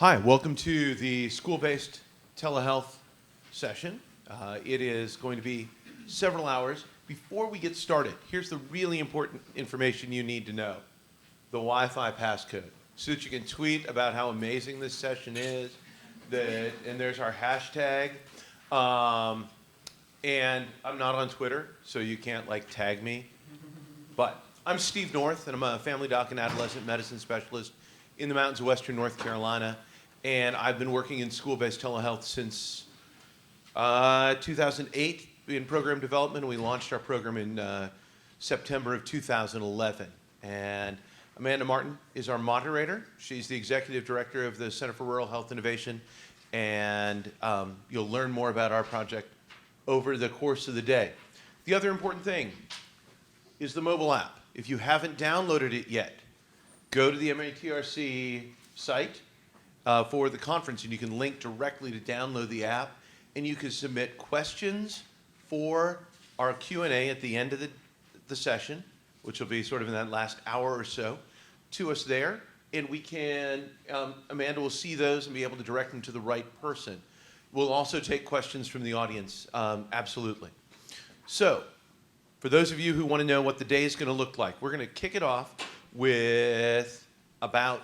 Hi, welcome to the school-based telehealth session. It is going to be several hours. Before we get started, here's the really important information you need to know. The Wi-Fi passcode, so that you can tweet about how amazing this session is. And there's our hashtag. And I'm not on Twitter, so you can't tag me. But I'm Steve North, and I'm a family doc and adolescent medicine specialist in the mountains of Western North Carolina. And I've been working in school-based telehealth since 2008 in program development. We launched our program in September of 2011. And Amanda Martin is our moderator. She's the executive director of the Center for Rural Health Innovation. And you'll learn more about our project over the course of the day. The other important thing is the mobile app. If you haven't downloaded it yet, go to the MATRC site for the conference, and you can link directly to download the app, and you can submit questions for our Q&A at the end of the session, which will be sort of in that last hour or so, to us there, and we can, Amanda will see those and be able to direct them to the right person. We'll also take questions from the audience, absolutely. So, for those of you who want to know what the day is going to look like, we're going to kick it off with about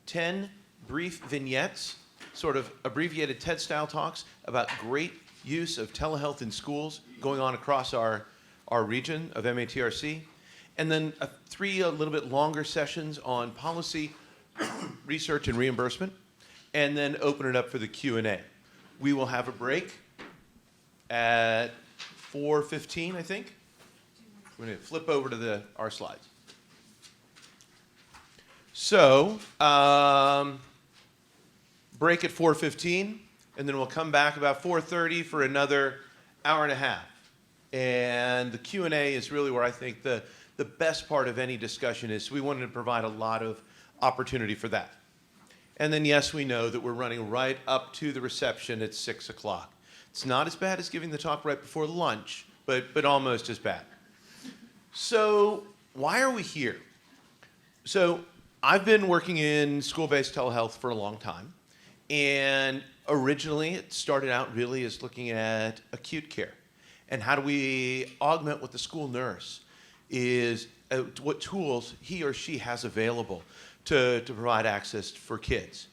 10 brief vignettes, sort of abbreviated TED-style talks about great use of telehealth in schools going on across our region of MATRC. And then three a little bit longer sessions on policy, research, and reimbursement. And then open it up for the Q&A. We will have a break at 4:15, I think. We're going to flip over to our slides. So, break at 4:15, and then we'll come back about 4:30 for another hour and a half. And the Q&A is really where I think the best part of any discussion is. So we wanted to provide a lot of opportunity for that. And then, yes, we know that we're running right up to the reception at 6 o'clock. It's not as bad as giving the talk right before lunch, but almost as bad. So why are we here? So I've been working in school-based telehealth for a long time. And originally, it started out really as looking at acute care. And how do we augment what the school nurse is, what tools he or she has available to provide access for kids.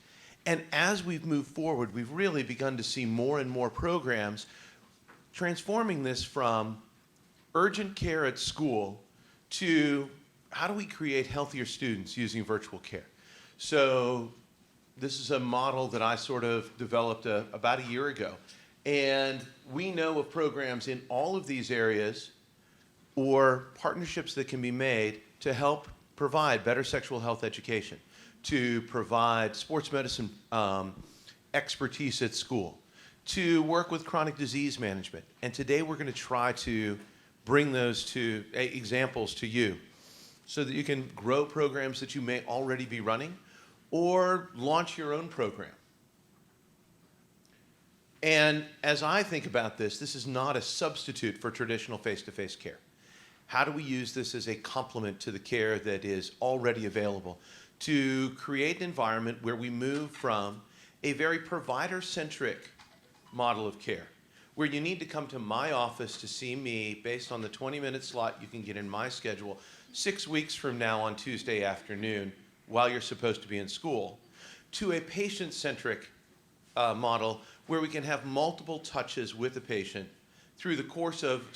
And as we've moved forward, we've really begun to see more and more programs transforming this from urgent care at school to how do we create healthier students using virtual care. So this is a model that I sort of developed about a year ago. And we know of programs in all of these areas or partnerships that can be made to help provide better sexual health education, to provide sports medicine expertise at school, to work with chronic disease management. And today we're going to try to bring those examples to you so that you can grow programs that you may already be running or launch your own program. And as I think about this is not a substitute for traditional face-to-face care. How do we use this as a complement to the care that is already available to create an environment where we move from a very provider-centric model of care, where you need to come to my office to see me based on the 20-minute slot you can get in my schedule 6 weeks from now on Tuesday afternoon while you're supposed to be in school, to a patient-centric model where we can have multiple touches with the patient through the course of the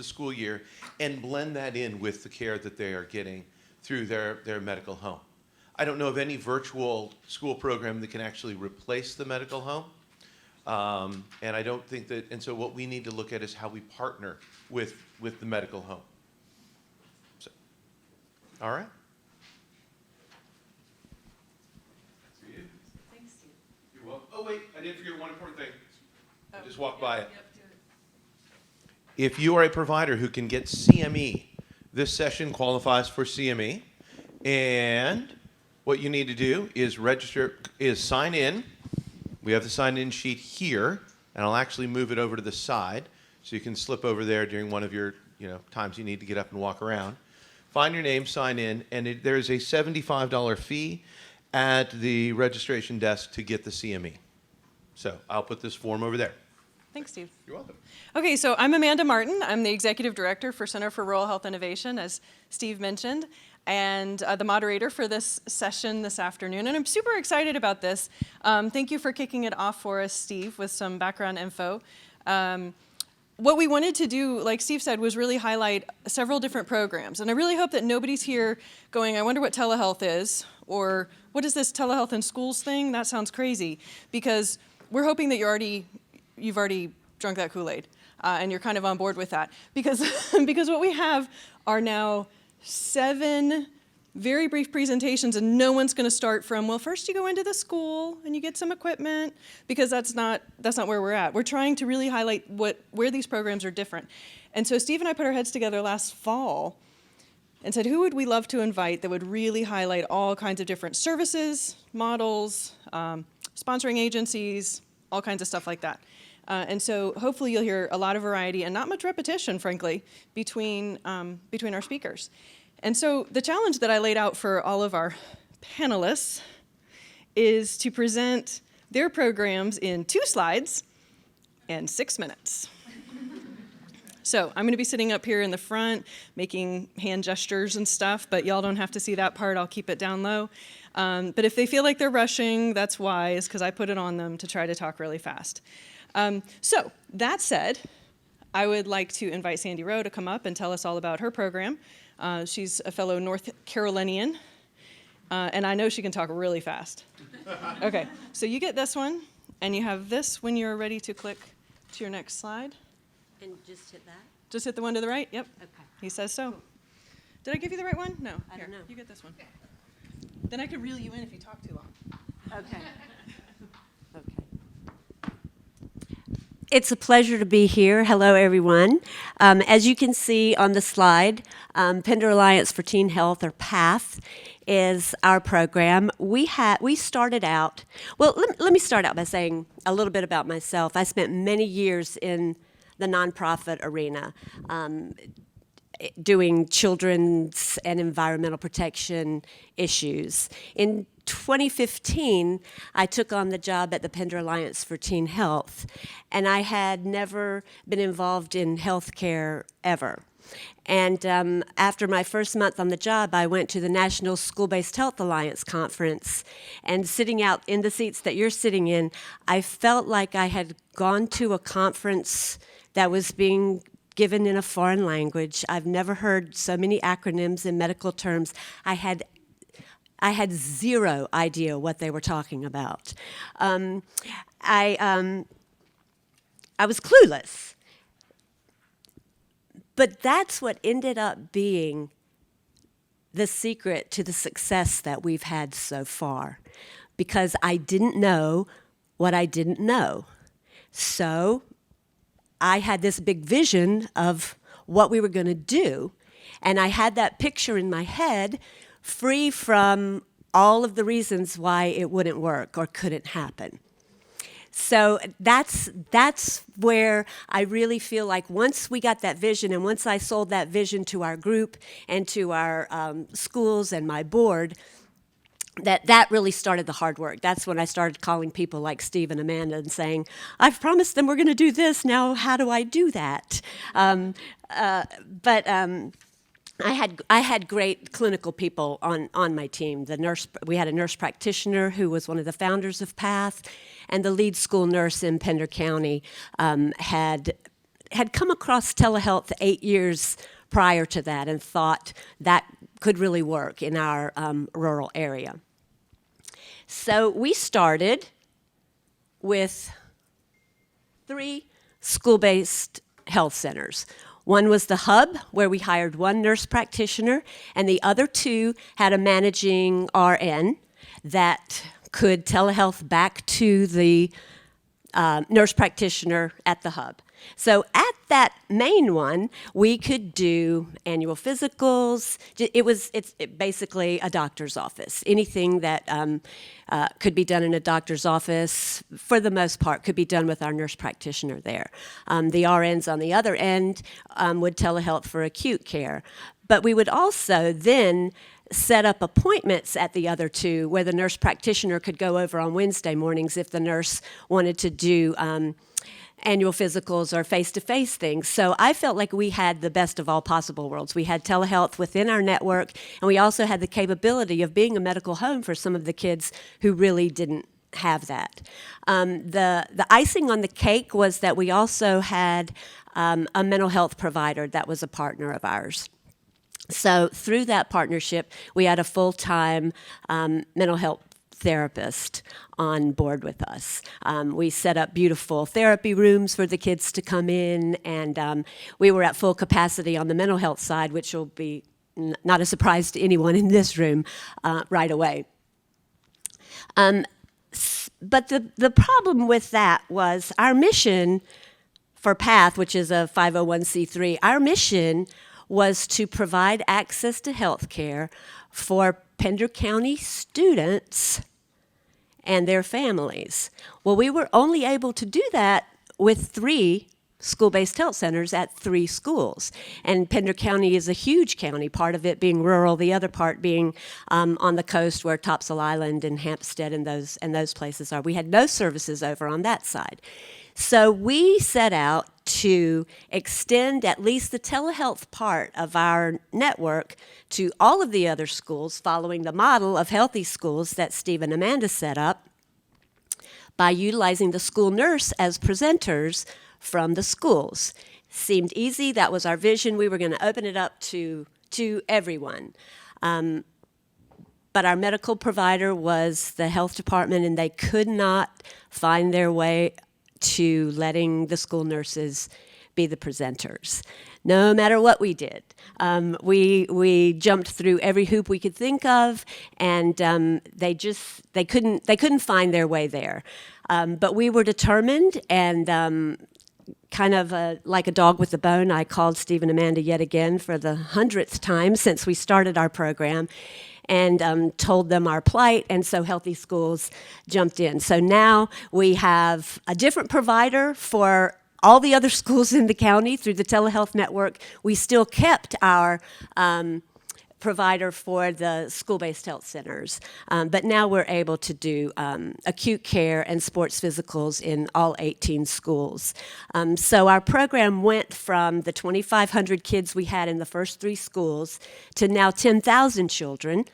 school year and blend that in with the care that they are getting through their medical home. I don't know of any virtual school program that can actually replace the medical home. And I don't think that, and so what we need to look at is how we partner with the medical home. So, all right. Thanks, Steve. You're welcome. Oh, wait, I did forget one important thing. I just walked by it. If you are a provider who can get CME, this session qualifies for CME. And what you need to do is sign in. We have the sign-in sheet here, and I'll actually move it over to the side so you can slip over there during one of your times you need to get up and walk around. Find your name, sign in, and there's a $75 fee. at the registration desk to get the CME. So I'll put this form over there. Thanks, Steve. You're welcome. Okay, so I'm Amanda Martin. I'm the Executive Director for Center for Rural Health Innovation, as Steve mentioned, and the moderator for this session this afternoon. And I'm super excited about this. Thank you for kicking it off for us, Steve, with some background info. What we wanted to do, like Steve said, was really highlight several different programs. And I really hope that nobody's here going, I wonder what telehealth is, or what is this telehealth in schools thing? That sounds crazy. Because we're hoping that you've already drunk that Kool-Aid, and you're kind of on board with that. Because, because what we have are now 7 very brief presentations, and no one's going to start from, well, first you go into the school and you get some equipment, because that's not where we're at. We're trying to really highlight where these programs are different. And so Steve and I put our heads together last fall and said, who would we love to invite that would really highlight all kinds of different services, models, sponsoring agencies, all kinds of stuff like that. And so hopefully you'll hear a lot of variety and not much repetition, frankly, between our speakers. And so the challenge that I laid out for all of our panelists is to present their programs in 2 slides and 6 minutes. So I'm going to be sitting up here in the front making hand gestures and stuff, but y'all don't have to see that part. I'll keep it down low. But if they feel like they're rushing, that's wise, because I put it on them to try to talk really fast. So that said, I would like to invite Sandy Rowe to come up and tell us all about her program. She's a fellow North Carolinian, and I know she can talk really fast. Okay, so you get this one, and you have this when you're ready to click to your next slide. And just hit that? Just hit the one to the right, yep. Okay. He says so. Did I give you the right one? No. I don't know. You get this one. Then I could reel you in if you talk too long. Okay. Okay. It's a pleasure to be here. Hello, everyone. As you can see on the slide, Pender Alliance for Teen Health, or PATH, is our program. We started out, well, let me start out by saying a little bit about myself. I spent many years in the nonprofit arena, doing children's and environmental protection issues. In 2015, I took on the job at the Pender Alliance for Teen Health, and I had never been involved in healthcare ever. And after my first month on the job, I went to the National School-Based Health Alliance conference, and sitting out in the seats that you're sitting in, I felt like I had gone to a conference that was being given in a foreign language. I've never heard so many acronyms and medical terms. I had zero idea what they were talking about. I was clueless. But that's what ended up being the secret to the success that we've had so far, because I didn't know what I didn't know. So I had this big vision of what we were going to do, and I had that picture in my head, free from all of the reasons why it wouldn't work or couldn't happen. So that's where I really feel like once we got that vision, and once I sold that vision to our group and to our schools and my board, that really started the hard work. That's when I started calling people like Steve and Amanda and saying, I've promised them we're going to do this, now how do I do that? I had great clinical people on my team. We had a nurse practitioner who was one of the founders of PATH, and the lead school nurse in Pender County had come across telehealth 8 years prior to that and thought that could really work in our rural area. So we started with 3 school-based health centers. One was the hub, where we hired 1 nurse practitioner, and the other 2 had a managing RN that could telehealth back to the nurse practitioner at the hub. So at that main one, we could do annual physicals. It's basically a doctor's office. Anything that could be done in a doctor's office, for the most part, could be done with our nurse practitioner there. The RNs on the other end would telehealth for acute care. But we would also then set up appointments at the other two where the nurse practitioner could go over on Wednesday mornings if the nurse wanted to do annual physicals or face-to-face things. So I felt like we had the best of all possible worlds. We had telehealth within our network, and we also had the capability of being a medical home for some of the kids who really didn't have that. The icing on the cake was that we also had a mental health provider that was a partner of ours. So through that partnership, we had a full-time mental health therapist on board with us. We set up beautiful therapy rooms for the kids to come in, and we were at full capacity on the mental health side, which will be not a surprise to anyone in this room right away. But the problem with that was our mission for PATH, which is a 501c3, our mission was to provide access to health care for Pender County students and their families. Well, we were only able to do that with 3 school-based health centers at 3 schools. And Pender County is a huge county, part of it being rural, the other part being on the coast where Topsail Island and Hampstead and those places are. We had no services over on that side. So we set out to extend at least the telehealth part of our network to all of the other schools, following the model of healthy schools that Steve and Amanda set up by utilizing the school nurse as presenters from the schools. Seemed easy. That was our vision. We were going to open it up to everyone. But our medical provider was the health department, and they could not find their way to letting the school nurses be the presenters. No matter what we did, we jumped through every hoop we could think of, and they couldn't find their way there. But we were determined, and kind of like a dog with a bone, I called Steve and Amanda yet again for the 100th time since we started our program, and told them our plight, and so Healthy Schools jumped in. So now we have a different provider for all the other schools in the county through the telehealth network. We still kept our provider for the school-based health centers, but now we're able to do acute care and sports physicals in all 18 schools. So our program went from the 2,500 kids we had in the first 3 schools to now 10,000 children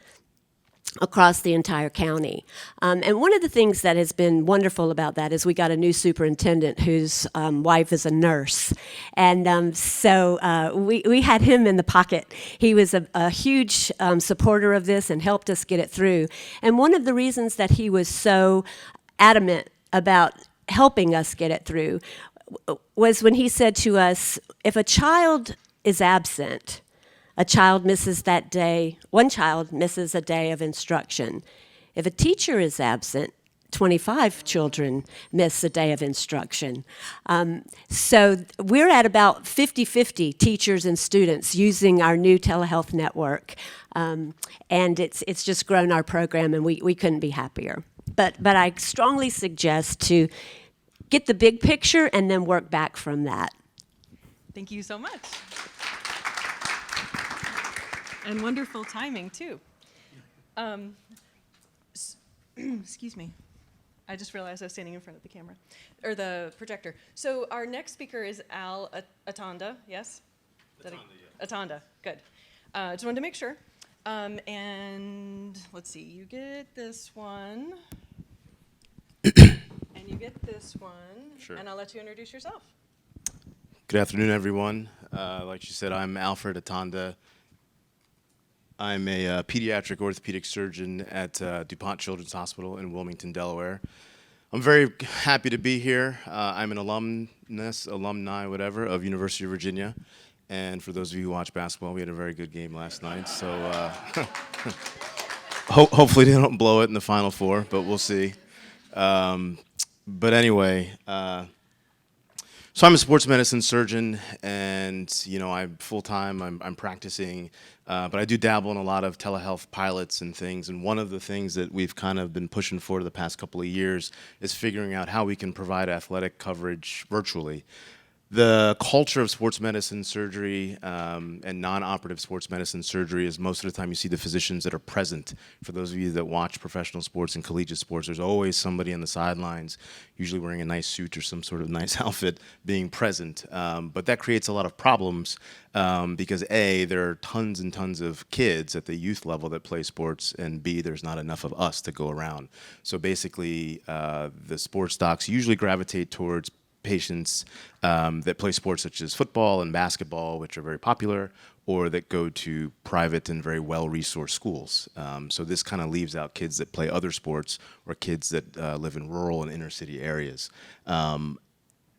across the entire county. And one of the things that has been wonderful about that is we got a new superintendent whose wife is a nurse. And so we had him in the pocket. He was a huge supporter of this and helped us get it through. And one of the reasons that he was so adamant about helping us get it through was when he said to us, if a child is absent, a child misses that day, one child misses a day of instruction. If a teacher is absent, 25 children miss a day of instruction. So we're at about 50-50 teachers and students using our new telehealth network. And it's just grown our program, and we couldn't be happier. But I strongly suggest to get the big picture and then work back from that. Thank you so much. And wonderful timing, too. Excuse me. I just realized I was standing in front of the camera, or the projector. So our next speaker is Al Atanda, yes? Atanda, yeah. Atanda, good. Just wanted to make sure. And let's see, you get this one. And you get this one. Sure. And I'll let you introduce yourself. Good afternoon, everyone. Like you said, I'm Alfred Atanda. I'm a pediatric orthopedic surgeon at DuPont Children's Hospital in Wilmington, Delaware. I'm very happy to be here. I'm an alumni, whatever, of University of Virginia. And for those of you who watch basketball, we had a very good game last night. So hopefully they don't blow it in the Final Four, but we'll see. But anyway, so I'm a sports medicine surgeon, and I'm full-time. I'm practicing, but I do dabble in a lot of telehealth pilots and things. And one of the things that we've kind of been pushing for the past couple of years is figuring out how we can provide athletic coverage virtually. The culture of sports medicine surgery and non-operative sports medicine surgery is most of the time you see the physicians that are present. For those of you that watch professional sports and collegiate sports, there's always somebody on the sidelines, usually wearing a nice suit or some sort of nice outfit, being present. But that creates a lot of problems because A, there are tons and tons of kids at the youth level that play sports, and B, there's not enough of us to go around. So basically, the sports docs usually gravitate towards patients that play sports such as football and basketball, which are very popular, or that go to private and very well-resourced schools. So this kind of leaves out kids that play other sports or kids that live in rural and inner city areas.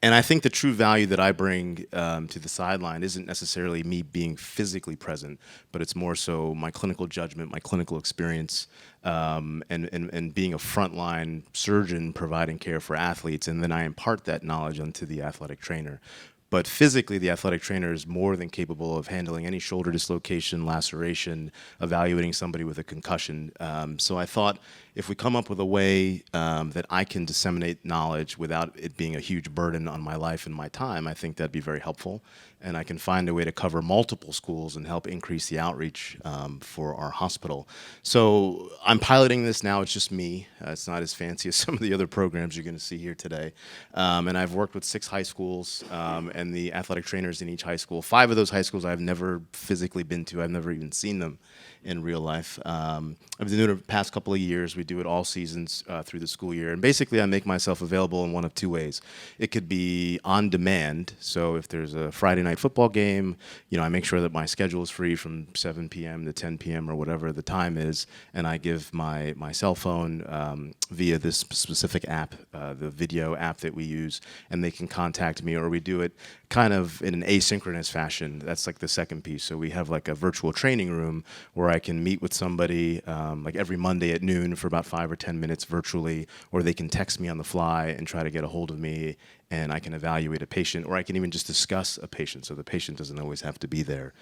And I think the true value that I bring to the sideline isn't necessarily me being physically present, but it's more so my clinical judgment, my clinical experience, and being a frontline surgeon providing care for athletes, and then I impart that knowledge onto the athletic trainer. But physically, the athletic trainer is more than capable of handling any shoulder dislocation, laceration, evaluating somebody with a concussion. So I thought if we come up with a way that I can disseminate knowledge without it being a huge burden on my life and my time, I think that'd be very helpful. And I can find a way to cover multiple schools and help increase the outreach for our hospital. So I'm piloting this now. It's just me. It's not as fancy as some of the other programs you're going to see here today. And I've worked with 6 high schools and the athletic trainers in each high school. 5 of those high schools I've never physically been to. I've never even seen them in real life. I've been doing it the past couple of years. We do it all seasons through the school year. And basically, I make myself available in one of 2 ways. It could be on demand. So if there's a Friday night football game, I make sure that my schedule is free from 7 p.m. to 10 p.m. or whatever the time is, and I give my cell phone via this specific app, the video app that we use, and they can contact me, or we do it kind of in an asynchronous fashion. That's like the second piece. So we have like a virtual training room where I can meet with somebody like every Monday at noon for about 5 or 10 minutes virtually, or they can text me on the fly and try to get a hold of me, and I can evaluate a patient, or I can even just discuss a patient, so the patient doesn't always have to be there.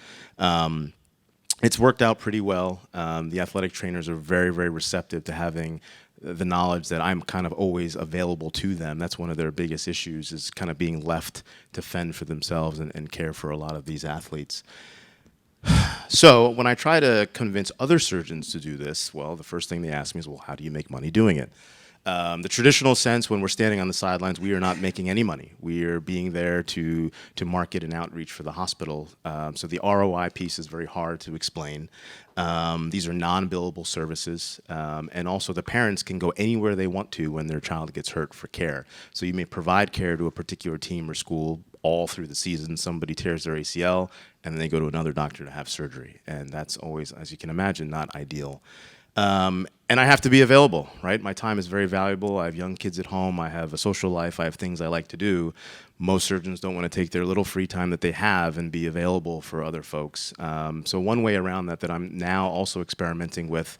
It's worked out pretty well. The athletic trainers are very, very receptive to having the knowledge that I'm kind of always available to them. That's one of their biggest issues, is kind of being left to fend for themselves and care for a lot of these athletes. So when I try to convince other surgeons to do this, well, the first thing they ask me is, well, how do you make money doing it? The traditional sense, when we're standing on the sidelines, we are not making any money. We are being there to market and outreach for the hospital. So the ROI piece is very hard to explain. These are non-billable services, and also the parents can go anywhere they want to when their child gets hurt for care. So you may provide care to a particular team or school all through the season. Somebody tears their ACL, and then they go to another doctor to have surgery. And that's always, as you can imagine, not ideal. And I have to be available, right? My time is very valuable. I have young kids at home. I have a social life. I have things I like to do. Most surgeons don't want to take their little free time that they have and be available for other folks. So one way around that I'm now also experimenting with,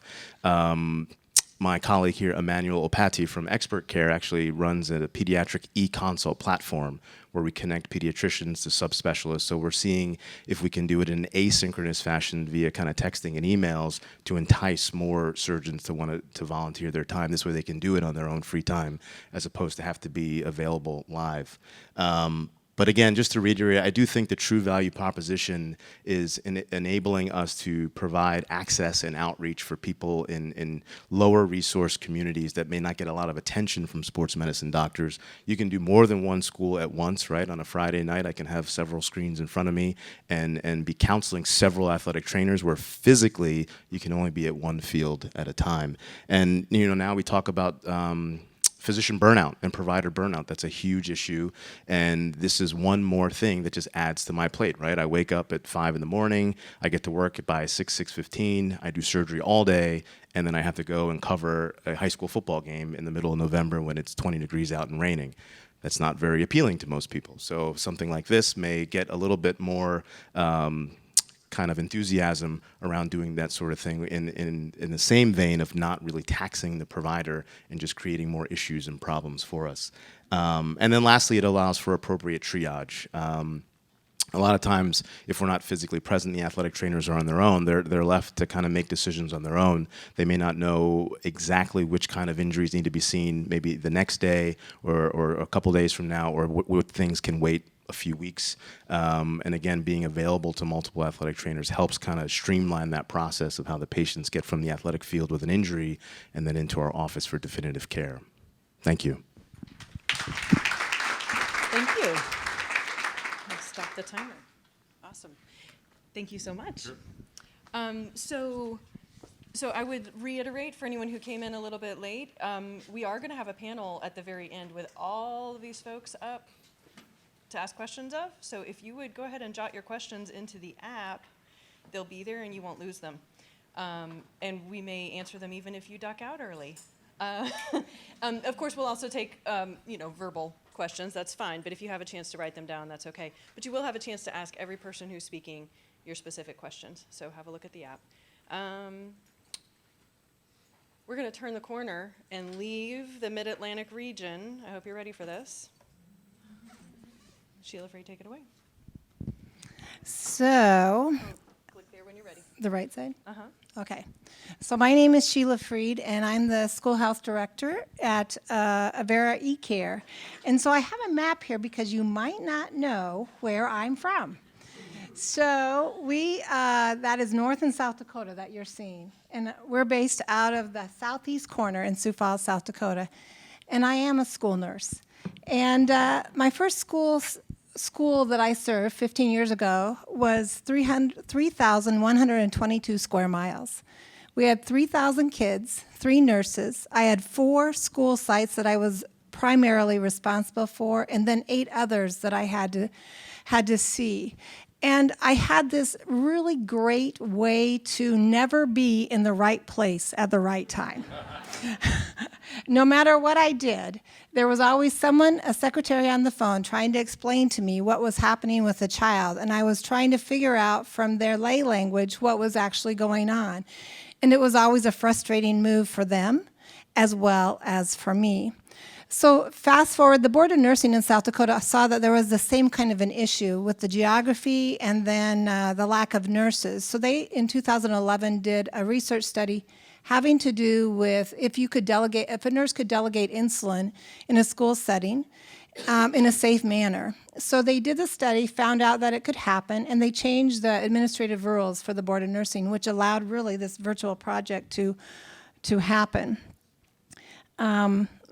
my colleague here, Emmanuel Opati from Expert Care, actually runs a pediatric e-consult platform where we connect pediatricians to subspecialists. So we're seeing if we can do it in an asynchronous fashion via kind of texting and emails to entice more surgeons to want to volunteer their time. This way they can do it on their own free time as opposed to have to be available live. But again, just to reiterate, I do think the true value proposition is enabling us to provide access and outreach for people in lower resource communities that may not get a lot of attention from sports medicine doctors. You can do more than one school at once, right? On a Friday night, I can have several screens in front of me and be counseling several athletic trainers where physically you can only be at one field at a time. And now we talk about physician burnout and provider burnout. That's a huge issue, and this is one more thing that just adds to my plate, right? I wake up at 5 in the morning, I get to work by 6:15, I do surgery all day, and then I have to go and cover a high school football game in the middle of November when it's 20 degrees out and raining. That's not very appealing to most people. So something like this may get a little bit more kind of enthusiasm around doing that sort of thing in the same vein of not really taxing the provider and just creating more issues and problems for us. And then lastly, it allows for appropriate triage. A lot of times, if we're not physically present, the athletic trainers are on their own. They're left to kind of make decisions on their own. They may not know exactly which kind of injuries need to be seen maybe the next day or a couple days from now, or what things can wait a few weeks. And again, being available to multiple athletic trainers helps kind of streamline that process of how the patients get from the athletic field with an injury and then into our office for definitive care. Thank you. Thank you. I'll stop the timer. Awesome. Thank you so much. So I would reiterate for anyone who came in a little bit late, we are going to have a panel at the very end with all of these folks up to ask questions of. So if you would go ahead and jot your questions into the app, they'll be there and you won't lose them. And we may answer them even if you duck out early. Of course, we'll also take verbal questions. That's fine. But if you have a chance to write them down, that's okay. But you will have a chance to ask every person who's speaking your specific questions. So have a look at the app. We're going to turn the corner and leave the Mid-Atlantic region. I hope you're ready for this. Sheila Frey, take it away. So, Click there when you're ready. the right side? Uh-huh. Okay. So my name is Sheila Freed, and I'm the school health director at Avera eCare. And so I have a map here because you might not know where I'm from. So that is North and South Dakota that you're seeing. And we're based out of the southeast corner in Sioux Falls, South Dakota. And I am a school nurse. And my first school that I served 15 years ago was 3,122 square miles. We had 3,000 kids, 3 nurses. I had 4 school sites that I was primarily responsible for, and then 8 others that I had to see. And I had this really great way to never be in the right place at the right time. No matter what I did, there was always someone, a secretary on the phone, trying to explain to me what was happening with the child. And I was trying to figure out from their lay language what was actually going on. And it was always a frustrating move for them as well as for me. So fast forward, the Board of Nursing in South Dakota saw that there was the same kind of an issue with the geography and then the lack of nurses. So they, in 2011, did a research study having to do with if a nurse could delegate insulin in a school setting in a safe manner. So they did the study, found out that it could happen, and they changed the administrative rules for the Board of Nursing, which allowed really this virtual project to happen.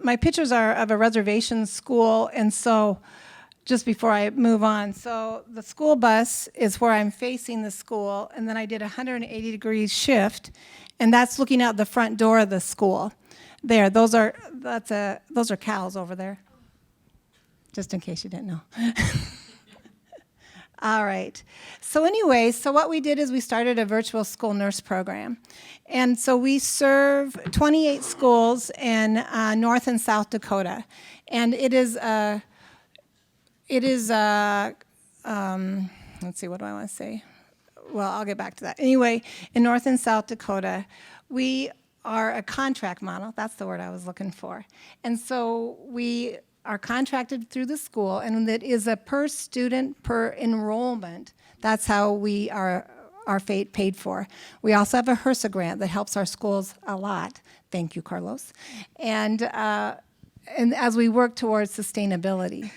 My pictures are of a reservation school, and so just before I move on, so the school bus is where I'm facing the school, and then I did a 180-degree shift, and that's looking out the front door of the school. There, those are cows over there, just in case you didn't know. All right. So anyway, so what we did is we started a virtual school nurse program. And so we serve 28 schools in North and South Dakota. And let's see, what do I want to say? Well, I'll get back to that. Anyway, in North and South Dakota, we are a contract model. That's the word I was looking for. And so we are contracted through the school, and it is a per student, per enrollment. That's how we are paid for. We also have a HRSA grant that helps our schools a lot. Thank you, Carlos. And as we work towards sustainability.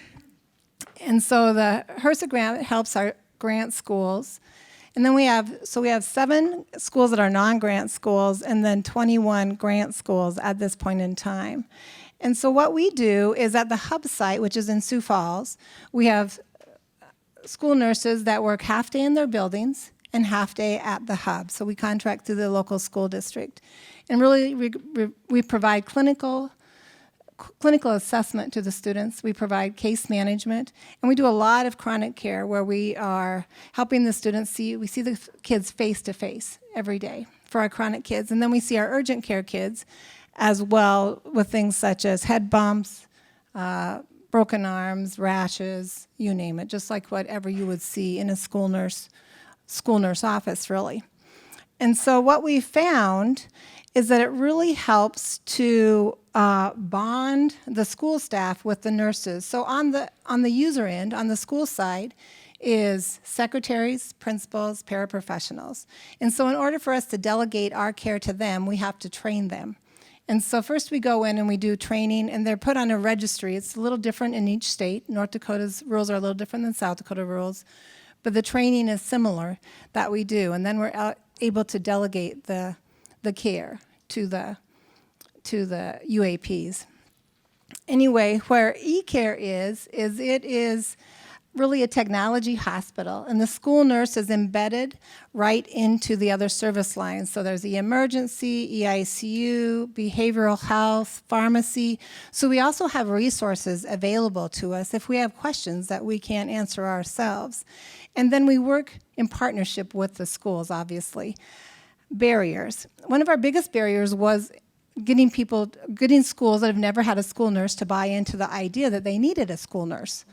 And so the HRSA grant helps our grant schools. And then we have 7 schools that are non-grant schools and then 21 grant schools at this point in time. And so what we do is at the hub site, which is in Sioux Falls, we have school nurses that work half day in their buildings and half day at the hub. So we contract through the local school district. And really we provide clinical assessment to the students. We provide case management, and we do a lot of chronic care where we are helping the students we see the kids face to face every day for our chronic kids. And then we see our urgent care kids as well with things such as head bumps, broken arms, rashes, you name it, just like whatever you would see in a school nurse office, really. And so what we found is that it really helps to bond the school staff with the nurses. So on the user end, on the school side, is secretaries, principals, paraprofessionals. And so in order for us to delegate our care to them, we have to train them. And so first we go in and we do training, and they're put on a registry. It's a little different in each state. North Dakota's rules are a little different than South Dakota rules, but the training is similar that we do. And then we're able to delegate the care to the UAPs. Anyway, where eCare is it is really a technology hospital, and the school nurse is embedded right into the other service lines. So there's emergency, EICU, behavioral health, pharmacy. So we also have resources available to us if we have questions that we can't answer ourselves. And then we work in partnership with the schools, obviously. Barriers. One of our biggest barriers was getting schools that have never had a school nurse to buy into the idea that they needed a school nurse.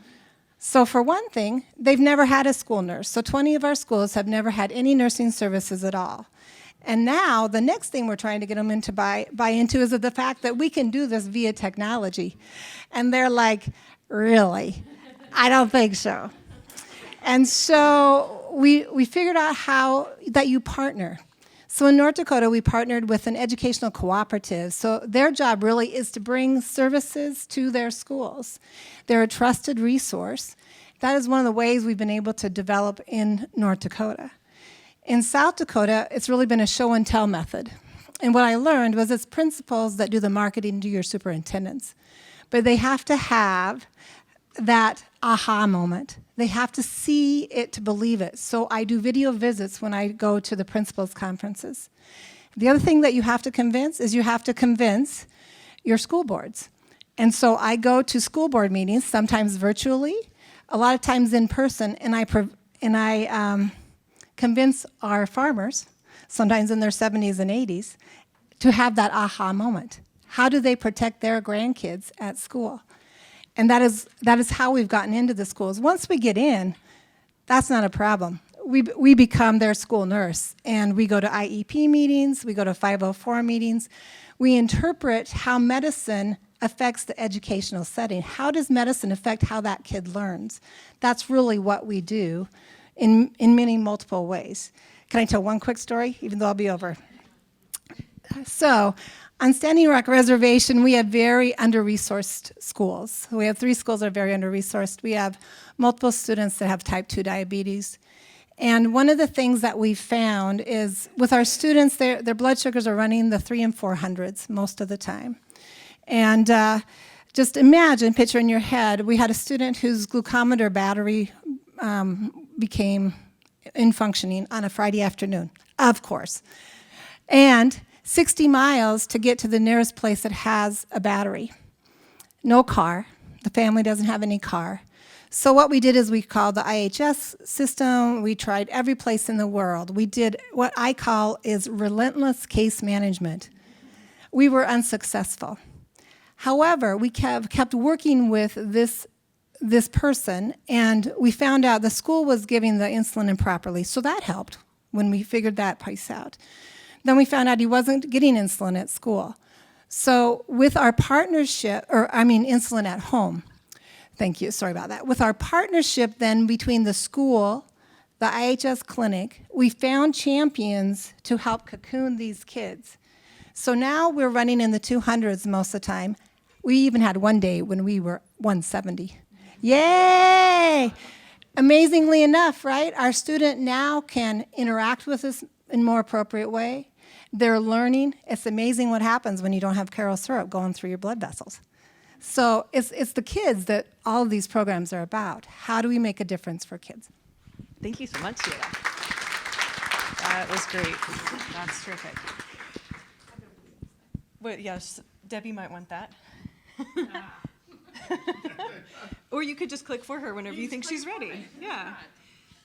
So for one thing, they've never had a school nurse. So 20 of our schools have never had any nursing services at all. And now the next thing we're trying to get them into buy into is the fact that we can do this via technology. And they're like, really? I don't think so. And so we figured out how that you partner. So in North Dakota, we partnered with an educational cooperative. So their job really is to bring services to their schools. They're a trusted resource. That is one of the ways we've been able to develop in North Dakota. In South Dakota, it's really been a show and tell method. And what I learned was it's principals that do the marketing to your superintendents. But they have to have that aha moment. They have to see it to believe it. So I do video visits when I go to the principals' conferences. The other thing that you have to convince is you have to convince your school boards. And so I go to school board meetings, sometimes virtually, a lot of times in person, and I convince our farmers, sometimes in their 70s and 80s, to have that aha moment. How do they protect their grandkids at school? And that is how we've gotten into the schools. Once we get in, that's not a problem. We become their school nurse, and we go to IEP meetings, we go to 504 meetings. We interpret how medicine affects the educational setting. How does medicine affect how that kid learns? That's really what we do in many multiple ways. Can I tell one quick story, even though I'll be over? So, on Standing Rock Reservation, we have very under-resourced schools. We have 3 schools that are very under-resourced. We have multiple students that have type 2 diabetes. And one of the things that we've found is with our students, their blood sugars are running the 300s and 400s most of the time. And just imagine, picture in your head, we had a student whose glucometer battery became in-functioning on a Friday afternoon, of course. And 60 miles to get to the nearest place that has a battery. No car. The family doesn't have any car. So what we did is we called the IHS system. We tried every place in the world. We did what I call is relentless case management. We were unsuccessful. However, we kept working with this person, and we found out the school was giving the insulin improperly. So that helped when we figured that piece out. Then we found out he wasn't getting insulin at school. So with our partnership, insulin at home. Thank you, sorry about that. With our partnership then between the school, the IHS clinic, we found champions to help cocoon these kids. So now we're running in the 200s most of the time. We even had one day when we were 170. Yay! Amazingly enough, right? Our student now can interact with us in a more appropriate way. They're learning. It's amazing what happens when you don't have Karo syrup going through your blood vessels. So it's the kids that all of these programs are about. How do we make a difference for kids? Thank you so much, Sheila. That was great. That's terrific. Well, yes, Debbie might want that. Or you could just click for her whenever you think she's ready. Yeah.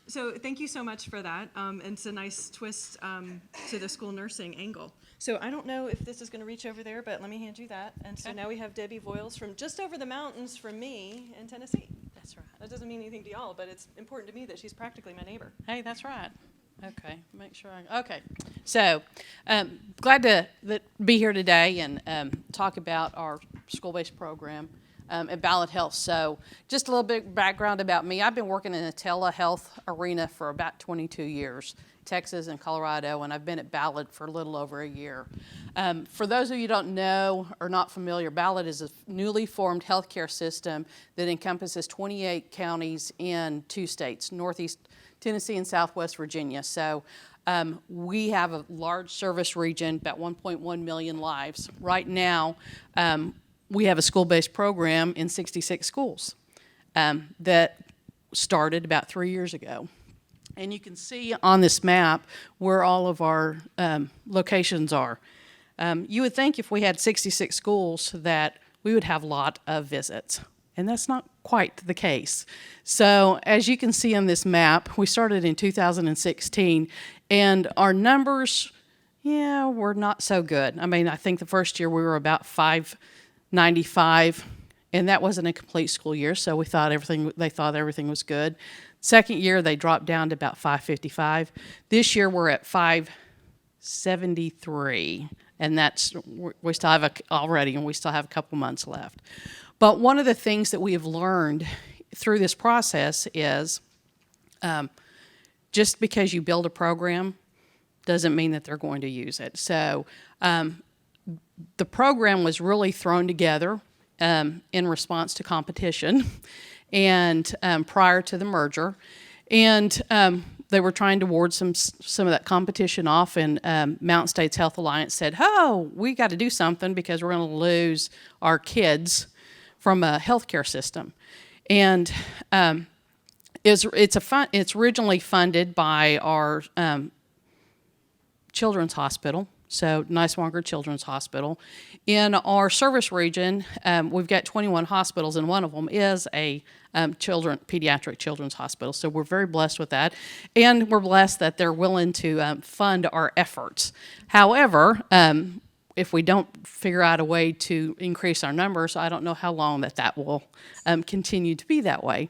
So thank you so much for that. And it's a nice twist to the school nursing angle. So I don't know if this is going to reach over there, but let me hand you that. And so now we have Debbie Voiles from just over the mountains from me in Tennessee. That's right. That doesn't mean anything to y'all, but it's important to me that she's practically my neighbor. Hey, that's right. Okay, make sure okay. So, glad to be here today and talk about our school-based program. at Ballot Health. So just a little bit background about me. I've been working in the telehealth arena for about 22 years, Texas and Colorado, and I've been at Ballot for a little over a year. For those of you who don't know or not familiar, Ballot is a newly formed healthcare system that encompasses 28 counties in 2 states, Northeast Tennessee and Southwest Virginia. So we have a large service region, about 1.1 million lives. Right now, we have a school-based program in 66 schools that started about 3 years ago. And you can see on this map where all of our locations are. You would think if we had 66 schools that we would have a lot of visits, and that's not quite the case. So as you can see on this map, we started in 2016, and our numbers, were not so good. I mean, I think the first year we were about 595, and that wasn't a complete school year, so they thought everything was good. Second year, they dropped down to about 555. This year, we're at 573, and we still have already, and we still have a couple months left. But one of the things that we have learned through this process is just because you build a program doesn't mean that they're going to use it. So the program was really thrown together in response to competition and prior to the merger. And they were trying to ward some of that competition off, and Mountain States Health Alliance said, "Oh, we got to do something because we're going to lose our kids from a healthcare system." And it's originally funded by our children's hospital, so Niswonger Children's Hospital. In our service region, we've got 21 hospitals, and one of them is a pediatric children's hospital. So we're very blessed with that, and we're blessed that they're willing to fund our efforts. However, if we don't figure out a way to increase our numbers, I don't know how long that will continue to be that way.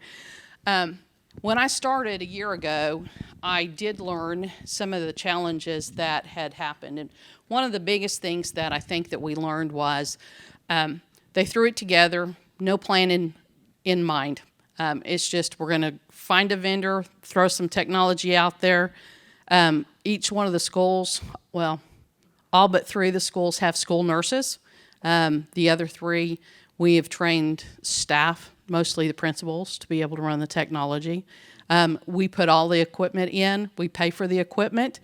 When I started a year ago, I did learn some of the challenges that had happened. And one of the biggest things that I think that we learned was they threw it together, no plan in mind. It's just we're going to find a vendor, throw some technology out there. Each one of the schools, well, all but 3 of the schools have school nurses. The other 3, we have trained staff, mostly the principals, to be able to run the technology. We put all the equipment in, we pay for the equipment,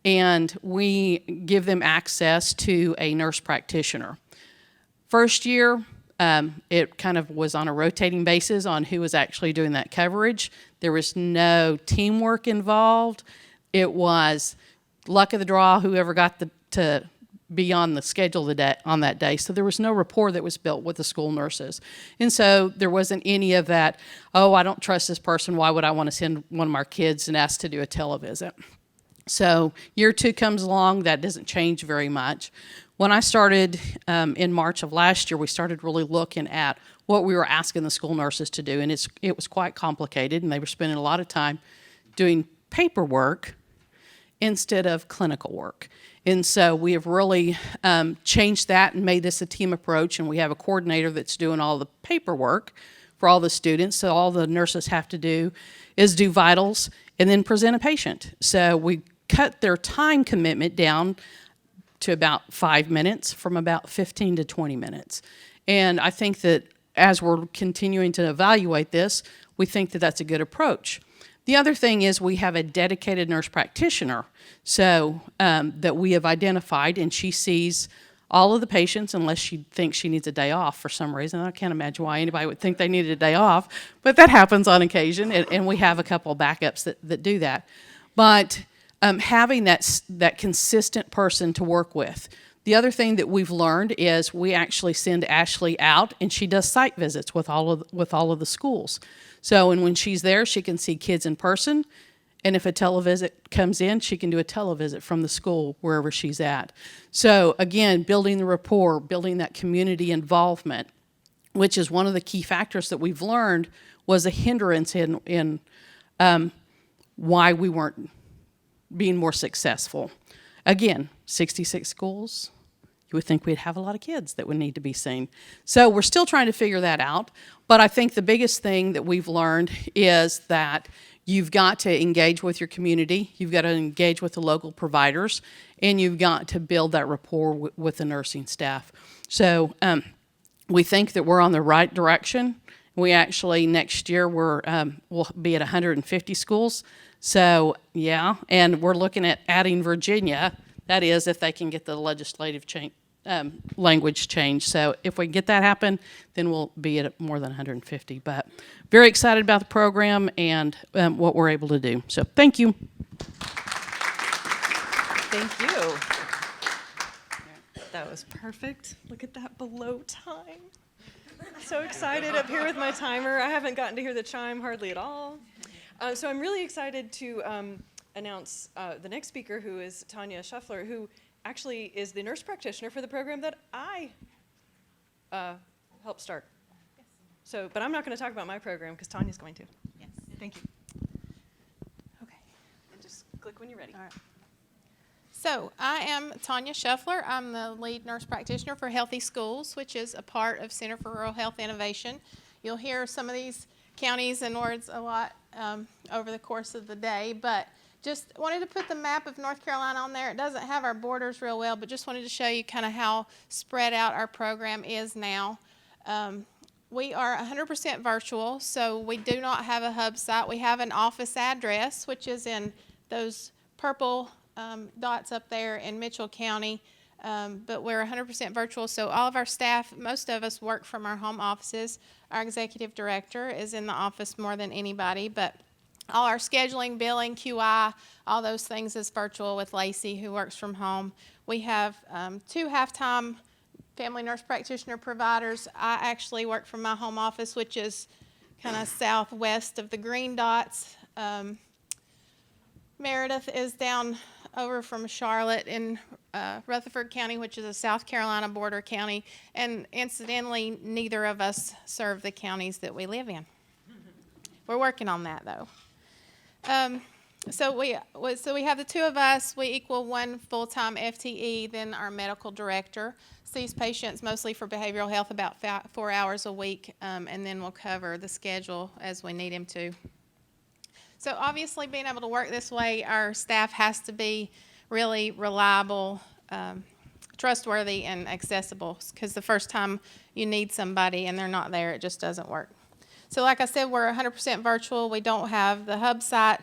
and we give them access to a nurse practitioner. First year, it kind of was on a rotating basis on who was actually doing that coverage. There was no teamwork involved. It was luck of the draw, whoever got to be on the schedule on that day. So there was no rapport that was built with the school nurses. And so there wasn't any of that, oh, I don't trust this person, why would I want to send one of our kids and ask to do a televisit? So year 2 comes along, that doesn't change very much. When I started in March of last year, we started really looking at what we were asking the school nurses to do, and it was quite complicated, and they were spending a lot of time doing paperwork instead of clinical work. And so we have really changed that and made this a team approach, and we have a coordinator that's doing all the paperwork for all the students. So all the nurses have to do is do vitals and then present a patient. So we cut their time commitment down to about 5 minutes from about 15 to 20 minutes. And I think that as we're continuing to evaluate this, we think that that's a good approach. The other thing is we have a dedicated nurse practitioner, so that we have identified, and she sees all of the patients unless she thinks she needs a day off for some reason. I can't imagine why anybody would think they needed a day off, but that happens on occasion, and we have a couple of backups that do that. But having that consistent person to work with. The other thing that we've learned is we actually send Ashley out, and she does site visits with all of the schools. So, and when she's there, she can see kids in person, and if a televisit comes in, she can do a televisit from the school wherever she's at. So again, building the rapport, building that community involvement, which is one of the key factors that we've learned was a hindrance in why we weren't being more successful. Again, 66 schools, you would think we'd have a lot of kids that would need to be seen. So we're still trying to figure that out. But I think the biggest thing that we've learned is that you've got to engage with your community, you've got to engage with the local providers, and you've got to build that rapport with the nursing staff. So we think that we're on the right direction. We actually, next year, we'll be at 150 schools. So, yeah, and we're looking at adding Virginia. That is, if they can get the legislative language changed. So if we get that happen, then we'll be at more than 150. But very excited about the program and what we're able to do. So thank you. Thank you. That was perfect. Look at that below time. So excited up here with my timer. I haven't gotten to hear the chime hardly at all. So I'm really excited to announce the next speaker, who is Tanya Scheffler, who actually is the nurse practitioner for the program that I helped start. Yes. So, but I'm not going to talk about my program because Tanya's going to. Yes. Thank you. Okay. And just click when you're ready. All right. So I am Tanya Scheffler. I'm the lead nurse practitioner for Healthy Schools, which is a part of Center for Rural Health Innovation. You'll hear some of these counties and words a lot over the course of the day, but just wanted to put the map of North Carolina on there. It doesn't have our borders real well, but just wanted to show you kind of how spread out our program is now. We are 100% virtual, so we do not have a hub site. We have an office address, which is in those purple dots up there in Mitchell County, but we're 100% virtual, so all of our staff, most of us work from our home offices. Our executive director is in the office more than anybody, but all our scheduling, billing, QI, all those things is virtual with Lacey, who works from home. We have 2 half-time family nurse practitioner providers. I actually work from my home office, which is kind of southwest of the green dots. Meredith is down over from Charlotte in Rutherford County, which is a South Carolina border county, and incidentally, neither of us serve the counties that we live in. We're working on that, though. So we have the 2 of us. We equal 1 full-time FTE. Then our medical director sees patients mostly for behavioral health about 4 hours a week, and then we'll cover the schedule as we need him to. So obviously, being able to work this way, our staff has to be really reliable, trustworthy, and accessible, because the first time you need somebody and they're not there, it just doesn't work. So like I said, we're 100% virtual. We don't have the hub site.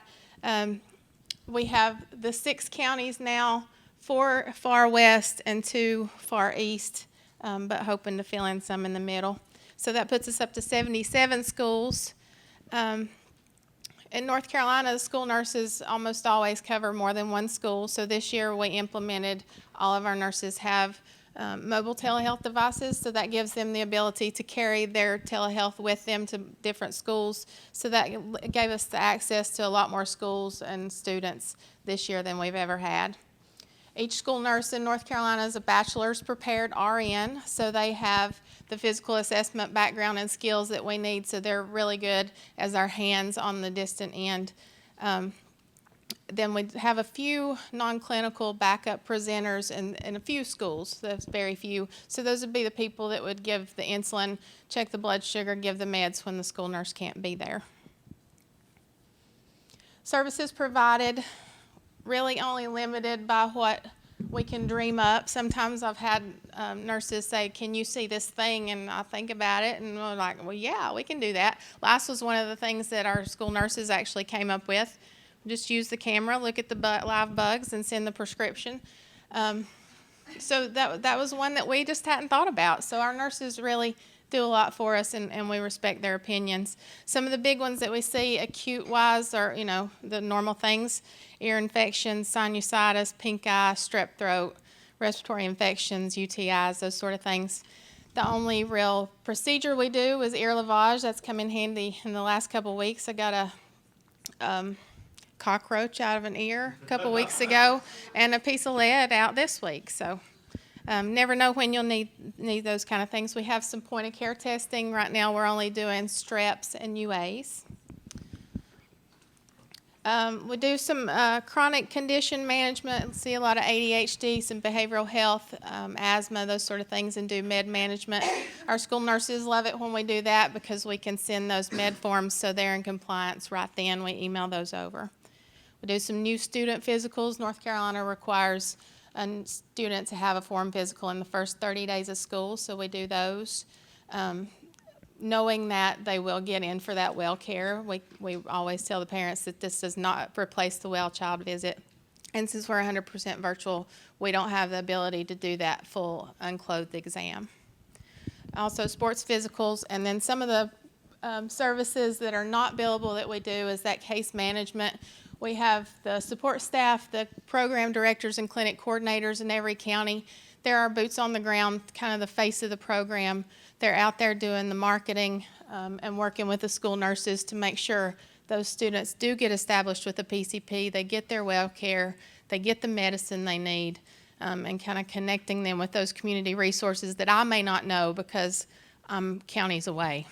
We have the 6 counties now, 4 far west and 2 far east, but hoping to fill in some in the middle. So that puts us up to 77 schools. In North Carolina, the school nurses almost always cover more than 1 school. So this year we implemented, all of our nurses have mobile telehealth devices, so that gives them the ability to carry their telehealth with them to different schools. So that gave us the access to a lot more schools and students this year than we've ever had. Each school nurse in North Carolina is a bachelor's prepared RN, so they have the physical assessment background and skills that we need, so they're really good as our hands on the distant end. Then we have a few non-clinical backup presenters in a few schools. That's very few. So those would be the people that would give the insulin, check the blood sugar, give the meds when the school nurse can't be there. Services provided, really only limited by what we can dream up. Sometimes I've had nurses say, "Can you see this thing?" And I think about it, and we're like, "Well, yeah, we can do that." Last was one of the things that our school nurses actually came up with. Just use the camera, look at the live bugs, and send the prescription. So that was one that we just hadn't thought about. So our nurses really do a lot for us, and we respect their opinions. Some of the big ones that we see acute-wise are, the normal things: ear infections, sinusitis, pink eye, strep throat, respiratory infections, UTIs, those sort of things. The only real procedure we do is ear lavage. That's come in handy in the last couple of weeks. I got a cockroach out of an ear a couple weeks ago, and a piece of lead out this week. So never know when you'll need those kind of things. We have some point of care testing. Right now we're only doing streps and UAs. We do some chronic condition management, see a lot of ADHD, some behavioral health, asthma, those sort of things, and do med management. Our school nurses love it when we do that because we can send those med forms so they're in compliance right then. We email those over. We do some new student physicals. North Carolina requires a student to have a form physical in the first 30 days of school, so we do those. Knowing that they will get in for that well care, we always tell the parents that this does not replace the well child visit. And since we're 100% virtual, we don't have the ability to do that full unclothed exam. Also sports physicals, and then some of the services that are not billable that we do is that case management. We have the support staff, the program directors and clinic coordinators in every county. They're our boots on the ground, kind of the face of the program. They're out there doing the marketing and working with the school nurses to make sure those students do get established with a PCP, they get their well care, they get the medicine they need, and kind of connecting them with those community resources that I may not know because I'm counties away.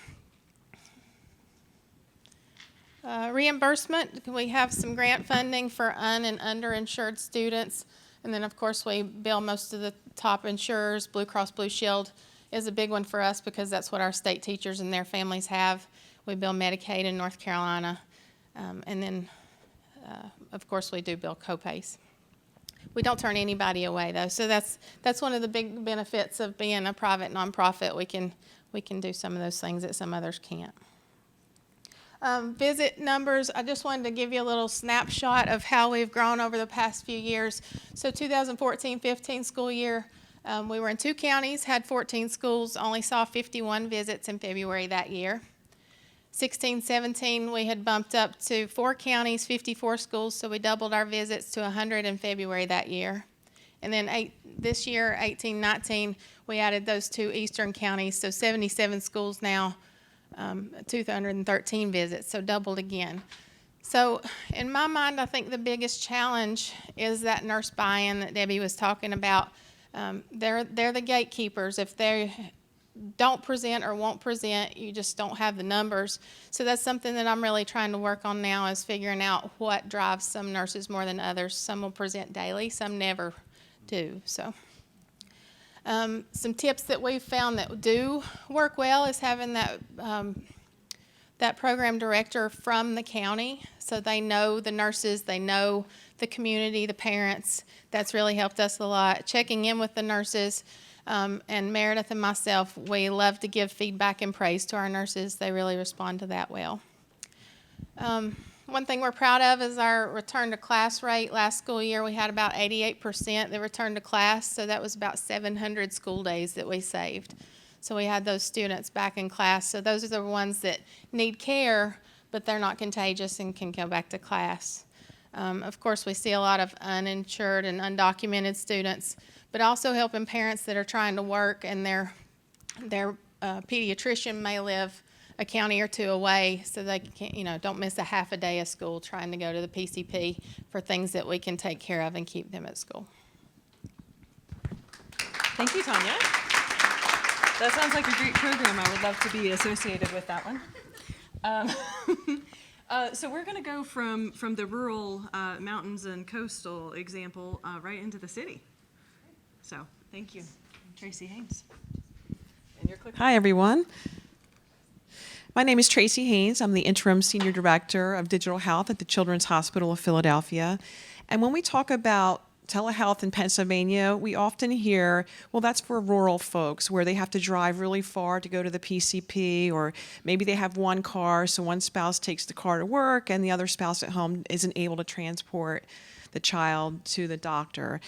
Reimbursement, we have some grant funding for and underinsured students. And then, of course, we bill most of the top insurers. Blue Cross Blue Shield is a big one for us because that's what our state teachers and their families have. We bill Medicaid in North Carolina. And then, of course, we do bill copays. We don't turn anybody away, though. So that's one of the big benefits of being a private nonprofit. We can do some of those things that some others can't. Visit numbers, I just wanted to give you a little snapshot of how we've grown over the past few years. So 2014-15 school year, we were in 2 counties, had 14 schools, only saw 51 visits in February that year. 16-17, we had bumped up to 4 counties, 54 schools, so we doubled our visits to 100 in February that year. And then this year, 18-19, we added those 2 eastern counties, so 77 schools now. 213 visits, so doubled again. So in my mind, I think the biggest challenge is that nurse buy-in that Debbie was talking about. They're the gatekeepers. If they don't present or won't present, you just don't have the numbers. So that's something that I'm really trying to work on now, is figuring out what drives some nurses more than others. Some will present daily, some never do. So. Some tips that we've found that do work well is having that program director from the county, so they know the nurses, they know the community, the parents. That's really helped us a lot. Checking in with the nurses, and Meredith and myself, we love to give feedback and praise to our nurses. They really respond to that well. One thing we're proud of is our return to class rate. Last school year, we had about 88% that returned to class, so that was about 700 school days that we saved. So we had those students back in class. So those are the ones that need care, but they're not contagious and can go back to class. Of course, we see a lot of uninsured and undocumented students, but also helping parents that are trying to work and their pediatrician may live a county or 2 away, so they can, don't miss a half a day of school trying to go to the PCP for things that we can take care of and keep them at school. Thank you, Tanya. That sounds like a great program. I would love to be associated with that one. So we're going to go from the rural mountains and coastal example right into the city. So thank you, Tracy Haynes. And your clicker. Hi, everyone. My name is Tracy Haynes. I'm the Interim Senior Director of Digital Health at the Children's Hospital of Philadelphia. And when we talk about telehealth in Pennsylvania, we often hear, well, that's for rural folks where they have to drive really far to go to the PCP, or maybe they have one car, so one spouse takes the car to work and the other spouse at home isn't able to transport the child to the doctor.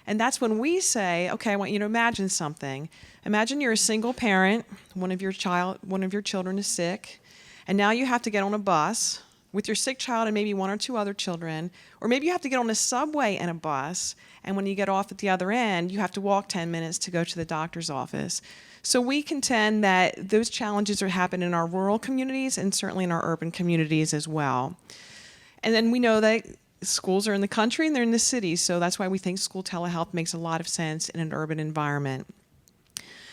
And that's when we say, okay, I want you to imagine something. Imagine you're a single parent, one of your children is sick, and now you have to get on a bus with your sick child and maybe 1 or 2 other children, or maybe you have to get on a subway and a bus, and when you get off at the other end, you have to walk 10 minutes to go to the doctor's office. So we contend that those challenges are happening in our rural communities and certainly in our urban communities as well. And then we know that schools are in the country and they're in the cities, so that's why we think school telehealth makes a lot of sense in an urban environment.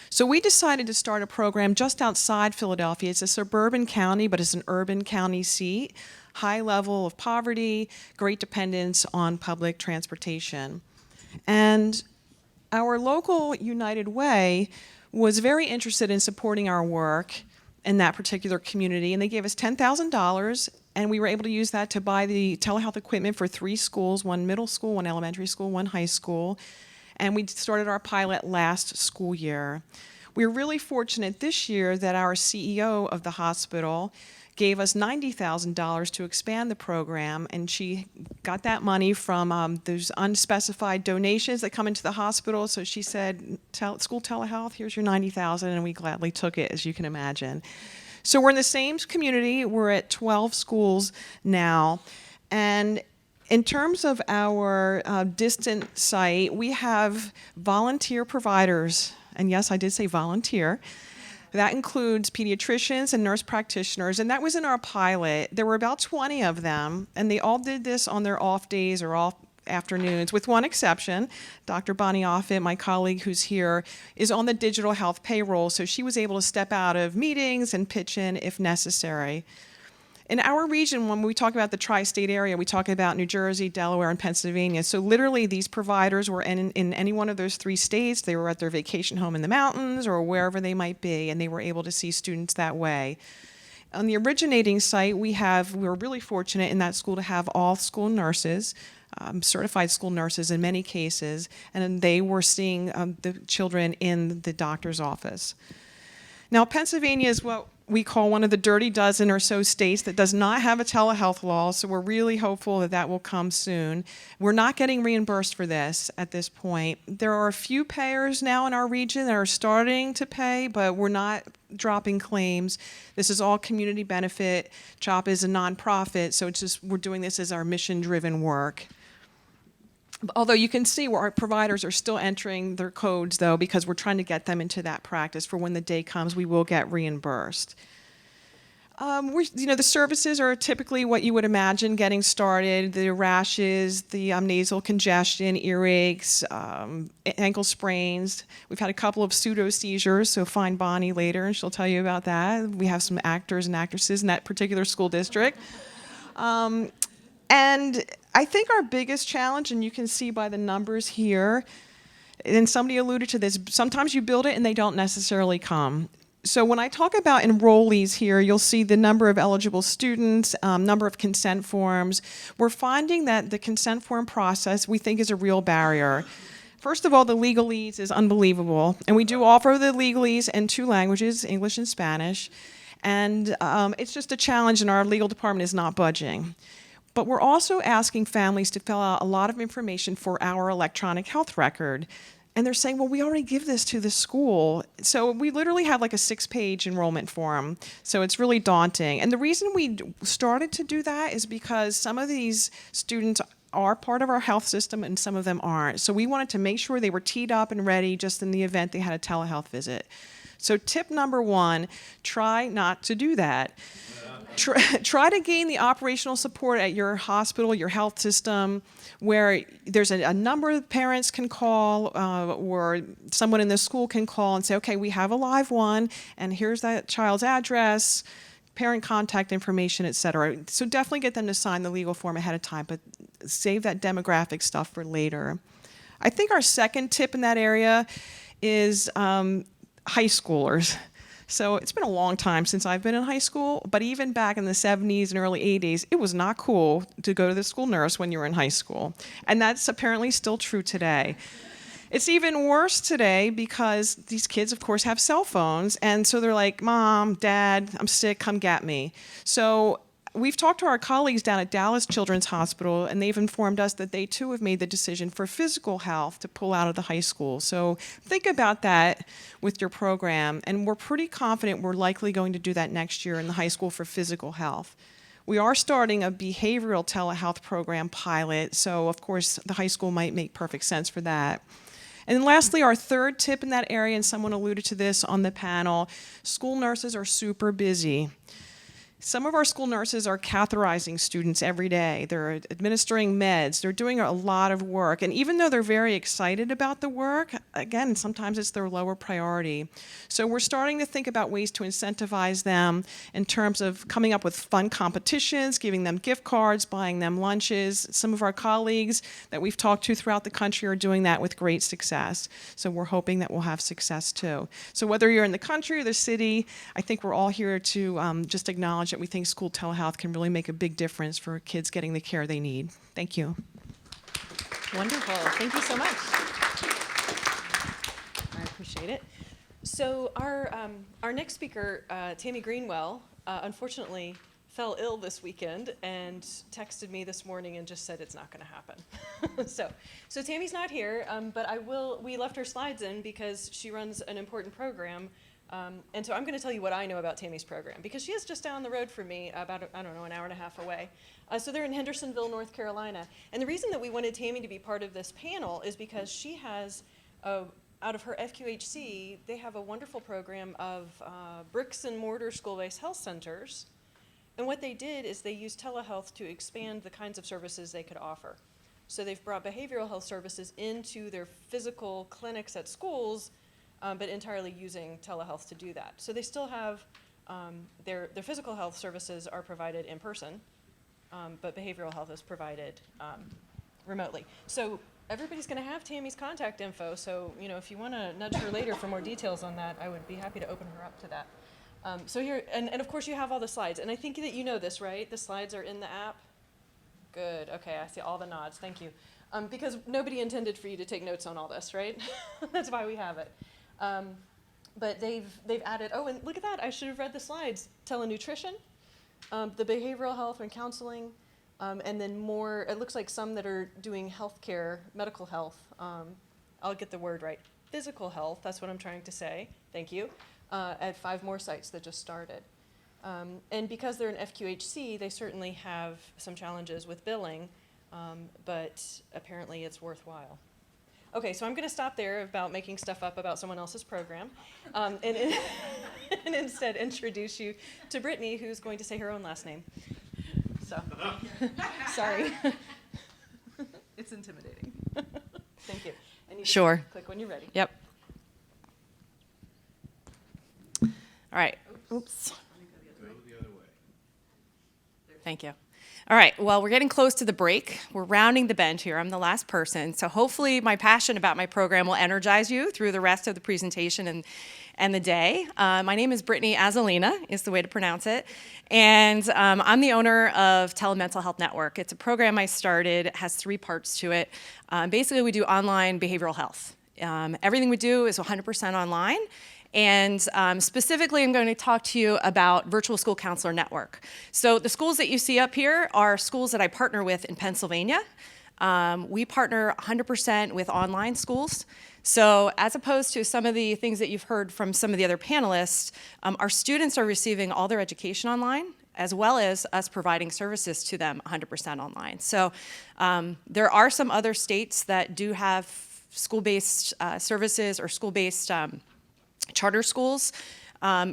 So we decided to start a program just outside Philadelphia. It's a suburban county, but it's an urban county seat. high level of poverty, great dependence on public transportation. And our local United Way was very interested in supporting our work in that particular community, and they gave us $10,000, and we were able to use that to buy the telehealth equipment for 3 schools, 1 middle school, 1 elementary school, 1 high school, and we started our pilot last school year. We were really fortunate this year that our CEO of the hospital gave us $90,000 to expand the program, and she got that money from those unspecified donations that come into the hospital. So she said, school telehealth, here's your $90,000, and we gladly took it, as you can imagine. So we're in the same community. We're at 12 schools now, and in terms of our distant site, we have volunteer providers, and yes, I did say volunteer. That includes pediatricians and nurse practitioners, and that was in our pilot. There were about 20 of them, and they all did this on their off days or off afternoons, with one exception. Dr. Bonnie Offit, my colleague who's here, is on the digital health payroll, so she was able to step out of meetings and pitch in if necessary. In our region, when we talk about the tri-state area, we talk about New Jersey, Delaware, and Pennsylvania. So literally these providers were in any one of those 3 states. They were at their vacation home in the mountains or wherever they might be, and they were able to see students that way. On the originating site, we're really fortunate in that school to have all school nurses, certified school nurses in many cases, and they were seeing the children in the doctor's office. Now, Pennsylvania is what we call one of the dirty dozen or so states that does not have a telehealth law, so we're really hopeful that that will come soon. We're not getting reimbursed for this at this point. There are a few payers now in our region that are starting to pay, but we're not dropping claims. This is all community benefit. CHOP is a nonprofit, so it's just we're doing this as our mission-driven work. Although you can see where our providers are still entering their codes, though, because we're trying to get them into that practice for when the day comes, we will get reimbursed. The services are typically what you would imagine getting started: the rashes, the nasal congestion, earaches, ankle sprains. We've had a couple of pseudo seizures, so find Bonnie later and she'll tell you about that. We have some actors and actresses in that particular school district. And I think our biggest challenge, and you can see by the numbers here, and somebody alluded to this, sometimes you build it and they don't necessarily come. So when I talk about enrollees here, you'll see the number of eligible students, number of consent forms. We're finding that the consent form process we think is a real barrier. First of all, the legalese is unbelievable, and we do offer the legalese in 2 languages, English and Spanish, and it's just a challenge, and our legal department is not budging. But we're also asking families to fill out a lot of information for our electronic health record. And they're saying, well, we already give this to the school. So we literally have like a 6-page enrollment form. So it's really daunting. And the reason we started to do that is because some of these students are part of our health system and some of them aren't. So we wanted to make sure they were teed up and ready just in the event they had a telehealth visit. So tip number 1, try not to do that. Try to gain the operational support at your hospital, your health system, where there's a number of parents can call, or someone in the school can call and say, okay, we have a live one, and here's that child's address, parent contact information, et cetera. So definitely get them to sign the legal form ahead of time, but save that demographic stuff for later. I think our second tip in that area is high schoolers. So it's been a long time since I've been in high school, but even back in the 70s and early 80s, it was not cool to go to the school nurse when you were in high school. And that's apparently still true today. It's even worse today because these kids, of course, have cell phones. And so they're like, Mom, Dad, I'm sick, come get me. So we've talked to our colleagues down at Dallas Children's Hospital, and they've informed us that they too have made the decision for physical health to pull out of the high school. So think about that with your program, and we're pretty confident we're likely going to do that next year in the high school for physical health. We are starting a behavioral telehealth program pilot, so of course the high school might make perfect sense for that. And then lastly, our third tip in that area, and someone alluded to this on the panel, school nurses are super busy. Some of our school nurses are catheterizing students every day. They're administering meds. They're doing a lot of work. And even though they're very excited about the work, again, sometimes it's their lower priority. So we're starting to think about ways to incentivize them in terms of coming up with fun competitions, giving them gift cards, buying them lunches. Some of our colleagues that we've talked to throughout the country are doing that with great success. So we're hoping that we'll have success too. So whether you're in the country or the city, I think we're all here to just acknowledge that we think school telehealth can really make a big difference for kids getting the care they need. Thank you. Wonderful. Thank you so much. I appreciate it. So our next speaker, Tammy Greenwell, unfortunately fell ill this weekend and texted me this morning and just said it's not going to happen. so Tammy's not here, but we left her slides in because she runs an important program. And so I'm going to tell you what I know about Tammy's program, because she is just down the road from me, about, an hour and a half away. So they're in Hendersonville, North Carolina. And the reason that we wanted Tammy to be part of this panel is because she has, out of her FQHC, they have a wonderful program of bricks and mortar school-based health centers. And what they did is they used telehealth to expand the kinds of services they could offer. So they've brought behavioral health services into their physical clinics at schools, but entirely using telehealth to do that. So they still have their physical health services are provided in person, but behavioral health is provided remotely. So everybody's going to have Tammy's contact info. So if you want to nudge her later for more details on that, I would be happy to open her up to that. So here, and of course you have all the slides. And I think that you know this, right? The slides are in the app. Good. Okay, I see all the nods. Thank you. Because nobody intended for you to take notes on all this, right? That's why we have it. But they've added, oh, and look at that, I should have read the slides. Telenutrition, the behavioral health and counseling, and then more, it looks like some that are doing healthcare, medical health. I'll get the word right. Physical health, that's what I'm trying to say. Thank you. At 5 more sites that just started. And because they're an FQHC, they certainly have some challenges with billing, but apparently it's worthwhile. Okay, so I'm going to stop there about making stuff up about someone else's program, and instead introduce you to Brittany, who's going to say her own last name. So, sorry. It's intimidating. Thank you. And you Sure. can click when you're ready. Yep. All right. Oops. Thank you. All right, well, we're getting close to the break. We're rounding the bend here. I'm the last person. So hopefully my passion about my program will energize you through the rest of the presentation and the day. My name is Brittany Azalina, is the way to pronounce it. And I'm the owner of Telemental Health Network. It's a program I started. It has 3 parts to it. Basically, we do online behavioral health. Everything we do is 100% online. And specifically, I'm going to talk to you about Virtual School Counselor Network. So the schools that you see up here are schools that I partner with in Pennsylvania. We partner 100% with online schools. So as opposed to some of the things that you've heard from some of the other panelists, our students are receiving all their education online, as well as us providing services to them 100% online. So there are some other states that do have school-based services or school-based charter schools.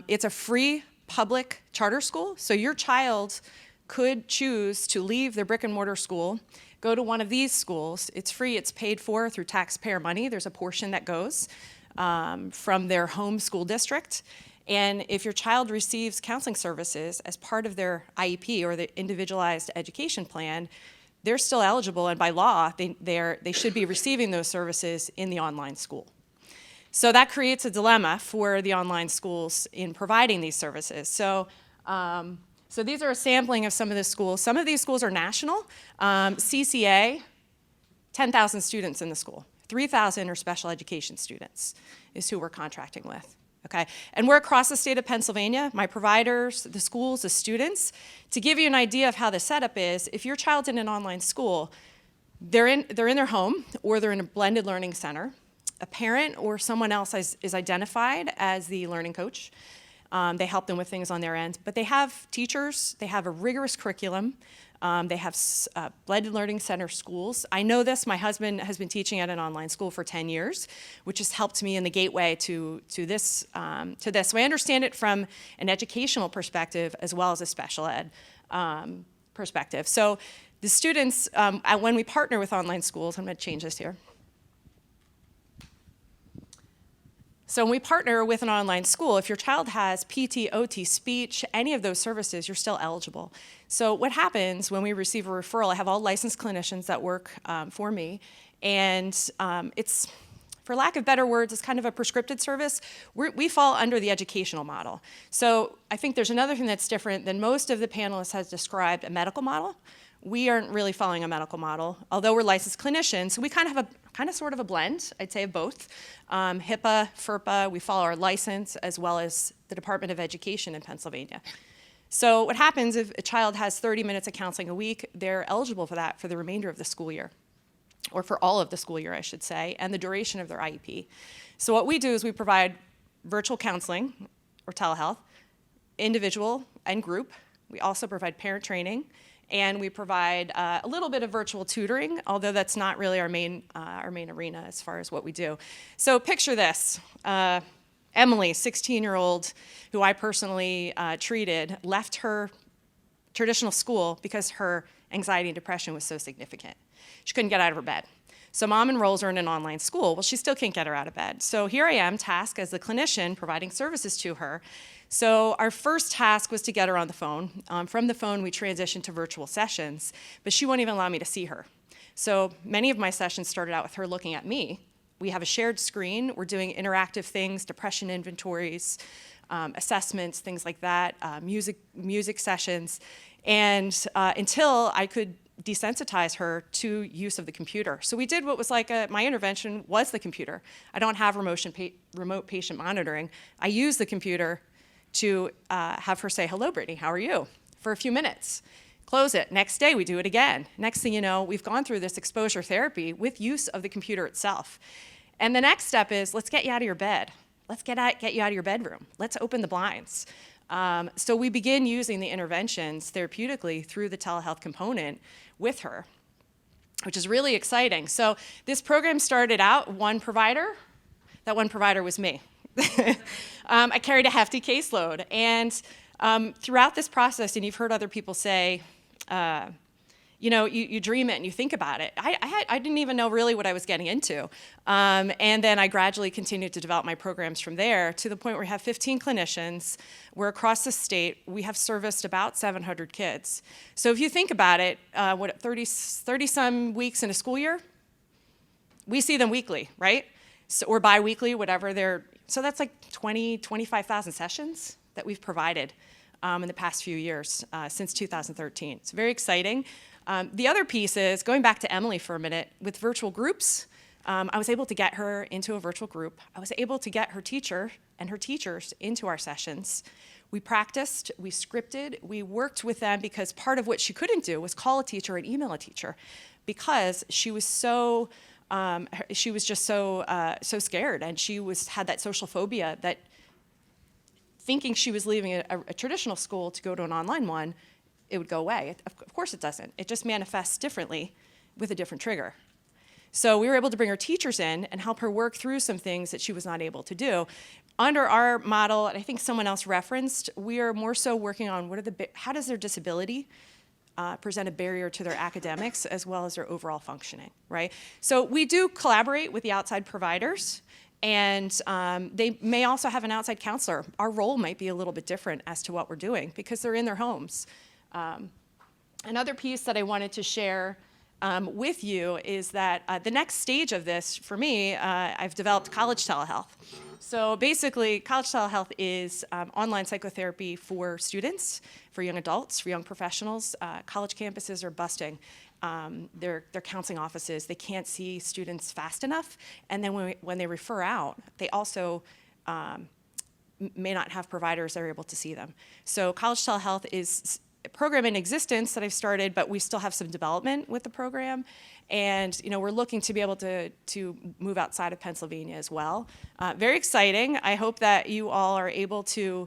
It's a free public charter school, so your child could choose to leave their brick and mortar school, go to one of these schools. It's free, it's paid for through taxpayer money. There's a portion that goes from their home school district. And if your child receives counseling services as part of their IEP or the individualized education plan, they're still eligible, and by law, they should be receiving those services in the online school. So that creates a dilemma for the online schools in providing these services. So these are a sampling of some of the schools. Some of these schools are national. CCA, 10,000 students in the school. 3,000 are special education students is who we're contracting with. Okay, and we're across the state of Pennsylvania. My providers, the schools, the students. To give you an idea of how the setup is, if your child's in an online school, they're in their home or they're in a blended learning center. A parent or someone else is identified as the learning coach. They help them with things on their end. But they have teachers. They have a rigorous curriculum. They have blended learning center schools. I know this. My husband has been teaching at an online school for 10 years, which has helped me in the gateway to this. So I understand it from an educational perspective as well as a special ed perspective. So the students, when we partner with online schools, I'm going to change this here. So when we partner with an online school, if your child has PT, OT, speech, any of those services, you're still eligible. So what happens when we receive a referral, I have all licensed clinicians that work for me, and it's, for lack of better words, it's kind of a prescriptive service. We fall under the educational model. So I think there's another thing that's different than most of the panelists has described, a medical model. We aren't really following a medical model, although we're licensed clinicians. So we kind of have sort of a blend, I'd say, of both. HIPAA, FERPA, we follow our license, as well as the Department of Education in Pennsylvania. So what happens if a child has 30 minutes of counseling a week, they're eligible for that for the remainder of the school year, or for all of the school year, I should say, and the duration of their IEP. So what we do is we provide virtual counseling, or telehealth, individual and group. We also provide parent training, and we provide a little bit of virtual tutoring, although that's not really our main arena as far as what we do. So picture this. Emily, 16-year-old, who I personally treated, left her traditional school because her anxiety and depression was so significant. She couldn't get out of her bed. So mom enrolls her in an online school. Well, she still can't get her out of bed. So here I am, tasked as the clinician providing services to her. So our first task was to get her on the phone. From the phone, we transitioned to virtual sessions, but she won't even allow me to see her. So many of my sessions started out with her looking at me. We have a shared screen. We're doing interactive things, depression inventories, assessments, things like that, music sessions, and until I could desensitize her to use of the computer. So we did what was like my intervention was the computer. I don't have remote patient monitoring. I use the computer to have her say, "Hello, Brittany, how are you?" for a few minutes. Close it. Next day, we do it again. Next thing you know, we've gone through this exposure therapy with use of the computer itself. And the next step is, let's get you out of your bed. Let's get you out of your bedroom. Let's open the blinds. So we begin using the interventions therapeutically through the telehealth component with her, which is really exciting. So this program started out one provider. That one provider was me. I carried a hefty caseload. And throughout this process, and you've heard other people say, you dream it and you think about it. I didn't even know really what I was getting into. And then I gradually continued to develop my programs from there to the point where we have 15 clinicians. We're across the state. We have serviced about 700 kids. So if you think about it, 30-some weeks in a school year, we see them weekly, right? So, or bi-weekly, whatever they're. So that's like 25,000 sessions that we've provided in the past few years, since 2013. It's very exciting. The other piece is, going back to Emily for a minute, with virtual groups, I was able to get her into a virtual group. I was able to get her teacher and her teachers into our sessions. We practiced, we scripted, we worked with them, because part of what she couldn't do was call a teacher and email a teacher, because she was so, so scared, and she had that social phobia that thinking she was leaving a traditional school to go to an online one, it would go away. Of course it doesn't. It just manifests differently with a different trigger. So we were able to bring her teachers in and help her work through some things that she was not able to do. Under our model, and I think someone else referenced, we are more so working on how does their disability present a barrier to their academics as well as their overall functioning, right? So we do collaborate with the outside providers, and they may also have an outside counselor. Our role might be a little bit different as to what we're doing because they're in their homes. Another piece that I wanted to share with you is that the next stage of this, for me, I've developed college telehealth. So basically, college telehealth is online psychotherapy for students, for young adults, for young professionals. College campuses are busting. Their counseling offices, they can't see students fast enough, and then when they refer out, they also may not have providers that are able to see them. So college telehealth is a program in existence that I've started, but we still have some development with the program. And we're looking to be able to move outside of Pennsylvania as well. Very exciting. I hope that you all are able to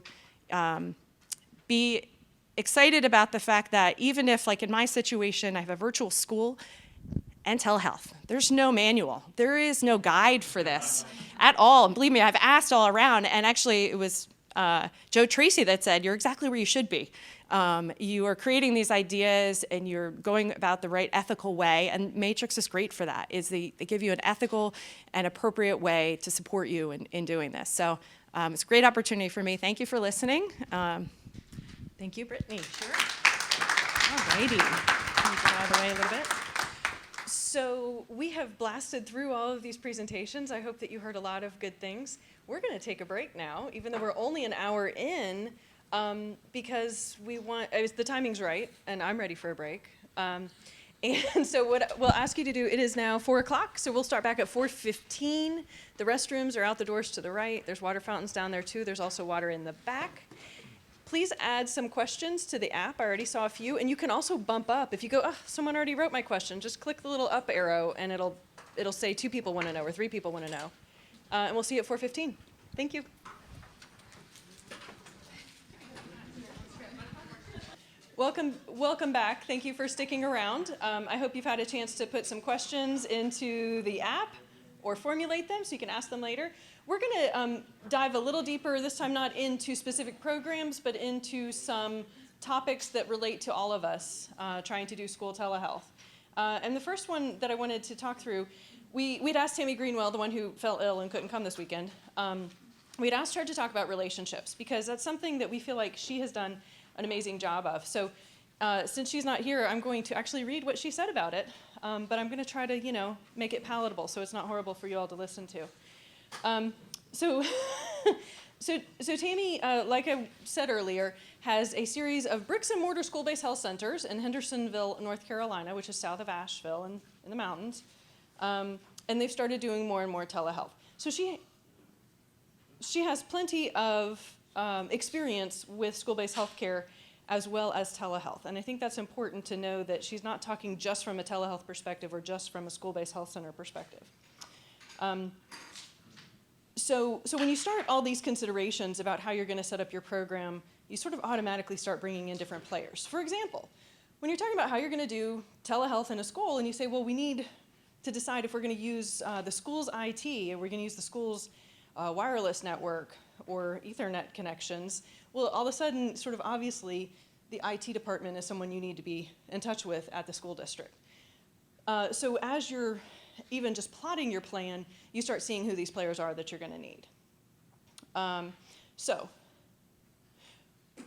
be excited about the fact that even if, like in my situation, I have a virtual school and telehealth, there's no manual. There is no guide for this at all. And believe me, I've asked all around, and actually it was Joe Tracy that said, you're exactly where you should be. You are creating these ideas and you're going about the right ethical way, and Matrix is great for that. They give you an ethical and appropriate way to support you in doing this. So it's a great opportunity for me. Thank you for listening. Thank you, Brittany. Sure. All righty. Can you get out of the way a little bit? So we have blasted through all of these presentations. I hope that you heard a lot of good things. We're going to take a break now, even though we're only an hour in, because the timing's right, and I'm ready for a break. And so what we'll ask you to do, it is now 4 o'clock, so we'll start back at 4:15. The restrooms are out the doors to the right. There's water fountains down there too. There's also water in the back. Please add some questions to the app. I already saw a few, and you can also bump up. If you go, oh, someone already wrote my question, just click the little up arrow, and it'll say 2 people want to know or 3 people want to know. And we'll see you at 4:15. Thank you. Welcome back. Thank you for sticking around. I hope you've had a chance to put some questions into the app or formulate them so you can ask them later. We're going to dive a little deeper, this time not into specific programs, but into some topics that relate to all of us trying to do school telehealth. And the first one that I wanted to talk through, we'd asked Tammy Greenwell, the one who fell ill and couldn't come this weekend, we'd asked her to talk about relationships because that's something that we feel like she has done an amazing job of. So since she's not here, I'm going to actually read what she said about it, but I'm going to try to, make it palatable so it's not horrible for you all to listen to. So Tammy, like I said earlier, has a series of bricks and mortar school-based health centers in Hendersonville, North Carolina, which is south of Asheville in the mountains. And they've started doing more and more telehealth. So she has plenty of experience with school-based healthcare as well as telehealth. And I think that's important to know that she's not talking just from a telehealth perspective or just from a school-based health center perspective. So when you start all these considerations about how you're going to set up your program, you sort of automatically start bringing in different players. For example, when you're talking about how you're going to do telehealth in a school and you say, well, we need to decide if we're going to use the school's IT or we're going to use the school's wireless network or Ethernet connections, well, all of a sudden, sort of obviously, the IT department is someone you need to be in touch with at the school district. So as you're even just plotting your plan, you start seeing who these players are that you're going to need. So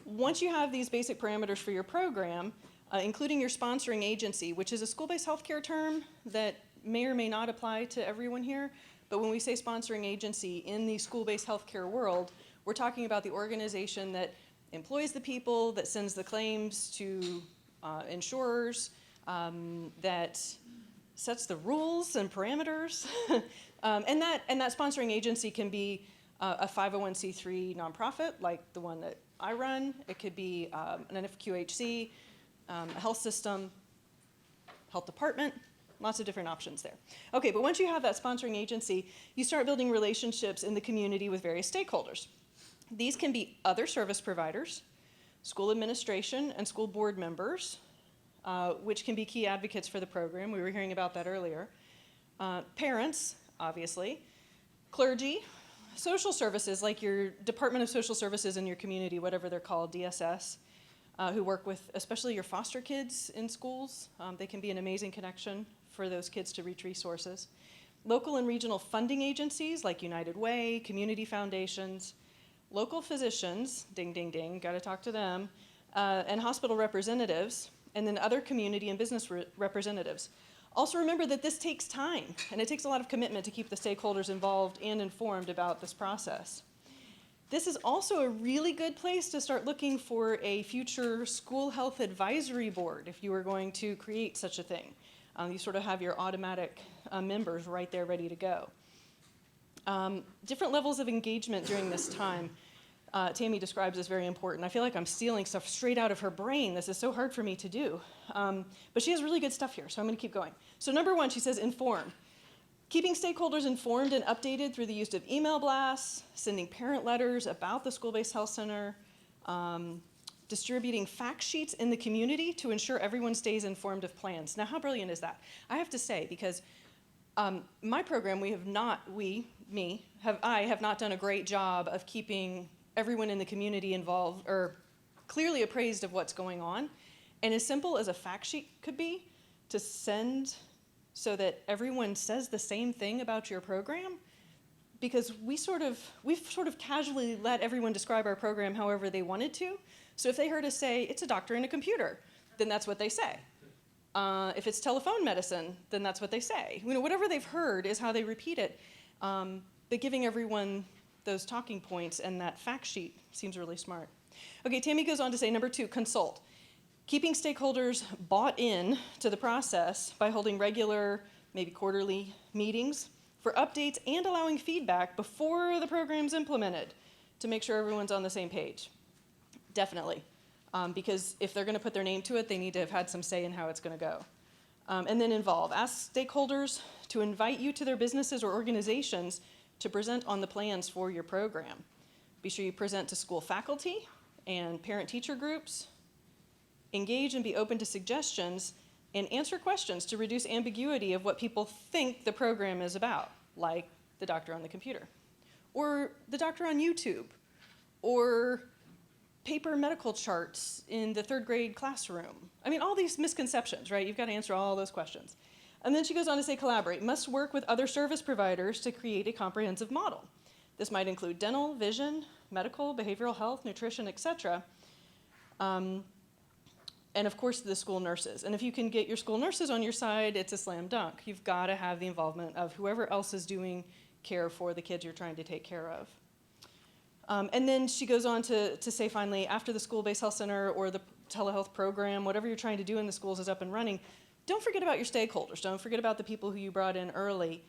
once you have these basic parameters for your program, including your sponsoring agency, which is a school-based healthcare term that may or may not apply to everyone here, but when we say sponsoring agency in the school-based healthcare world, we're talking about the organization that employs the people, that sends the claims to insurers, that sets the rules and parameters. and that sponsoring agency can be a 501c3 nonprofit, like the one that I run. It could be an NFQHC, a health system, health department, lots of different options there. Okay, but once you have that sponsoring agency, you start building relationships in the community with various stakeholders. These can be other service providers, school administration, and school board members, which can be key advocates for the program. We were hearing about that earlier. Parents, obviously, clergy, social services like your Department of Social Services in your community, whatever they're called, DSS, who work with especially your foster kids in schools. They can be an amazing connection for those kids to reach resources. Local and regional funding agencies like United Way, community foundations, local physicians, ding, ding, ding, got to talk to them, and hospital representatives, and then other community and business representatives. Also remember that this takes time, and it takes a lot of commitment to keep the stakeholders involved and informed about this process. This is also a really good place to start looking for a future school health advisory board if you are going to create such a thing. You sort of have your automatic members right there ready to go. Different levels of engagement during this time, Tammy describes as very important. I feel like I'm stealing stuff straight out of her brain. This is so hard for me to do. But she has really good stuff here, so I'm going to keep going. So number one, she says inform. Keeping stakeholders informed and updated through the use of email blasts, sending parent letters about the school-based health center, distributing fact sheets in the community to ensure everyone stays informed of plans. Now, how brilliant is that? I have to say, because my program, I have not done a great job of keeping everyone in the community involved or clearly appraised of what's going on. And as simple as a fact sheet could be to send so that everyone says the same thing about your program, because we've sort of casually let everyone describe our program however they wanted to. So if they heard us say, it's a doctor and a computer, then that's what they say. If it's telephone medicine, then that's what they say. Whatever they've heard is how they repeat it. But giving everyone those talking points and that fact sheet seems really smart. Okay, Tammy goes on to say, number 2, consult. Keeping stakeholders bought in to the process by holding regular, maybe quarterly meetings for updates and allowing feedback before the program's implemented to make sure everyone's on the same page. Definitely. Because if they're going to put their name to it, they need to have had some say in how it's going to go. And then involve. Ask stakeholders to invite you to their businesses or organizations to present on the plans for your program. Be sure you present to school faculty and parent-teacher groups. Engage and be open to suggestions and answer questions to reduce ambiguity of what people think the program is about, like the doctor on the computer, or the doctor on YouTube, or paper medical charts in the 3rd grade classroom. I mean, all these misconceptions, right? You've got to answer all those questions. And then she goes on to say, collaborate. Must work with other service providers to create a comprehensive model. This might include dental, vision, medical, behavioral health, nutrition, etc. And of course, the school nurses. And if you can get your school nurses on your side, it's a slam dunk. You've got to have the involvement of whoever else is doing care for the kids you're trying to take care of. And then she goes on to say, finally, after the school-based health center or the telehealth program, whatever you're trying to do in the schools is up and running, don't forget about your stakeholders. Don't forget about the people who you brought in early.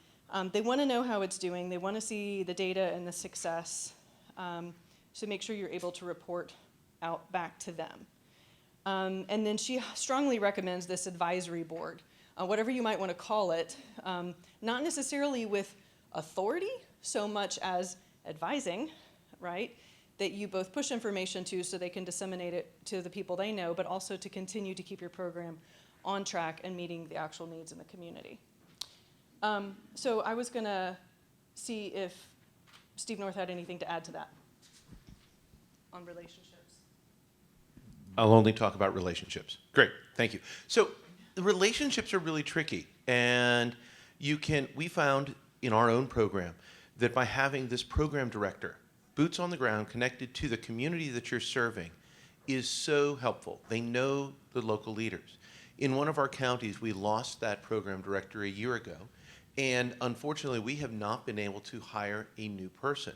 They want to know how it's doing. They want to see the data and the success. So make sure you're able to report out back to them. And then she strongly recommends this advisory board, whatever you might want to call it, not necessarily with authority so much as advising, right? That you both push information to so they can disseminate it to the people they know, but also to continue to keep your program on track and meeting the actual needs in the community. So I was going to see if Steve North had anything to add to that on relationships. I'll only talk about relationships. Great, thank you. So the relationships are really tricky, and we found in our own program that by having this program director, boots on the ground, connected to the community that you're serving, is so helpful. They know the local leaders. In one of our counties, we lost that program director a year ago, and unfortunately, we have not been able to hire a new person.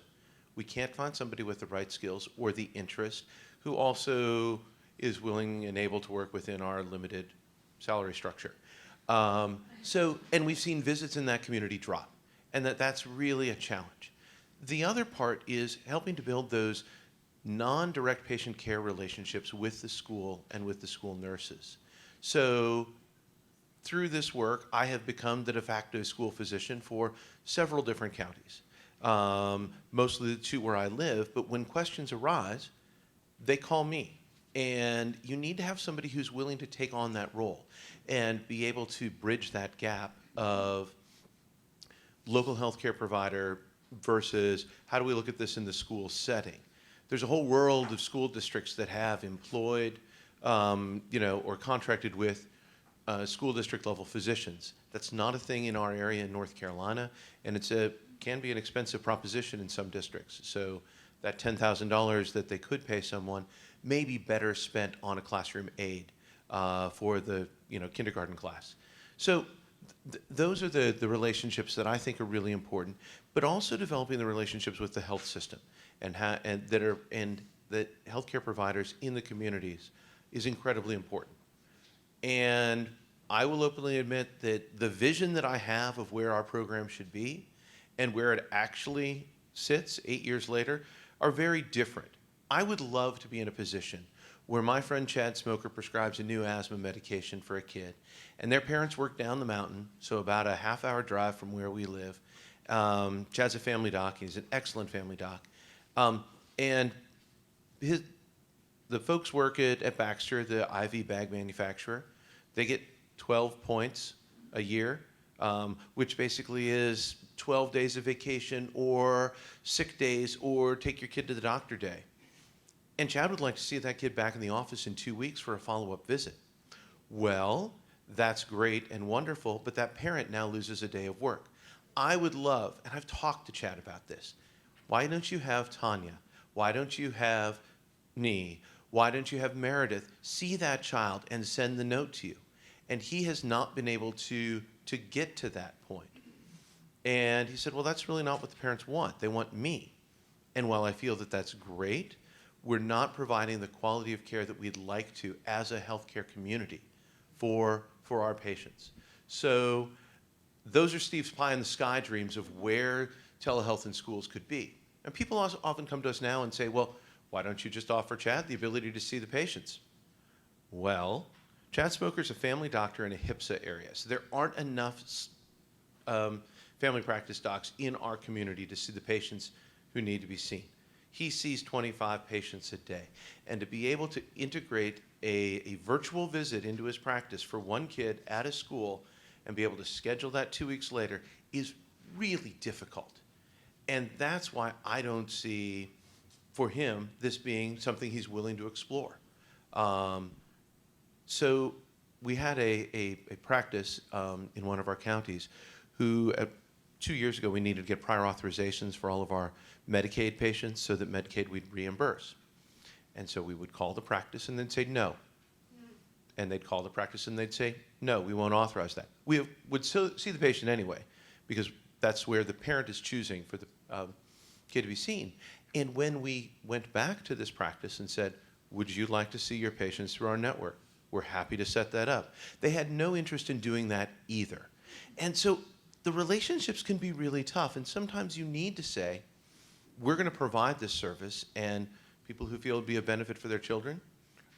We can't find somebody with the right skills or the interest who also is willing and able to work within our limited salary structure. And we've seen visits in that community drop, and that's really a challenge. The other part is helping to build those non-direct patient care relationships with the school and with the school nurses. So through this work, I have become the de facto school physician for several different counties, mostly the 2 where I live, but when questions arise, they call me. And you need to have somebody who's willing to take on that role and be able to bridge that gap of local healthcare provider versus how do we look at this in the school setting. There's a whole world of school districts that have employed, or contracted with school district level physicians. That's not a thing in our area in North Carolina, and can be an expensive proposition in some districts. So that $10,000 that they could pay someone may be better spent on a classroom aide for the kindergarten class. So those are the relationships that I think are really important, but also developing the relationships with the health system and that healthcare providers in the communities is incredibly important. And I will openly admit that the vision that I have of where our program should be and where it actually sits 8 years later are very different. I would love to be in a position where my friend Chad Smoker prescribes a new asthma medication for a kid, and their parents work down the mountain, so about a half-hour drive from where we live. Chad's a family doc. He's an excellent family doc. And the folks work at Baxter, the IV bag manufacturer. They get 12 points a year, which basically is 12 days of vacation or sick days or take your kid to the doctor day. And Chad would like to see that kid back in the office in 2 weeks for a follow-up visit. Well, that's great and wonderful, but that parent now loses a day of work. I would love, and I've talked to Chad about this, why don't you have Tanya? Why don't you have me? Why don't you have Meredith see that child and send the note to you? And he has not been able to get to that point. And he said, well, that's really not what the parents want. They want me. And while I feel that that's great, we're not providing the quality of care that we'd like to as a healthcare community for our patients. So those are Steve's pie in the sky dreams of where telehealth in schools could be. And people also often come to us now and say, well, why don't you just offer Chad the ability to see the patients? Well, Chad Smoker's a family doctor in a HIPSA area, so there aren't enough family practice docs in our community to see the patients who need to be seen. He sees 25 patients a day. And to be able to integrate a virtual visit into his practice for one kid at a school and be able to schedule that 2 weeks later is really difficult. And that's why I don't see, for him, this being something he's willing to explore. So we had a practice in one of our counties who, 2 years ago, we needed to get prior authorizations for all of our Medicaid patients so that Medicaid would reimburse. And so we would call the practice and then say no. And they'd call the practice and they'd say, no, we won't authorize that. We would see the patient anyway, because that's where the parent is choosing for the kid to be seen. And when we went back to this practice and said, would you like to see your patients through our network? We're happy to set that up. They had no interest in doing that either. And so the relationships can be really tough. And sometimes you need to say, we're going to provide this service, and people who feel it would be a benefit for their children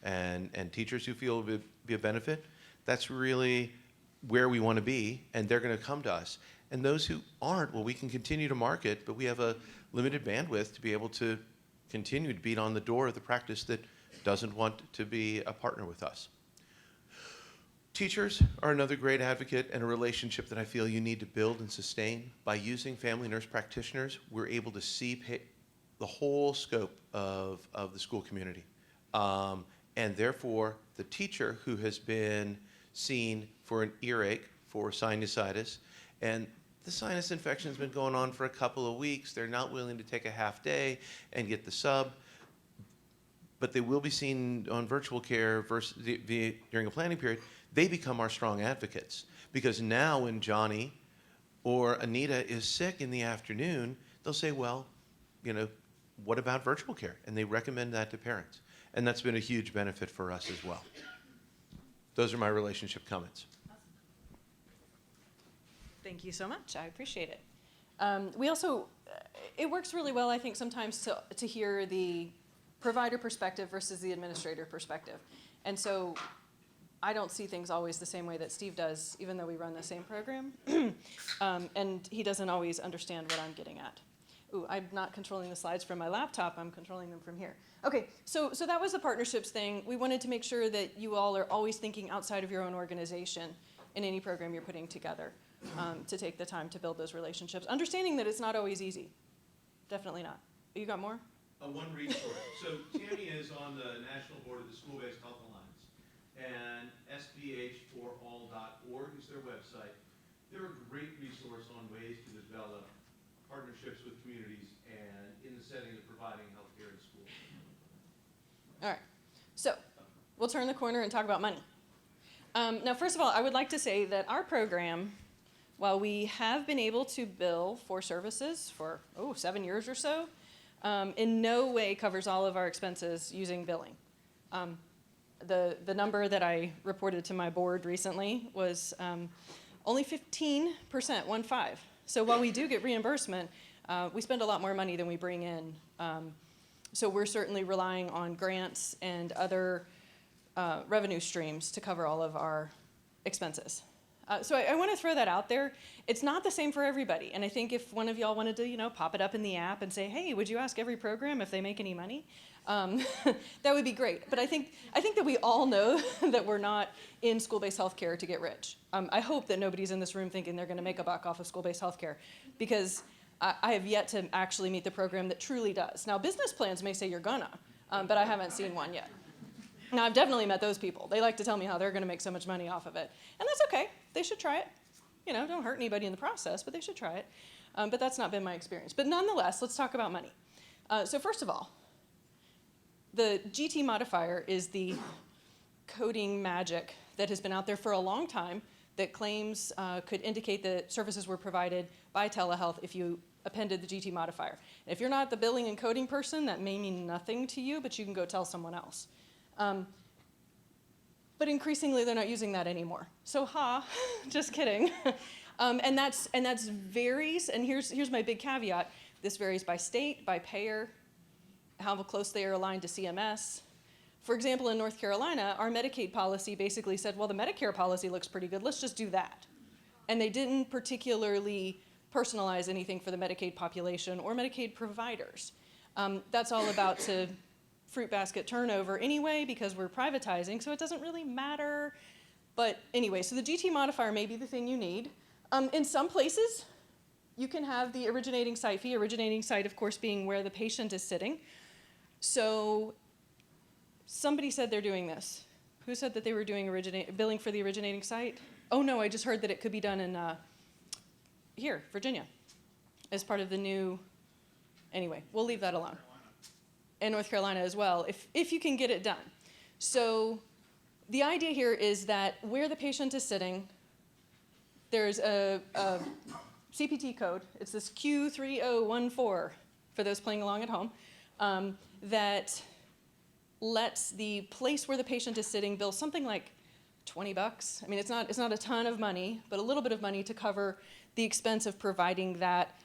and teachers who feel it would be a benefit, that's really where we want to be, and they're going to come to us. And those who aren't, well, we can continue to market, but we have a limited bandwidth to be able to continue to beat on the door of the practice that doesn't want to be a partner with us. Teachers are another great advocate and a relationship that I feel you need to build and sustain. By using family nurse practitioners, we're able to see the whole scope of the school community. And therefore, the teacher who has been seen for an earache, for sinusitis, and the sinus infection has been going on for a couple of weeks, they're not willing to take a half day and get the sub, but they will be seen on virtual care during a planning period. They become our strong advocates, because now when Johnny or Anita is sick in the afternoon, they'll say, well, what about virtual care? And they recommend that to parents. And that's been a huge benefit for us as well. Those are my relationship comments. Thank you so much. I appreciate it. We also, it works really well, I think, sometimes to hear the provider perspective versus the administrator perspective. And so I don't see things always the same way that Steve does, even though we run the same program. And he doesn't always understand what I'm getting at. Ooh, I'm not controlling the slides from my laptop. I'm controlling them from here. Okay, so that was the partnerships thing. We wanted to make sure that you all are always thinking outside of your own organization in any program you're putting together, to take the time to build those relationships. Understanding that it's not always easy. Definitely not. You got more? One resource. So Tammy is on the National Board of the School-Based Health Alliance, and sbh4all.org is their website. They're a great resource on ways to develop partnerships with communities and in the setting of providing healthcare in schools. All right, so we'll turn the corner and talk about money. Now, first of all, I would like to say that our program, while we have been able to bill for services for 7 years or so, in no way covers all of our expenses using billing. The number that I reported to my board recently was only 15%, 1.5. So while we do get reimbursement, we spend a lot more money than we bring in. So we're certainly relying on grants and other revenue streams to cover all of our expenses. So I want to throw that out there. It's not the same for everybody. And I think if one of y'all wanted to, pop it up in the app and say, hey, would you ask every program if they make any money? That would be great. But I think that we all know that we're not in school-based healthcare to get rich. I hope that nobody's in this room thinking they're going to make a buck off of school-based healthcare, because I have yet to actually meet the program that truly does. Now, business plans may say you're gonna, but I haven't seen one yet. Now, I've definitely met those people. They like to tell me how they're going to make so much money off of it. And that's okay. They should try it. Don't hurt anybody in the process, but they should try it. But that's not been my experience. But nonetheless, let's talk about money. So first of all, the GT modifier is the coding magic that has been out there for a long time that claims could indicate that services were provided by telehealth if you appended the GT modifier. And if you're not the billing and coding person, that may mean nothing to you, but you can go tell someone else. But increasingly, they're not using that anymore. So, just kidding. And that's varies. And here's my big caveat: this varies by state, by payer, how close they are aligned to CMS. For example, in North Carolina, our Medicaid policy basically said, well, the Medicare policy looks pretty good. Let's just do that. And they didn't particularly personalize anything for the Medicaid population or Medicaid providers. That's all about to fruit basket turnover anyway, because we're privatizing, so it doesn't really matter. But anyway, so the GT modifier may be the thing you need. In some places, you can have the originating site fee, originating site, of course, being where the patient is sitting. So somebody said they're doing this. Who said that they were doing billing for the originating site? Oh no, I just heard that it could be done in here, Virginia, as part of the new, anyway, we'll leave that alone. And North Carolina as well, if you can get it done. So the idea here is that where the patient is sitting, there's a CPT code. It's this Q3014 for those playing along at home, that lets the place where the patient is sitting bill something like $20. I mean, it's not a ton of money, but a little bit of money to cover the expense of providing that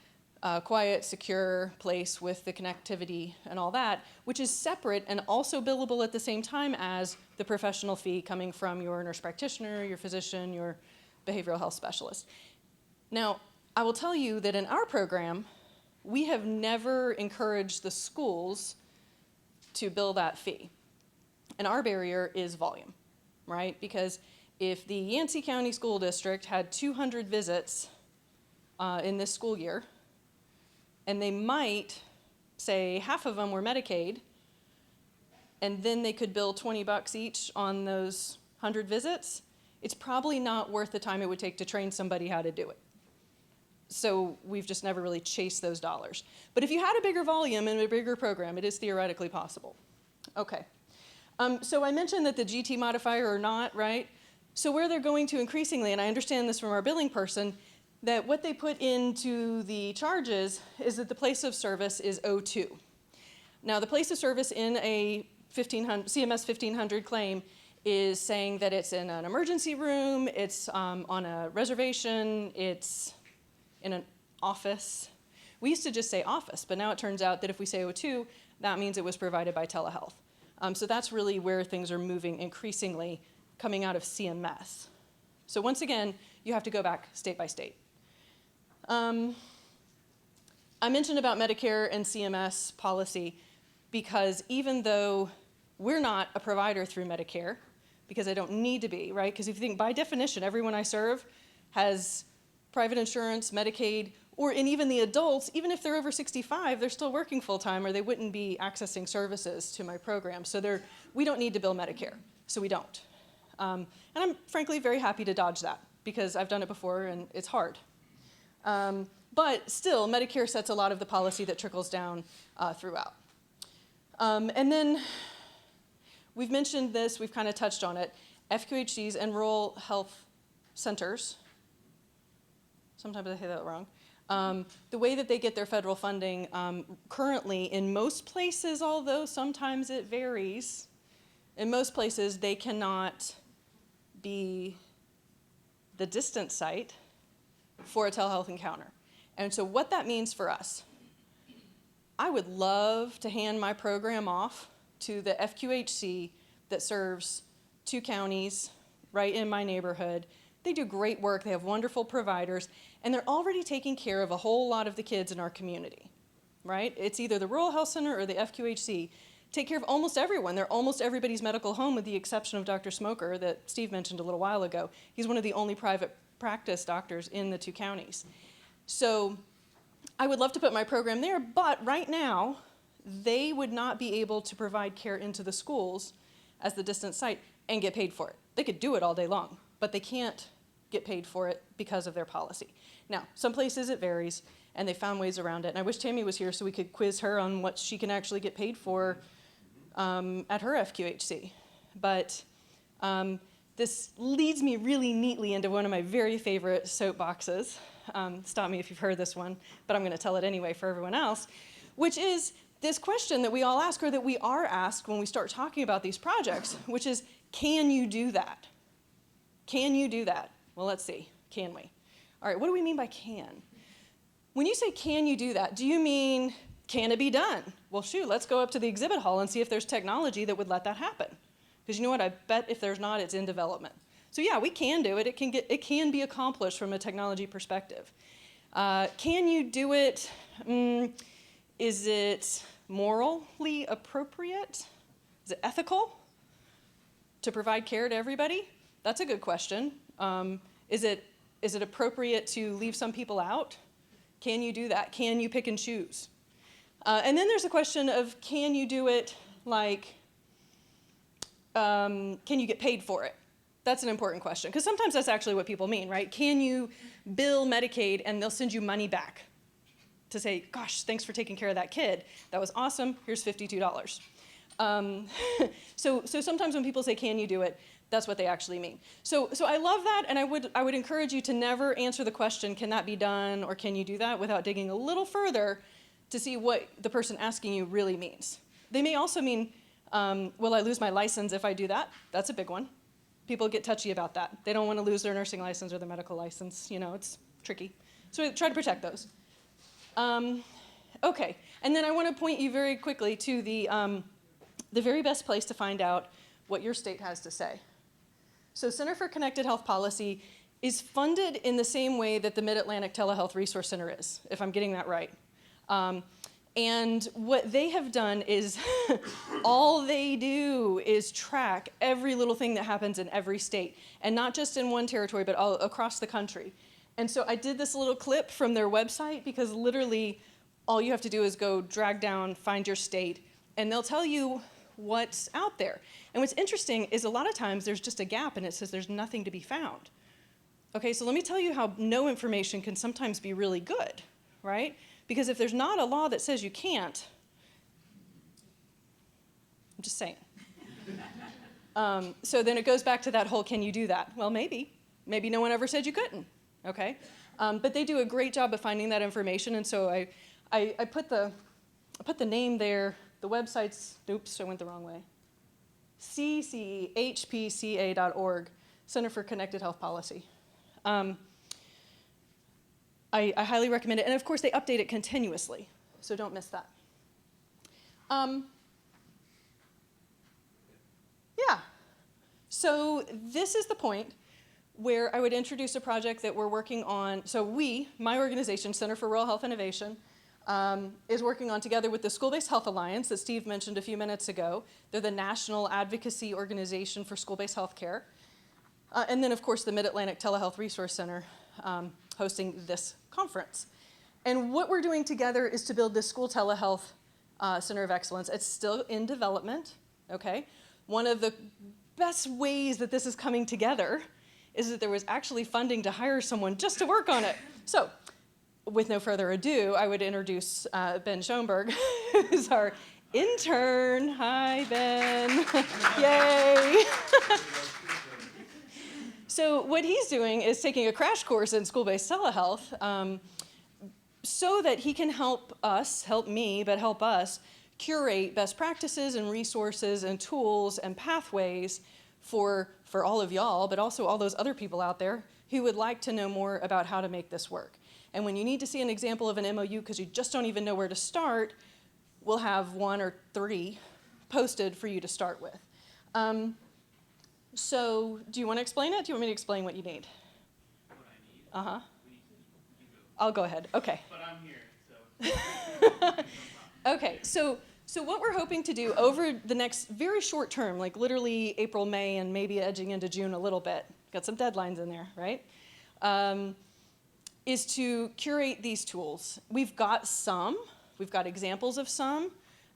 quiet, secure place with the connectivity and all that, which is separate and also billable at the same time as the professional fee coming from your nurse practitioner, your physician, your behavioral health specialist. Now, I will tell you that in our program, we have never encouraged the schools to bill that fee. And our barrier is volume, right? Because if the Yancey County School District had 200 visits in this school year, and they might say half of them were Medicaid, and then they could bill $20 each on those 100 visits, it's probably not worth the time it would take to train somebody how to do it. So we've just never really chased those dollars. But if you had a bigger volume and a bigger program, it is theoretically possible. Okay. So I mentioned that the GT modifier or not, right? So where they're going to increasingly, and I understand this from our billing person, that what they put into the charges is that the place of service is O2. Now, the place of service in a CMS 1500 claim is saying that it's in an emergency room, it's on a reservation, it's in an office. We used to just say office, but now it turns out that if we say O2, that means it was provided by telehealth. So that's really where things are moving increasingly coming out of CMS. So once again, you have to go back state by state. I mentioned about Medicare and CMS policy because even though we're not a provider through Medicare, because I don't need to be, right? Because if you think by definition, everyone I serve has private insurance, Medicaid, and even the adults, even if they're over 65, they're still working full-time or they wouldn't be accessing services to my program. So we don't need to bill Medicare, so we don't. And I'm frankly very happy to dodge that because I've done it before and it's hard. But still, Medicare sets a lot of the policy that trickles down throughout. And then we've mentioned this, we've kind of touched on it, FQHCs and rural health centers. Sometimes I say that wrong. The way that they get their federal funding currently in most places, although sometimes it varies, in most places they cannot be the distant site for a telehealth encounter. And so what that means for us, I would love to hand my program off to the FQHC that serves 2 counties right in my neighborhood They do great work, they have wonderful providers, and they're already taking care of a whole lot of the kids in our community, right? It's either the Rural Health Center or the FQHC. Take care of almost everyone. They're almost everybody's medical home with the exception of Dr. Smoker that Steve mentioned a little while ago. He's one of the only private practice doctors in the 2 counties. So I would love to put my program there, but right now, they would not be able to provide care into the schools as the distant site and get paid for it. They could do it all day long, but they can't get paid for it because of their policy. Now, some places it varies, and they found ways around it. And I wish Tammy was here so we could quiz her on what she can actually get paid for at her FQHC. But this leads me really neatly into one of my very favorite soapboxes. Stop me if you've heard this one, but I'm going to tell it anyway for everyone else, which is this question that we all ask, or that we are asked when we start talking about these projects, which is, can you do that? Can you do that? Well, let's see. Can we? All right, what do we mean by can? When you say, can you do that, do you mean, can it be done? Well, shoot, let's go up to the exhibit hall and see if there's technology that would let that happen. Because you know what, I bet if there's not, it's in development. So yeah, we can do it. It can be accomplished from a technology perspective. Can you do it? Is it morally appropriate? Is it ethical to provide care to everybody? That's a good question. Is it appropriate to leave some people out? Can you do that? Can you pick and choose? And then there's a question of, can you do it like, can you get paid for it? That's an important question, because sometimes that's actually what people mean, right? Can you bill Medicaid and they'll send you money back to say, gosh, thanks for taking care of that kid. That was awesome. Here's $52. So sometimes when people say, can you do it, that's what they actually mean. So I love that, and I would encourage you to never answer the question, can that be done, or can you do that, without digging a little further to see what the person asking you really means. They may also mean, will I lose my license if I do that? That's a big one. People get touchy about that. They don't want to lose their nursing license or their medical license. You know, it's tricky. So we try to protect those. Okay, and then I want to point you very quickly to the very best place to find out what your state has to say. So Center for Connected Health Policy is funded in the same way that the Mid-Atlantic Telehealth Resource Center is, if I'm getting that right. And what they have done is all they do is track every little thing that happens in every state, and not just in one territory, but all across the country. And so I did this little clip from their website, because literally all you have to do is go drag down, find your state, and they'll tell you what's out there. And what's interesting is a lot of times there's just a gap and it says there's nothing to be found. Okay, so let me tell you how no information can sometimes be really good, right? Because if there's not a law that says you can't, I'm just saying. So then it goes back to that whole, can you do that? Well, maybe. Maybe no one ever said you couldn't, okay? But they do a great job of finding that information, and so I put the name there. The website's, oops, I went the wrong way. CCHPCA.org, Center for Connected Health Policy. I highly recommend it, and of course they update it continuously, so don't miss that. Yeah, so this is the point where I would introduce a project that we're working on. So my organization, Center for Rural Health Innovation, is working on, together with the School-Based Health Alliance that Steve mentioned a few minutes ago. They're the national advocacy organization for school-based health care. And then, of course, the Mid-Atlantic Telehealth Resource Center hosting this conference. And what we're doing together is to build this school telehealth center of excellence. It's still in development, okay? One of the best ways that this is coming together is that there was actually funding to hire someone just to work on it. So, with no further ado, I would introduce Ben Schoenberg, who's our intern. Hi, Ben. Yay. So what he's doing is taking a crash course in school-based telehealth so that he can help us, help me, but help us curate best practices and resources and tools and pathways for all of y'all, but also all those other people out there who would like to know more about how to make this work. And when you need to see an example of an MOU because you just don't even know where to start, we'll have 1 or 3 posted for you to start with. So do you want to explain it? Do you want me to explain what you need? I'll go ahead. Okay. But I'm here, so. Okay, so what we're hoping to do over the next very short term, like literally April, May, and maybe edging into June a little bit, got some deadlines in there, right? Is to curate these tools. We've got examples of some,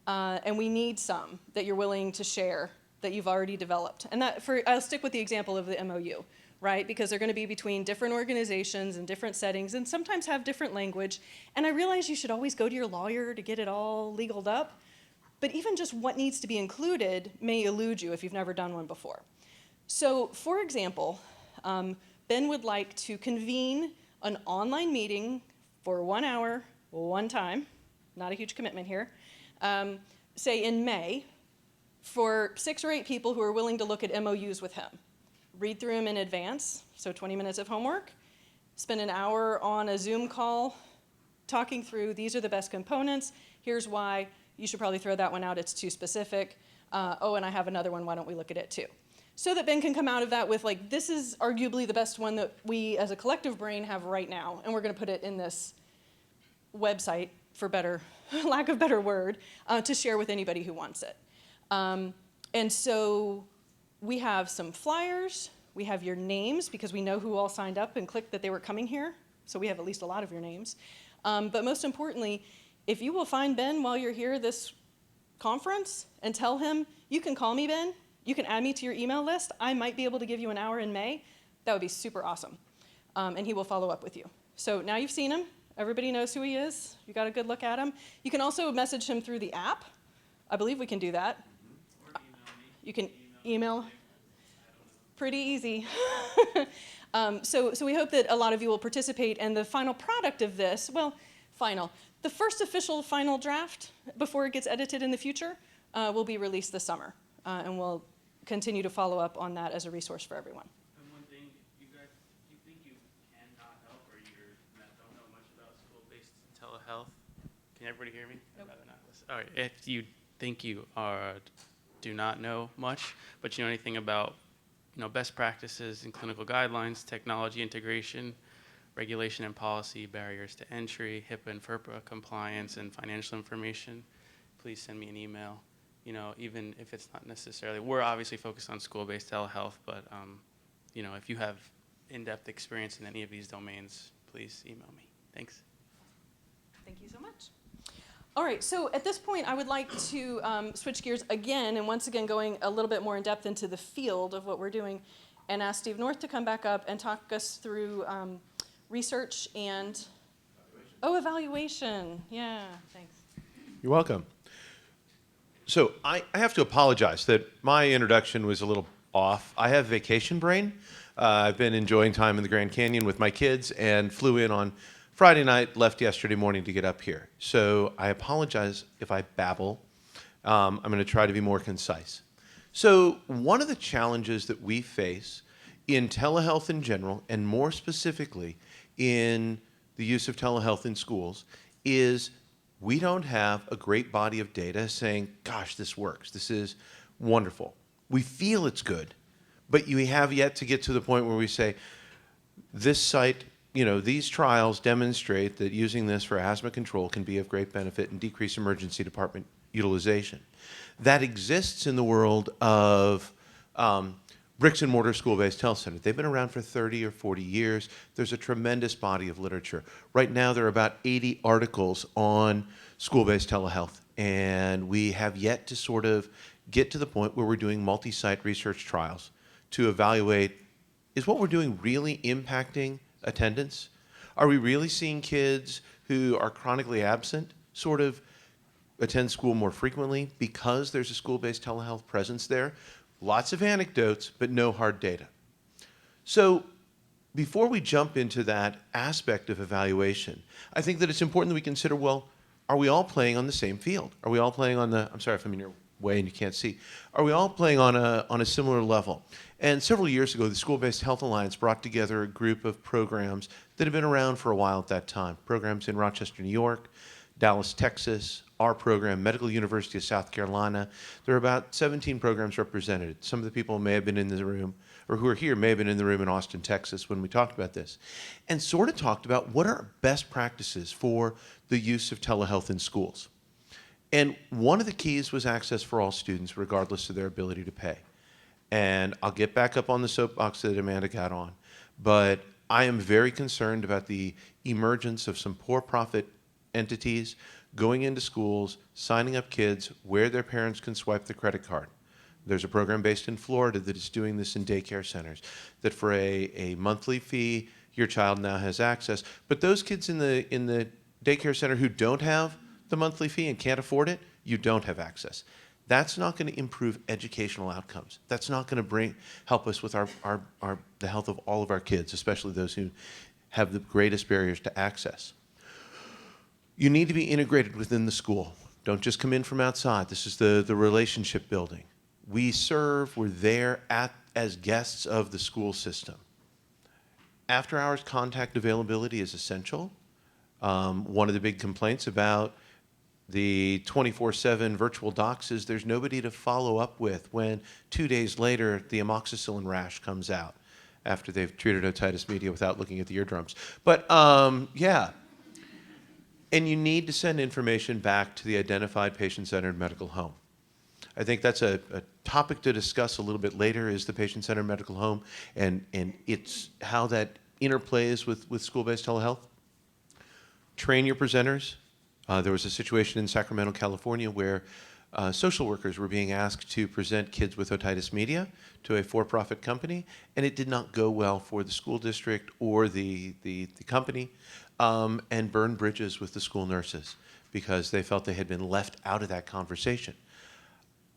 and we need some that you're willing to share that you've already developed. And I'll stick with the example of the MOU, right? Because they're going to be between different organizations and different settings and sometimes have different language. And I realize you should always go to your lawyer to get it all legaled up, but even just what needs to be included may elude you if you've never done one before. So, for example, Ben would like to convene an online meeting for 1 hour, one time, not a huge commitment here, say in May, for 6 or 8 people who are willing to look at MOUs with him. Read through them in advance, so 20 minutes of homework, spend an hour on a Zoom call talking through these are the best components, here's why, you should probably throw that one out, it's too specific. Oh, and I have another one, why don't we look at it too? So that Ben can come out of that with like, this is arguably the best one that we as a collective brain have right now, and we're gonna put it in this website, for lack of better word, to share with anybody who wants it. And so we have some flyers, we have your names because we know who all signed up and clicked that they were coming here, so we have at least a lot of your names. But most importantly, if you will find Ben while you're here this conference and tell him, you can call me, Ben, you can add me to your email list, I might be able to give you an hour in May, that would be super awesome. And he will follow up with you. So now you've seen him, everybody knows who he is, you got a good look at him. You can also message him through the app. I believe we can do that. Or email me. You can email. Pretty easy. So we hope that a lot of you will participate, and the final product of this, the first official final draft before it gets edited in the future will be released this summer, and we'll continue to follow up on that as a resource for everyone. And one thing, you guys, you think you cannot help or don't know much about school-based telehealth? Can everybody hear me? Nope. I'd rather not listen. All right, if you think you do not know much, but you know anything about best practices and clinical guidelines, technology integration, regulation and policy, barriers to entry, HIPAA and FERPA compliance, and financial information, please send me an email. Even if it's not necessarily, we're obviously focused on school-based telehealth, but if you have in-depth experience in any of these domains, please email me. Thanks. Thank you so much. All right, so at this point, I would like to switch gears again, and once again going a little bit more in depth into the field of what we're doing, and ask Steve North to come back up and talk us through research and evaluation. Yeah, thanks. You're welcome. So I have to apologize that my introduction was a little off. I have vacation brain. I've been enjoying time in the Grand Canyon with my kids and flew in on Friday night, left yesterday morning to get up here. So I apologize if I babble. I'm going to try to be more concise. So one of the challenges that we face in telehealth in general, and more specifically in the use of telehealth in schools, is we don't have a great body of data saying, gosh, this works. This is wonderful. We feel it's good, but we have yet to get to the point where we say, this site, these trials demonstrate that using this for asthma control can be of great benefit and decrease emergency department utilization. That exists in the world of bricks and mortar school-based health centers. They've been around for 30 or 40 years. There's a tremendous body of literature. Right now, there are about 80 articles on school-based telehealth, and we have yet to sort of get to the point where we're doing multi-site research trials to evaluate, is what we're doing really impacting attendance? Are we really seeing kids who are chronically absent sort of attend school more frequently because there's a school-based telehealth presence there? Lots of anecdotes, but no hard data. So before we jump into that aspect of evaluation, I think that it's important that we consider, well, are we all playing on the same field? Are we all playing on I'm sorry if I'm in your way and you can't see. Are we all playing on a similar level? And several years ago, the School-Based Health Alliance brought together a group of programs that have been around for a while at that time. Programs in Rochester, New York, Dallas, Texas, our program, Medical University of South Carolina. There are about 17 programs represented. Some of the people may have been in the room, or who are here may have been in the room in Austin, Texas when we talked about this, and sort of talked about what are best practices for the use of telehealth in schools. And one of the keys was access for all students, regardless of their ability to pay. And I'll get back up on the soapbox that Amanda got on, but I am very concerned about the emergence of some for-profit entities going into schools, signing up kids where their parents can swipe the credit card. There's a program based in Florida that is doing this in daycare centers, that for a monthly fee, your child now has access. But those kids in the daycare center who don't have the monthly fee and can't afford it, you don't have access. That's not going to improve educational outcomes. That's not going to help us with the health of all of our kids, especially those who have the greatest barriers to access. You need to be integrated within the school. Don't just come in from outside. This is the relationship building. We're there as guests of the school system. After hours contact availability is essential. One of the big complaints about the 24/7 virtual docs is there's nobody to follow up with when 2 days later the amoxicillin rash comes out after they've treated otitis media without looking at the eardrums. But yeah. And you need to send information back to the identified patient-centered medical home. I think that's a topic to discuss a little bit later, is the patient-centered medical home and it's how that interplays with school-based telehealth. Train your presenters. There was a situation in Sacramento, California, where social workers were being asked to present kids with otitis media to a for-profit company, and it did not go well for the school district or the company, and burned bridges with the school nurses because they felt they had been left out of that conversation.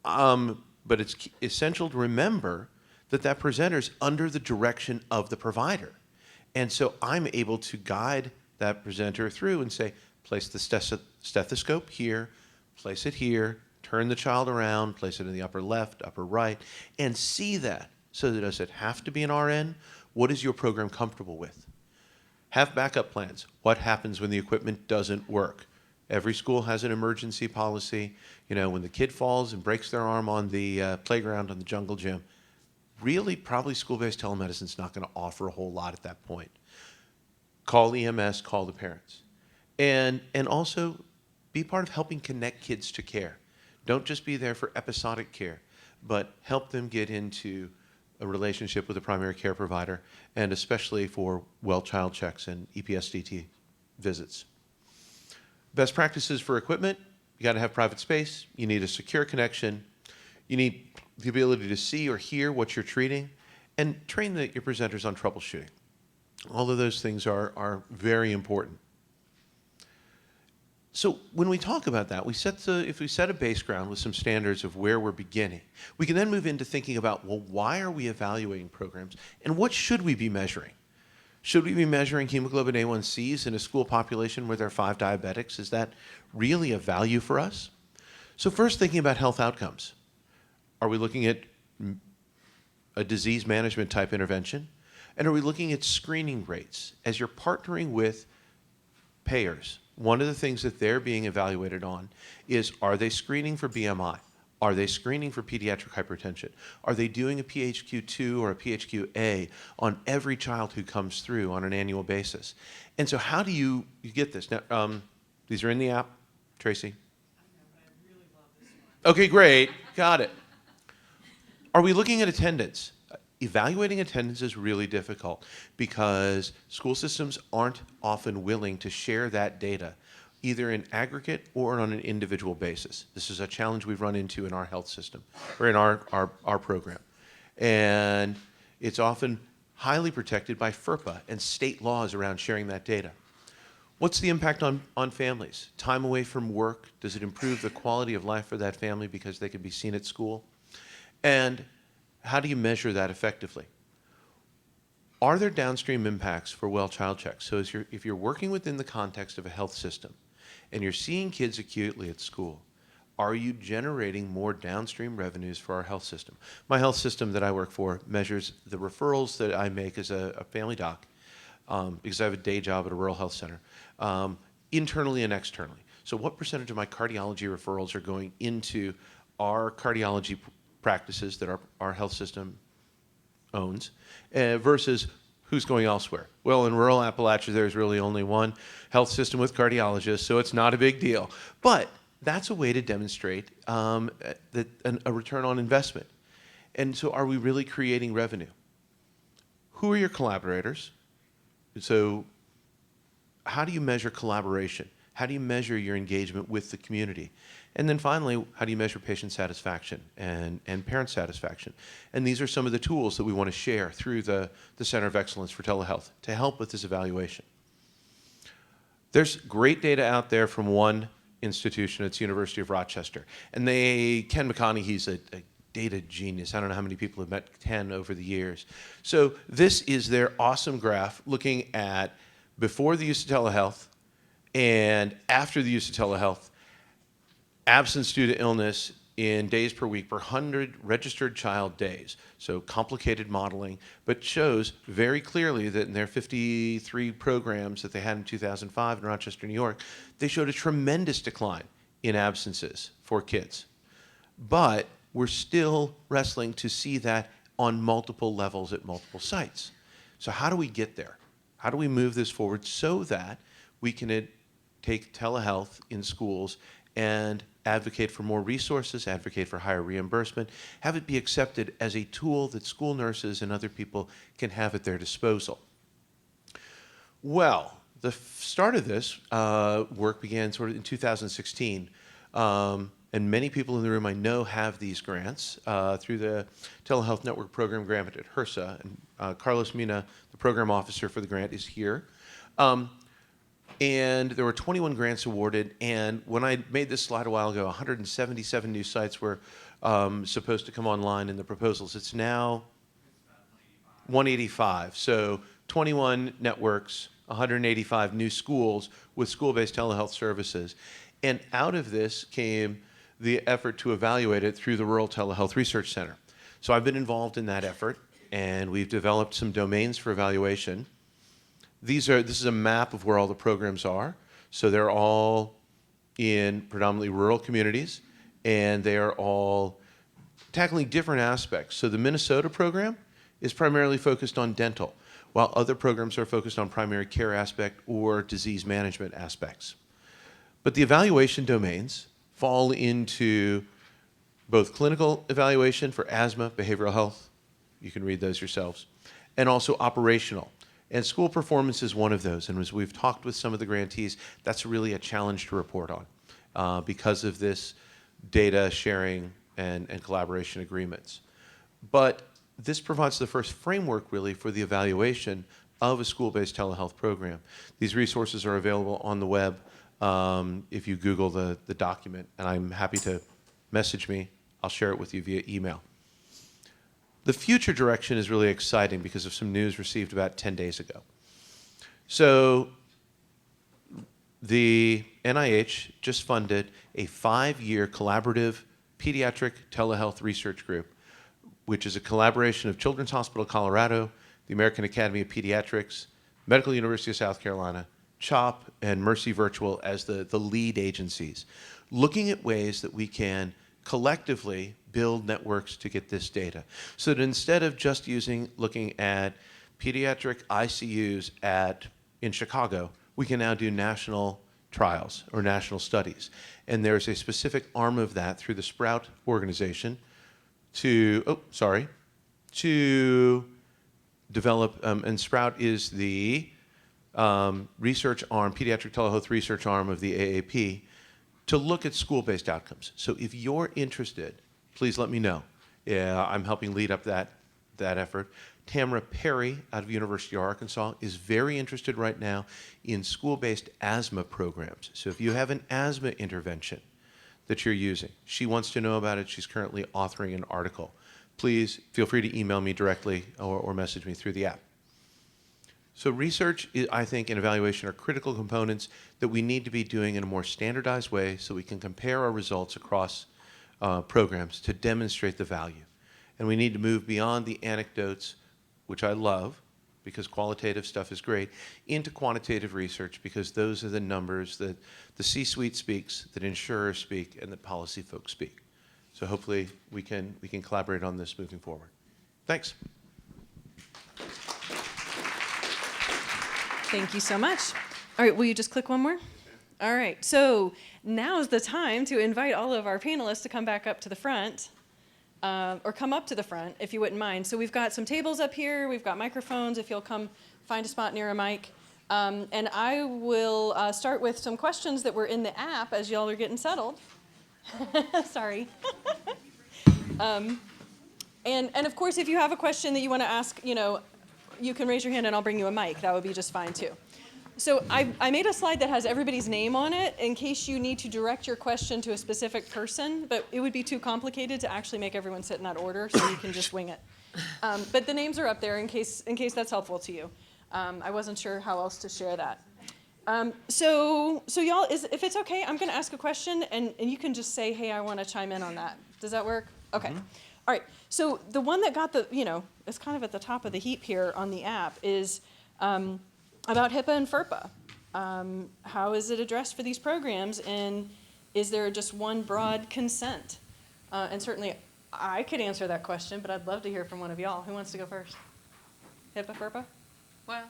But it's essential to remember that presenter's under the direction of the provider. And so I'm able to guide that presenter through and say, place the stethoscope here, place it here, turn the child around, place it in the upper left, upper right, and see that. So that does it have to be an RN? What is your program comfortable with? Have backup plans. What happens when the equipment doesn't work? Every school has an emergency policy. You know, when the kid falls and breaks their arm on the playground on the jungle gym, really probably school-based telemedicine is not going to offer a whole lot at that point. Call EMS, call the parents. And also be part of helping connect kids to care. Don't just be there for episodic care, but help them get into a relationship with a primary care provider, and especially for well child checks and EPSDT visits. Best practices for equipment: you got to have private space, you need a secure connection, you need the ability to see or hear what you're treating, and train your presenters on troubleshooting. All of those things are very important. So when we talk about that, if we set a base ground with some standards of where we're beginning, we can then move into thinking about, well, why are we evaluating programs, and what should we be measuring? Should we be measuring hemoglobin A1Cs in a school population where there are 5 diabetics? Is that really a value for us? So first, thinking about health outcomes. Are we looking at a disease management type intervention? And are we looking at screening rates? As you're partnering with payers, one of the things that they're being evaluated on is, are they screening for BMI? Are they screening for pediatric hypertension? Are they doing a PHQ-2 or a PHQ-A on every child who comes through on an annual basis? And so how do you get this? Now, these are in the app, Tracy? I know, but I really love this one. Okay, great. Got it. Are we looking at attendance? Evaluating attendance is really difficult because school systems aren't often willing to share that data, either in aggregate or on an individual basis. This is a challenge we've run into in our health system, or in our program. And it's often highly protected by FERPA and state laws around sharing that data. What's the impact on families? Time away from work, does it improve the quality of life for that family because they can be seen at school? And how do you measure that effectively? Are there downstream impacts for well child checks? So if you're working within the context of a health system and you're seeing kids acutely at school, are you generating more downstream revenues for our health system? My health system that I work for measures the referrals that I make as a family doc, because I have a day job at a rural health center, internally and externally. So what percentage of my cardiology referrals are going into our cardiology practices that our health system owns versus who's going elsewhere? Well, in rural Appalachia, there's really only one health system with cardiologists, so it's not a big deal. But that's a way to demonstrate that a return on investment. And so are we really creating revenue? Who are your collaborators? So how do you measure collaboration? How do you measure your engagement with the community? And then finally, how do you measure patient satisfaction and parent satisfaction? And these are some of the tools that we want to share through the Center of Excellence for Telehealth to help with this evaluation. There's great data out there from one institution. It's University of Rochester. And Ken McConney, he's a data genius. I don't know how many people have met Ken over the years. So this is their awesome graph looking at before the use of telehealth and after the use of telehealth, absence due to illness in days per week per 100 registered child days. So complicated modeling, but shows very clearly that in their 53 programs that they had in 2005 in Rochester, New York, they showed a tremendous decline in absences for kids. But we're still wrestling to see that on multiple levels at multiple sites. So how do we get there? How do we move this forward so that we can take telehealth in schools and advocate for more resources, advocate for higher reimbursement, have it be accepted as a tool that school nurses and other people can have at their disposal? Well, the start of this work began sort of in 2016. And many people in the room I know have these grants through the Telehealth Network Program grant at HRSA. And Carlos Mina, the program officer for the grant, is here. And there were 21 grants awarded. And when I made this slide a while ago, 177 new sites were supposed to come online in the proposals. It's now 185. So 21 networks, 185 new schools with school-based telehealth services. And out of this came the effort to evaluate it through the Rural Telehealth Research Center. So I've been involved in that effort, and we've developed some domains for evaluation. This is a map of where all the programs are. So they're all in predominantly rural communities, and they are all tackling different aspects. So the Minnesota program is primarily focused on dental, while other programs are focused on primary care aspect or disease management aspects. But the evaluation domains fall into both clinical evaluation for asthma, behavioral health, you can read those yourselves, and also operational. And school performance is one of those. And as we've talked with some of the grantees, that's really a challenge to report on because of this data sharing and collaboration agreements. But this provides the first framework really for the evaluation of a school-based telehealth program. These resources are available on the web if you Google the document, and I'm happy to message me. I'll share it with you via email. The future direction is really exciting because of some news received about 10 days ago. So the NIH just funded a 5-year collaborative pediatric telehealth research group, which is a collaboration of Children's Hospital of Colorado, the American Academy of Pediatrics, Medical University of South Carolina, CHOP, and Mercy Virtual as the lead agencies, looking at ways that we can collectively build networks to get this data. So that instead of just looking at pediatric ICUs in Chicago, we can now do national trials or national studies. And there's a specific arm of that through the Sprout organization to develop, and Sprout is the research arm, pediatric telehealth research arm of the AAP, to look at school-based outcomes. So if you're interested, please let me know. I'm helping lead up that effort. Tamara Perry out of University of Arkansas is very interested right now in school-based asthma programs. So if you have an asthma intervention that you're using, she wants to know about it. She's currently authoring an article. Please feel free to email me directly or message me through the app. So research, I think, and evaluation are critical components that we need to be doing in a more standardized way so we can compare our results across programs to demonstrate the value. And we need to move beyond the anecdotes, which I love, because qualitative stuff is great, into quantitative research, because those are the numbers that the C-suite speaks, that insurers speak, and that policy folks speak. So hopefully we can collaborate on this moving forward. Thanks. Thank you so much. All right, will you just click one more? All right, so now's the time to invite all of our panelists to come back up to the front, or come up to the front, if you wouldn't mind. So we've got some tables up here, we've got microphones, if you'll come find a spot near a mic. And I will start with some questions that were in the app as y'all are getting settled. Sorry. And of course, if you have a question that you want to ask, you can raise your hand and I'll bring you a mic. That would be just fine too. So I made a slide that has everybody's name on it in case you need to direct your question to a specific person, but it would be too complicated to actually make everyone sit in that order, so you can just wing it. But the names are up there in case that's helpful to you. I wasn't sure how else to share that. So y'all, if it's okay, I'm going to ask a question, and you can just say, hey, I want to chime in on that. Does that work? Okay. Mm-hmm. All right. So the one that got is kind of at the top of the heap here on the app is about HIPAA and FERPA. How is it addressed for these programs, and is there just one broad consent? And certainly I could answer that question, but I'd love to hear from one of y'all. Who wants to go first? HIPAA, FERPA? Well,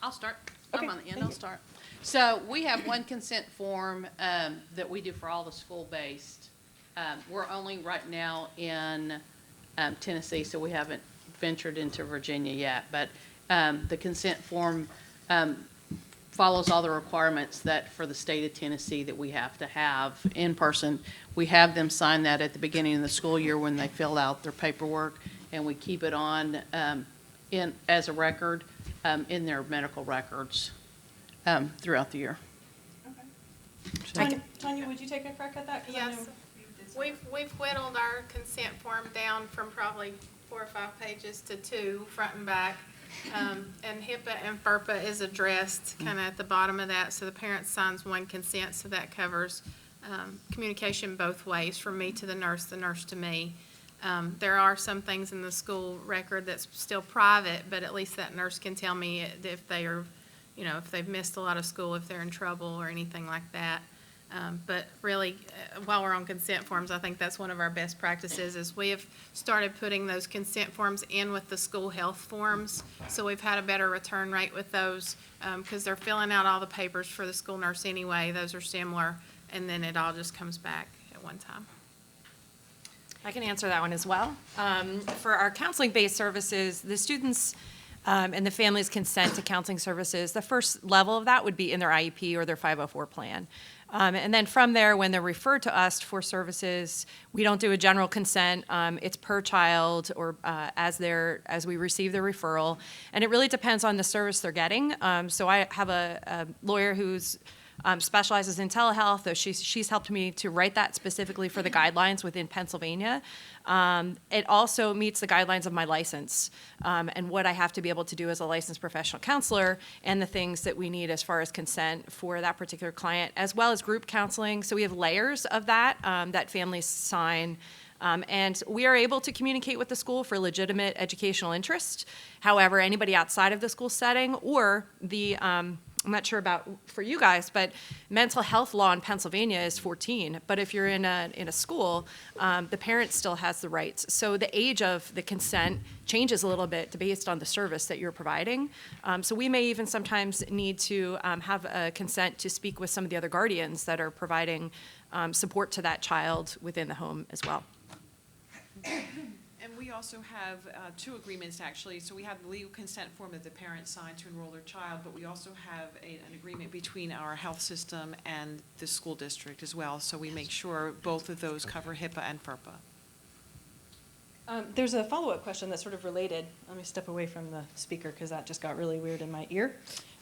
I'll start. Okay, I'm on the end. thank I'll you. start. So we have one consent form that we do for all the school-based. We're only right now in Tennessee, so we haven't ventured into Virginia yet. But the consent form follows all the requirements that for the state of Tennessee that we have to have in person. We have them sign that at the beginning of the school year when they fill out their paperwork, and we keep it on as a record in their medical records throughout the year. Okay. Tanya, would you take a crack at that? 'Cause I know- Yes, we've whittled our consent form down from probably 4 or 5 pages to 2, front and back. And HIPAA and FERPA is addressed kind of at the bottom of that, so the parent signs one consent, so that covers communication both ways, from me to the nurse to me. There are some things in the school record that's still private, but at least that nurse can tell me if they are, if they've missed a lot of school, if they're in trouble or anything like that. But really, while we're on consent forms, I think that's one of our best practices is we have started putting those consent forms in with the school health forms. So we've had a better return rate with those because they're filling out all the papers for the school nurse anyway. Those are similar, and then it all just comes back at one time. I can answer that one as well. For our counseling-based services, the students and the families consent to counseling services. The first level of that would be in their IEP or their 504 plan. And then from there, when they're referred to us for services, we don't do a general consent. It's per child or as we receive the referral. And it really depends on the service they're getting. So I have a lawyer who's specializes in telehealth, though she's helped me to write that specifically for the guidelines within Pennsylvania. It also meets the guidelines of my license and what I have to be able to do as a licensed professional counselor and the things that we need as far as consent for that particular client, as well as group counseling. So we have layers of that that families sign. And we are able to communicate with the school for legitimate educational interest. However, anybody outside of the school setting or the I'm not sure about for you guys, but mental health law in Pennsylvania is 14. But if you're in a school, the parent still has the rights. So the age of the consent changes a little bit based on the service that you're providing. So we may even sometimes need to have a consent to speak with some of the other guardians that are providing support to that child within the home as well. And we also have 2 agreements, actually. So we have the legal consent form that the parents sign to enroll their child, but we also have an agreement between our health system and the school district as well. So we make sure both of those cover HIPAA and FERPA. There's a follow-up question that's sort of related. Let me step away from the speaker because that just got really weird in my ear.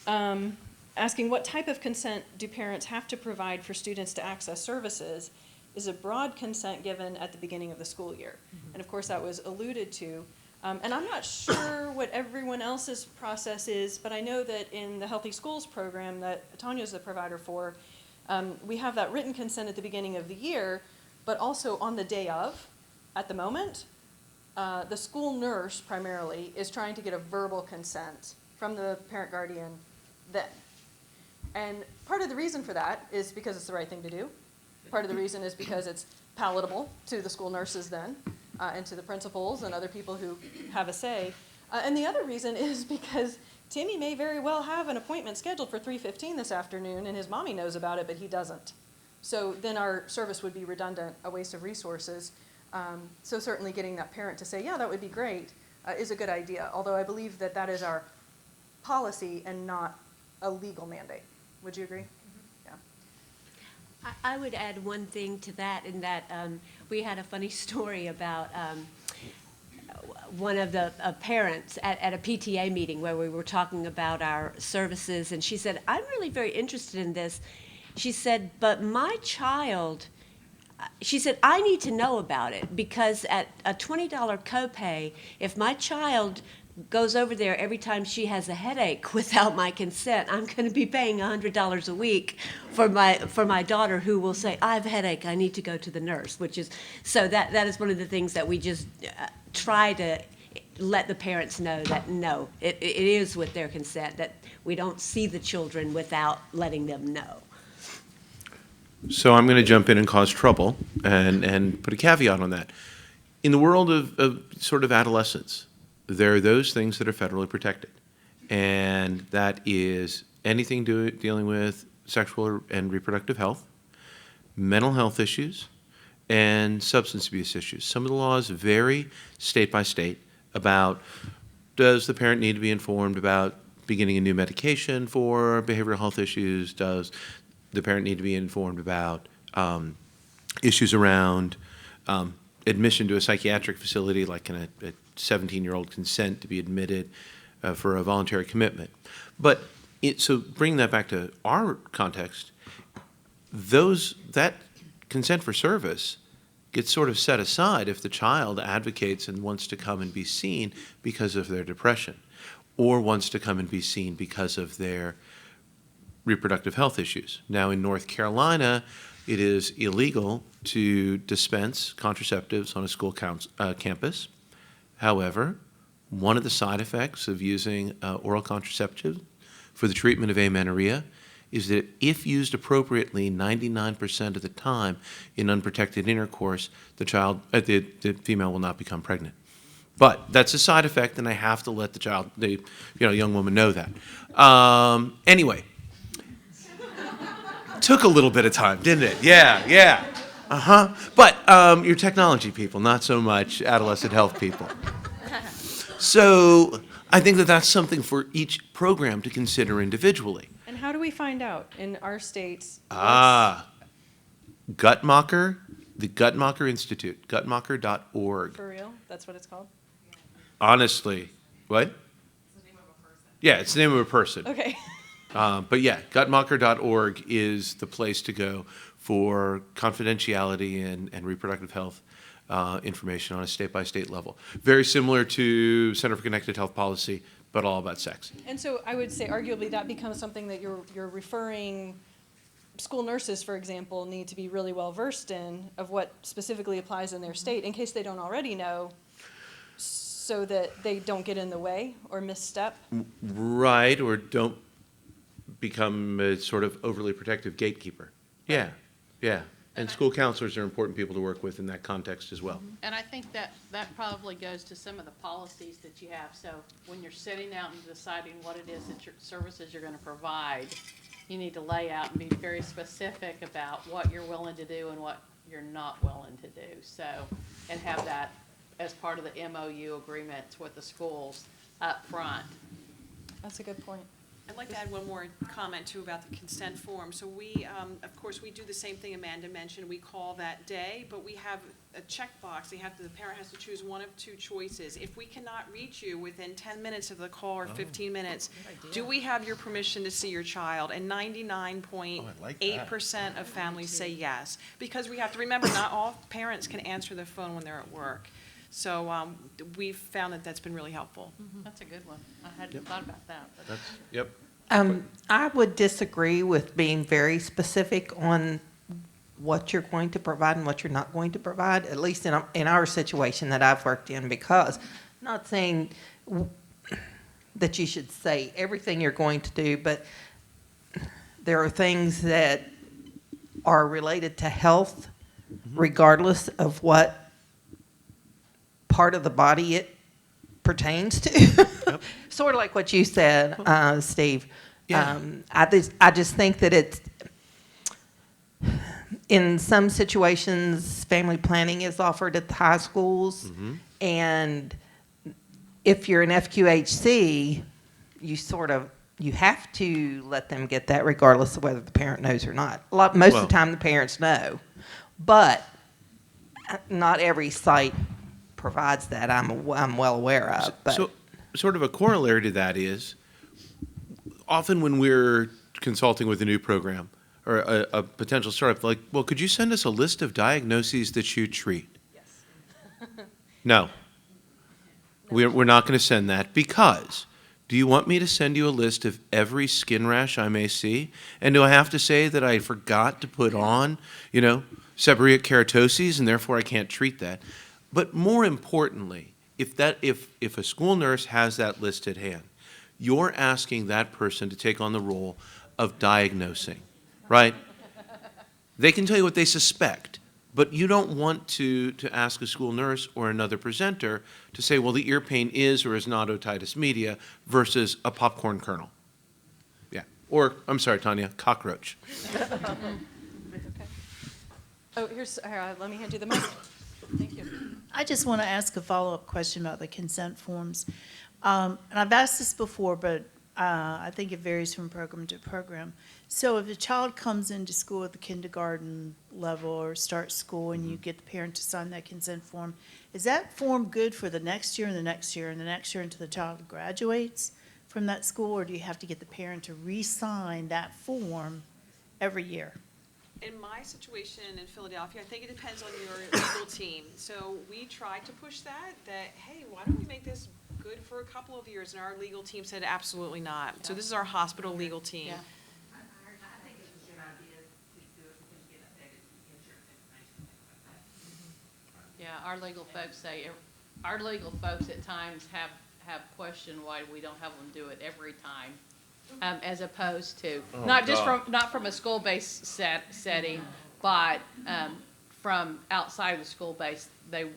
Asking what type of consent do parents have to provide for students to access services? Is a broad consent given at the beginning of the school year? Mm-hmm. And of course that was alluded to. And I'm not sure what everyone else's process is, but I know that in the Healthy Schools program that Tanya's the provider for, we have that written consent at the beginning of the year, but also on the day of, at the moment, the school nurse primarily is trying to get a verbal consent from the parent guardian then. And part of the reason for that is because it's the right thing to do. Part of the reason is because it's palatable to the school nurses then, and to the principals and other people who have a say. And the other reason is because Timmy may very well have an appointment scheduled for 3:15 this afternoon, and his mommy knows about it, but he doesn't. So then our service would be redundant, a waste of resources. So certainly getting that parent to say, yeah, that would be great, is a good idea. Although I believe that that is our policy and not a legal mandate. Would you agree? Yeah. I would add one thing to that, in that we had a funny story about one of the parents at a PTA meeting where we were talking about our services, and she said, I'm really very interested in this. She said, but my child, she said, I need to know about it, because at a $20 copay, if my child goes over there every time she has a headache without my consent, I'm going to be paying $100 a week for my daughter, who will say, I have a headache, I need to go to the nurse, which is, so that is one of the things that we just try to let the parents know, that no, it is with their consent, that we don't see the children without letting them know. So I'm going to jump in and cause trouble and put a caveat on that. In the world of sort of adolescence, there are those things that are federally protected. And that is anything dealing with sexual and reproductive health, mental health issues, and substance abuse issues. Some of the laws vary state by state about, does the parent need to be informed about beginning a new medication for behavioral health issues? Does the parent need to be informed about issues around admission to a psychiatric facility, like a 17-year-old consent to be admitted for a voluntary commitment? But so bringing that back to our context, that consent for service gets sort of set aside if the child advocates and wants to come and be seen because of their depression, or wants to come and be seen because of their reproductive health issues. Now, in North Carolina, it is illegal to dispense contraceptives on a school campus. However, one of the side effects of using oral contraceptives for the treatment of amenorrhea is that if used appropriately 99% of the time in unprotected intercourse, the female will not become pregnant. But that's a side effect, and I have to let the young woman know that. Anyway, took a little bit of time, didn't it? Yeah. But you're technology people, not so much adolescent health people. So I think that that's something for each program to consider individually. And how do we find out in our states? Guttmacher, the Guttmacher Institute, guttmacher.org. For real? That's what it's called? Honestly, what? It's the name of a person. Yeah, it's the name of a person. Okay. But yeah, guttmacher.org is the place to go for confidentiality and reproductive health information on a state-by-state level. Very similar to Center for Connected Health Policy, but all about sex. And so I would say arguably that becomes something that you're referring, school nurses, for example, need to be really well versed in, of what specifically applies in their state, in case they don't already know, so that they don't get in the way or misstep. Right, or don't become a sort of overly protective gatekeeper. Yeah. And school counselors are important people to work with in that context as well. And I think that probably goes to some of the policies that you have. So when you're sitting out and deciding what it is that your services you're going to provide, you need to lay out and be very specific about what you're willing to do and what you're not willing to do. So, and have that as part of the MOU agreements with the schools up front. That's a good point. I'd like to add one more comment too about the consent form. So we, of course, we do the same thing Amanda mentioned. We call that day, but we have a checkbox. The parent has to choose one of two choices. If we cannot reach you within 10 minutes of the call or 15 minutes, do we have your permission to see your child? And 99.8% of families say yes. Because we have to remember, not all parents can answer their phone when they're at work. So we've found that that's been really helpful. That's a good one. I hadn't thought about that. But. Yep. I would disagree with being very specific on what you're going to provide and what you're not going to provide, at least in our situation that I've worked in, because I'm not saying that you should say everything you're going to do, but there are things that are related to health, regardless of what part of the body it pertains to. Sort of like what you said, Steve. Yeah. I just think that it's, in some situations, family planning is offered at the high schools, and if you're an FQHC, you have to let them get that regardless of whether the parent knows or not. Most of Well- the time, the parents know, but not every site provides that. I'm well aware of. But So, sort of a corollary to that is, often when we're consulting with a new program or a potential startup, like, well, could you send us a list of diagnoses that you treat? Yes. No. We're not going to send that because, do you want me to send you a list of every skin rash I may see? And do I have to say that I forgot to put on, seborrheic keratoses and therefore I can't treat that? But more importantly, if a school nurse has that list at hand, you're asking that person to take on the role of diagnosing, right? They can tell you what they suspect, but you don't want to ask a school nurse or another presenter to say, well, the ear pain is or is not otitis media versus a popcorn kernel. Yeah. Or, I'm sorry, Tanya, cockroach. Oh, let me hand you the mic. Thank you. I just want to ask a follow-up question about the consent forms. And I've asked this before, but I think it varies from program to program. So if a child comes into school at the kindergarten level or starts school and you get the parent to sign that consent form, is that form good for the next year and the next year and the next year until the child graduates from that school, or do you have to get the parent to re-sign that form every year? In my situation in Philadelphia, I think it depends on your legal team. So we tried to push that, hey, why don't we make this good for a couple of years? And our legal team said absolutely not. So this is our hospital legal team. Yeah. I think it's a good idea to do it because you get updated insurance information, things like that. Yeah, our legal folks at times have questioned why we don't have them do it every time. As opposed to, not from a school-based setting, but from outside the school base, they've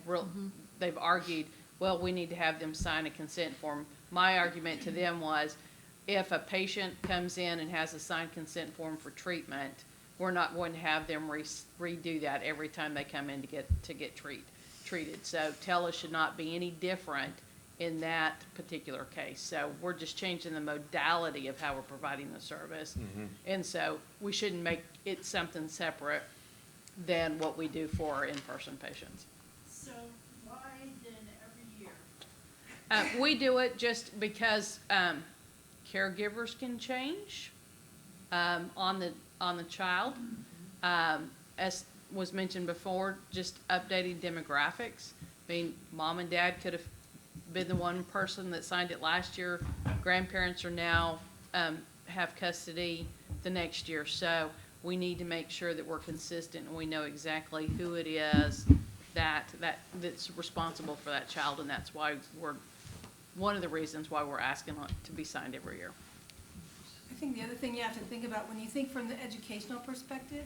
argued, well, we need to have them sign a consent form. My argument to them was, if a patient comes in and has a signed consent form for treatment, we're not going to have them redo that every time they come in to get treated. So TELA should not be any different in that particular case. So we're just changing the modality of how we're providing the service. And so we shouldn't make it something separate than what we do for our in-person patients. So why then every year? We do it just because caregivers can change on the child. As was mentioned before, just updating demographics. I mean, mom and dad could have been the one person that signed it last year. Grandparents are now have custody the next year. So we need to make sure that we're consistent and we know exactly who it is that's responsible for that child, and that's why one of the reasons why we're asking it to be signed every year. I think the other thing you have to think about, when you think from the educational perspective,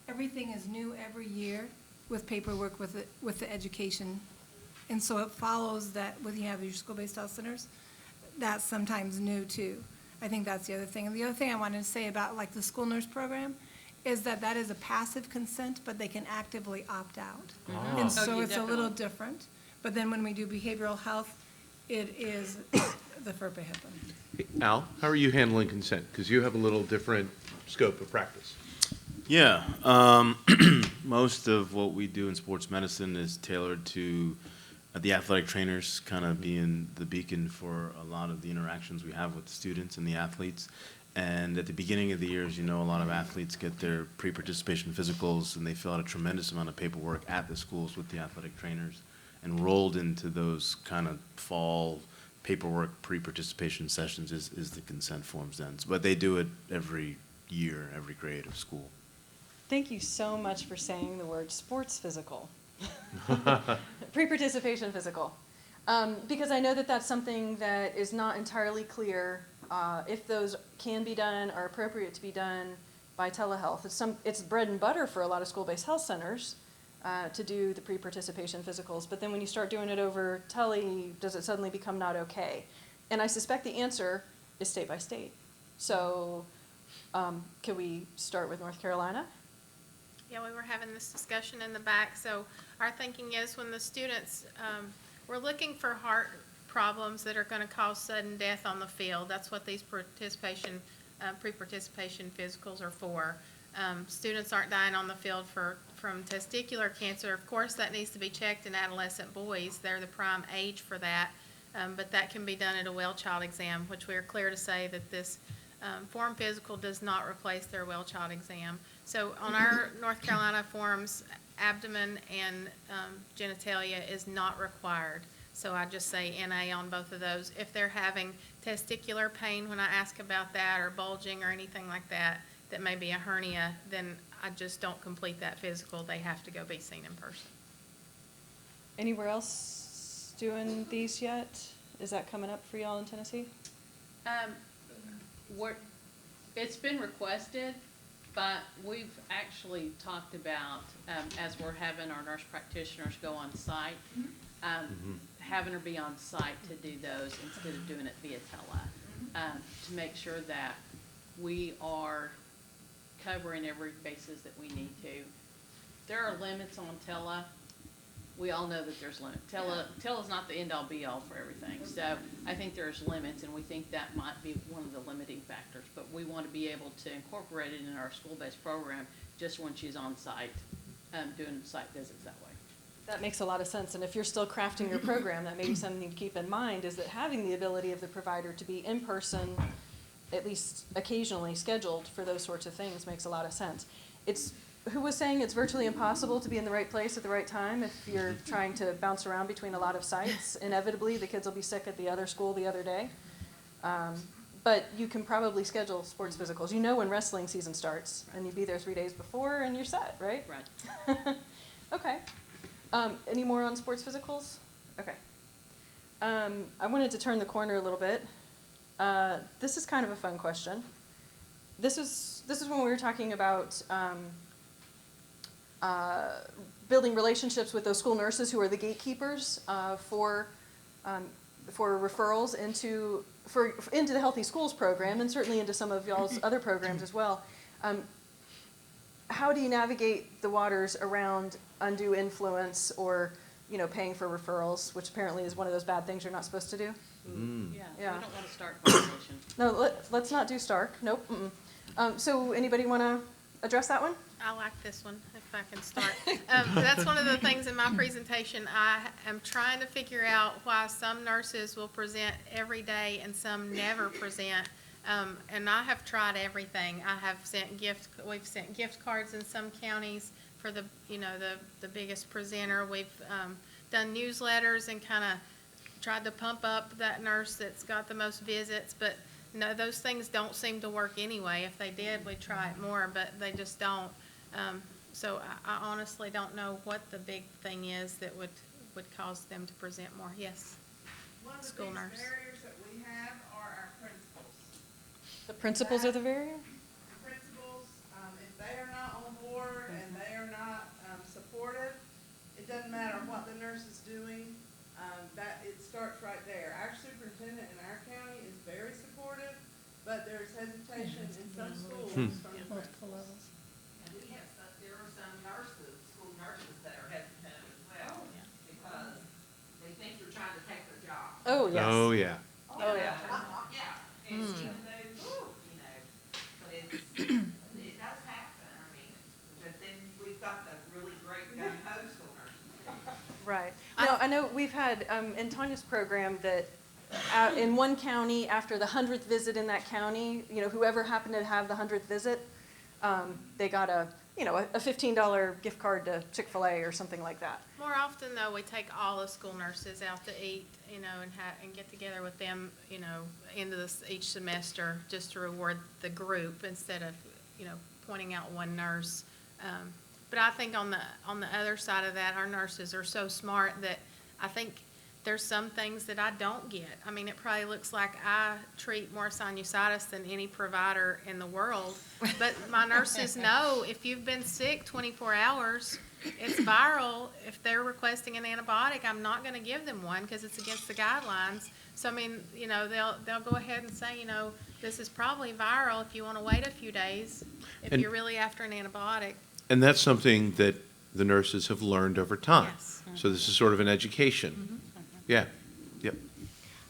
everything is new every year with paperwork with the education. And so it follows that when you have your school-based health centers, that's sometimes new too. I think that's the other thing. And the other thing I wanted to say about like the school nurse program is that is a passive consent, but they can actively opt out. And so it's a little different. But then when we do behavioral health, it is the FERPA HIPAA. Hey, Al, how are you handling consent? Because you have a little different scope of practice. Yeah, most of what we do in sports medicine is tailored to the athletic trainers kind of being the beacon for a lot of the interactions we have with the students and the athletes. And at the beginning of the year, as you know, a lot of athletes get their pre-participation physicals and they fill out a tremendous amount of paperwork at the schools with the athletic trainers. And rolled into those kind of fall paperwork pre-participation sessions is the consent forms then. But they do it every year, every grade of school. Thank you so much for saying the word sports physical. Pre-participation physical. Because I know that that's something that is not entirely clear if those can be done, are appropriate to be done by telehealth. It's bread and butter for a lot of school-based health centers to do the pre-participation physicals, but then when you start doing it over tele, does it suddenly become not okay? And I suspect the answer is state by state. So can we start with North Carolina? Yeah, we were having this discussion in the back, so our thinking is when the students, we're looking for heart problems that are gonna cause sudden death on the field. That's what these pre-participation physicals are for. Students aren't dying on the field from testicular cancer. Of course, that needs to be checked in adolescent boys. They're the prime age for that. But that can be done at a well child exam, which we are clear to say that this form physical does not replace their well child exam. So on our North Carolina forms, abdomen and genitalia is not required. So I just say NA on both of those. If they're having testicular pain when I ask about that, or bulging or anything like that, that may be a hernia, then I just don't complete that physical. They have to go be seen in person. Anywhere else doing these yet? Is that coming up for y'all in Tennessee? It's been requested, but we've actually talked about, as we're having our nurse practitioners go on site, having her be on site to do those instead of doing it via tele, to make sure that we are covering every basis that we need to. There are limits on tele. We all know that there's limits. Tele's not the end-all be-all for everything. So I think there's limits, and we think that might be one of the limiting factors. But we want to be able to incorporate it in our school-based program just when she's on site, doing site visits that way. That makes a lot of sense. And if you're still crafting your program, that may be something to keep in mind, is that having the ability of the provider to be in person, at least occasionally scheduled for those sorts of things, makes a lot of sense. Who was saying it's virtually impossible to be in the right place at the right time if you're trying to bounce around between a lot of sites? Inevitably, the kids will be sick at the other school the other day. But you can probably schedule sports physicals. You know when wrestling season starts, and you'd be there 3 days before, and you're set, right? Right. Okay. Any more on sports physicals? Okay. I wanted to turn the corner a little bit. This is kind of a fun question. This is when we were talking about building relationships with those school nurses who are the gatekeepers for referrals into the Healthy Schools program, and certainly into some of y'all's other programs as well. How do you navigate the waters around undue influence or, paying for referrals, which apparently is one of those bad things you're not supposed to do? Yeah, we Yeah. don't want to start conversation. No, let's not do Stark. Nope. So anybody want to address that one? I like this one, if I can start. That's one of the things in my presentation. I am trying to figure out why some nurses will present every day and some never present. And I have tried everything. We've sent gift cards in some counties for the biggest presenter. We've done newsletters and kind of tried to pump up that nurse that's got the most visits, but no, those things don't seem to work anyway. If they did, we'd try it more, but they just don't. So I honestly don't know what the big thing is that would cause them to present more. Yes? One of the School biggest nurse. barriers that we have are our principals. The principals are the barrier? Principals, if they are not on board and they are not supportive, it doesn't matter what the nurse is doing, it starts right there. Our superintendent in our county is very supportive, but there's hesitation in some schools from the principals. And there are some school nurses that are hesitant as well, because they think you're trying to take their job. Oh, yes. Oh, yeah. Oh, yeah. Yeah, and even though, but it does happen, but then we've got the really great gung-ho school nurses. Right. No, I know we've had, in Tanya's program, that in one county, after the 100th visit in that county, whoever happened to have the 100th visit, they got a $15 gift card to Chick-fil-A or something like that. More often, though, we take all the school nurses out to eat, and get together with them, into each semester, just to reward the group instead of, pointing out one nurse. But I think on the other side of that, our nurses are so smart that I think there's some things that I don't get. I mean, it probably looks like I treat more sinusitis than any provider in the world. But my nurses know if you've been sick 24 hours, it's viral. If they're requesting an antibiotic, I'm not going to give them one because it's against the guidelines. So, I mean, you know, they'll go ahead and say, you know, this is probably viral if you want to wait a few days if And- you're really after an antibiotic. And that's something that the nurses have learned over time. Yes. So this is sort of an education. Yeah, yep.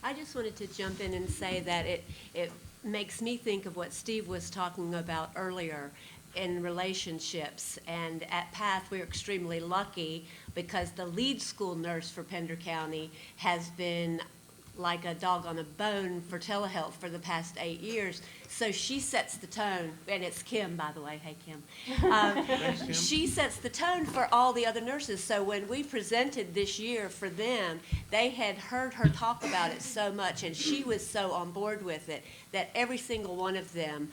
I just wanted to jump in and say that it makes me think of what Steve was talking about earlier in relationships. And at PATH, we're extremely lucky because the lead school nurse for Pender County has been like a dog on a bone for telehealth for the past 8 years. So she sets the tone, and it's Kim, by the way. Hey, Kim. Kim. She sets the tone for all the other nurses. So when we presented this year for them, they had heard her talk about it so much, and she was so on board with it that every single one of them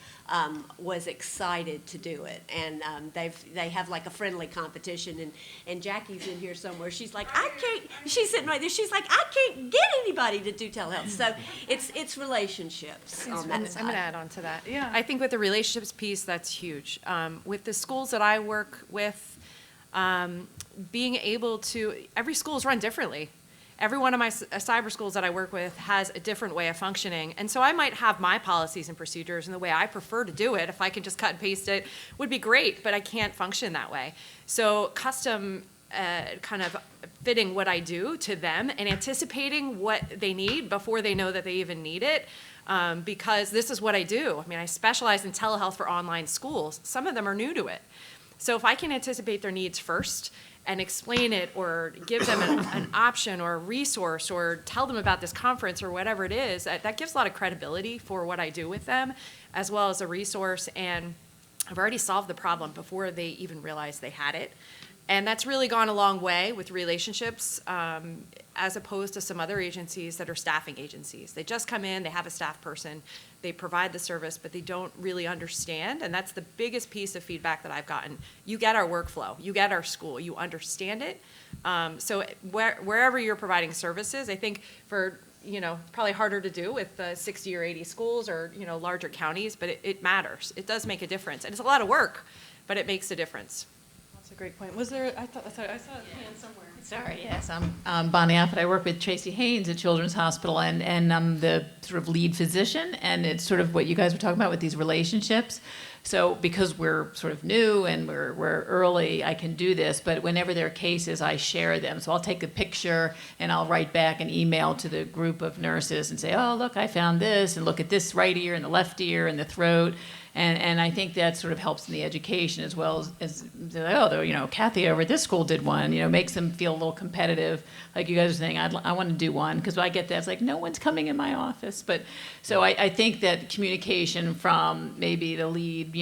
was excited to do it. And they have like a friendly competition, and Jackie's in here somewhere. She's like, I can't, she's sitting right there, she's like, I can't get anybody to do telehealth. So it's relationships on that I'm side. going to add on to that. Yeah. I think with the relationships piece, that's huge. With the schools that I work with, being able to, every school is run differently. Every one of my cyber schools that I work with has a different way of functioning. And so I might have my policies and procedures and the way I prefer to do it. If I can just cut and paste it, would be great, but I can't function that way. So custom kind of fitting what I do to them and anticipating what they need before they know that they even need it. Because this is what I do. I mean, I specialize in telehealth for online schools. Some of them are new to it. So if I can anticipate their needs first and explain it or give them an option or a resource or tell them about this conference or whatever it is, that gives a lot of credibility for what I do with them, as well as a resource. And I've already solved the problem before they even realized they had it. And that's really gone a long way with relationships, as opposed to some other agencies that are staffing agencies. They just come in, they have a staff person, they provide the service, but they don't really understand. And that's the biggest piece of feedback that I've gotten. You get our workflow, you get our school, you understand it. So wherever you're providing services, I think for, probably harder to do with 60 or 80 schools or, larger counties, but it matters. It does make a difference. And it's a lot of work, but it makes a difference. That's a great point. Was there, I saw a hand somewhere. Sorry, yes, I'm Bonnie Offit. I work with Tracy Haynes at Children's Hospital, and I'm the sort of lead physician, and it's sort of what you guys were talking about with these relationships. So because we're sort of new and we're early, I can do this, but whenever there are cases, I share them. So I'll take a picture and I'll write back an email to the group of nurses and say, oh, look, I found this, and look at this right ear and the left ear and the throat. And I think that sort of helps in the education as well as Kathy over at this school did one, makes them feel a little competitive. Like you guys are saying, I want to do one, because I get that. It's like, no one's coming in my office. But so I think that communication from maybe the lead,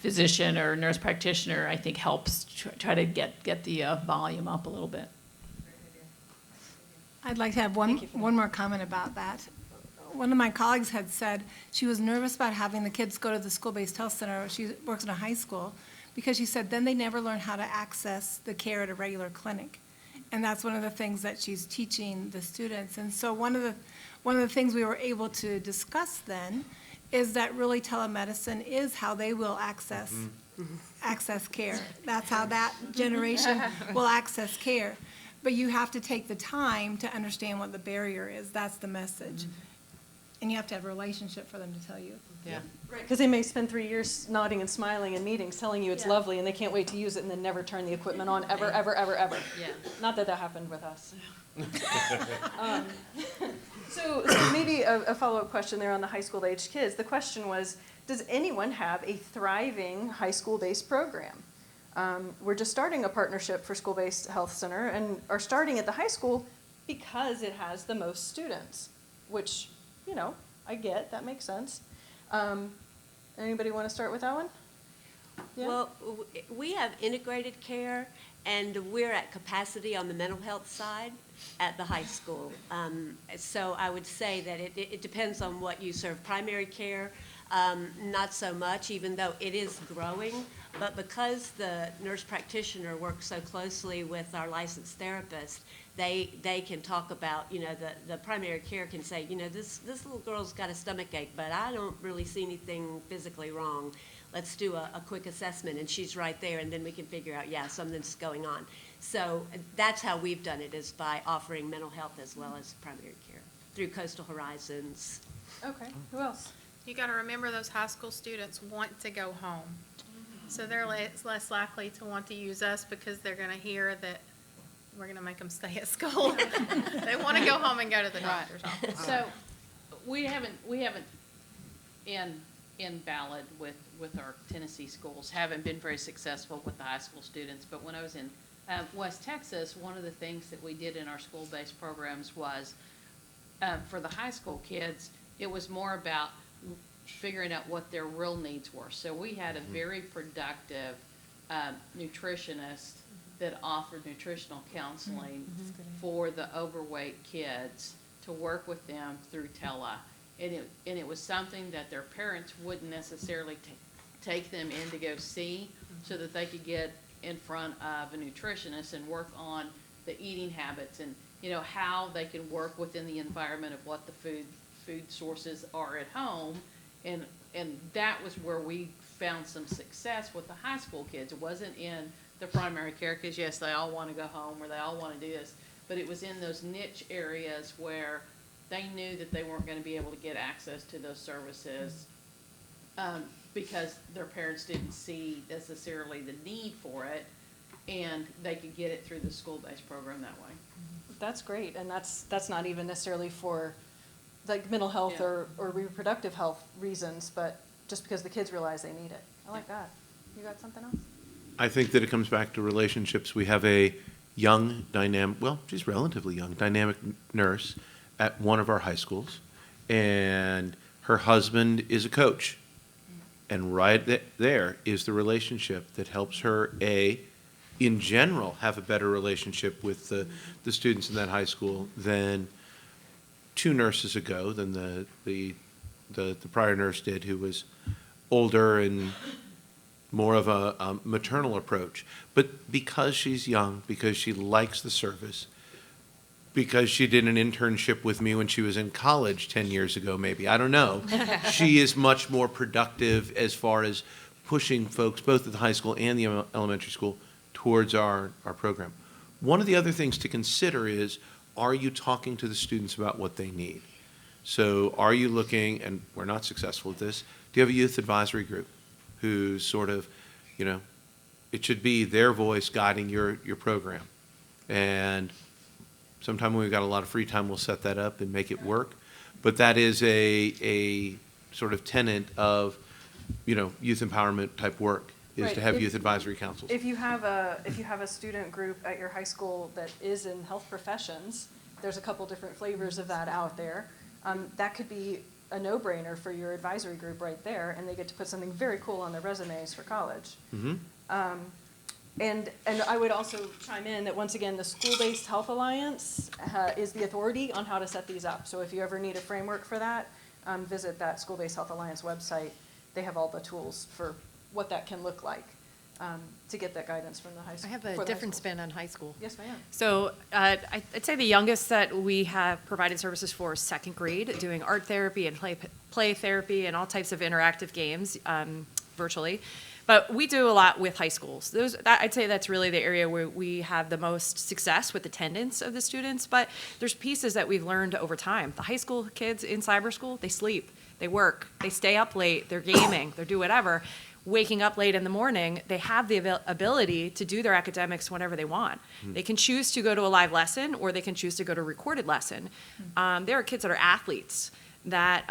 physician or nurse practitioner, I think helps try to get the volume up a little bit. I'd like to have one more comment about that. One of my colleagues had said she was nervous about having the kids go to the school-based health center. She works in a high school, because she said then they never learn how to access the care at a regular clinic. And that's one of the things that she's teaching the students. And so one of the things we were able to discuss then is that really telemedicine is how they will access care. That's how that generation will access care. But you have to take the time to understand what the barrier is. That's the message. And you have to have a relationship for them to tell you. Yeah. Right, because they may spend 3 years nodding and smiling in meetings, telling you it's lovely, and they can't wait to use it, and then never turn the equipment on ever, ever, ever, ever. Yeah. Not that happened with us. So maybe a follow-up question there on the high school-aged kids. The question was, does anyone have a thriving high school-based program? We're just starting a partnership for school-based health center, and are starting at the high school because it has the most students, which, I get, that makes sense. Anybody want to start with that one? Yeah? Well, we have integrated care, and we're at capacity on the mental health side at the high school. So I would say that it depends on what you serve. Primary care, not so much, even though it is growing. but because the nurse practitioner works so closely with our licensed therapist, they can talk about, the primary care can say, this little girl's got a stomach ache, but I don't really see anything physically wrong. Let's do a quick assessment, and she's right there, and then we can figure out, yeah, something's going on. So that's how we've done it, is by offering mental health as well as primary care through Coastal Horizons. Okay, who else? You got to remember those high school students want to go home. So they're less likely to want to use us because they're going to hear that we're going to make them stay at school. They want to go home and go to the doctor's office. So we haven't in ballot with our Tennessee schools, haven't been very successful with the high school students. But when I was in West Texas, one of the things that we did in our school-based programs was for the high school kids, it was more about figuring out what their real needs were. So we had a very productive nutritionist that offered nutritional counseling for the overweight kids to work with them through Tele. And it was something that their parents wouldn't necessarily take them in to go see, so that they could get in front of a nutritionist and work on the eating habits and how they can work within the environment of what the food sources are at home. And that was where we found some success with the high school kids. It wasn't in the primary care, because yes, they all want to go home or they all want to do this, but it was in those niche areas where they knew that they weren't going to be able to get access to those services because their parents didn't see necessarily the need for it, and they could get it through the school-based program that way. That's great, and that's not even necessarily for like mental health Yeah. or reproductive health reasons, but just because the kids realize they need it. I like that. You got something else? I think that it comes back to relationships. We have a young, dynamic, well, she's relatively young, dynamic nurse at one of our high schools, and her husband is a coach. And right there is the relationship that helps her, in general, have a better relationship with the students in that high school than 2 nurses ago, than the prior nurse did, who was older and more of a maternal approach. But because she's young, because she likes the service, because she did an internship with me when she was in college 10 years ago, maybe, I don't know, she is much more productive as far as pushing folks, both at the high school and the elementary school, towards our program. One of the other things to consider is, are you talking to the students about what they need? So are you looking, and we're not successful at this, do you have a youth advisory group who's sort of, it should be their voice guiding your program? And sometime when we've got a lot of free time, we'll set that up and make it work. But that is a sort of tenet of, youth empowerment type work, is Right. to have youth advisory councils. If you have a student group at your high school that is in health professions, there's a couple different flavors of that out there. That could be a no-brainer for your advisory group right there, and they get to put something very cool on their resumes for college. And I would also chime in that, once again, the School-Based Health Alliance is the authority on how to set these up. So if you ever need a framework for that, visit that School-Based Health Alliance website. They have all the tools for what that can look like to get that guidance from the high school. I have a different spin on high school. Yes, ma'am. So I'd say the youngest that we have provided services for is second grade, doing art therapy and play therapy and all types of interactive games virtually. But we do a lot with high schools. I'd say that's really the area where we have the most success with attendance of the students. But there's pieces that we've learned over time. The high school kids in cyber school, they sleep, they work, they stay up late, they're gaming, they do whatever. Waking up late in the morning, they have the ability to do their academics whenever they want. They can choose to go to a live lesson, or they can choose to go to a recorded lesson. There are kids that are athletes that,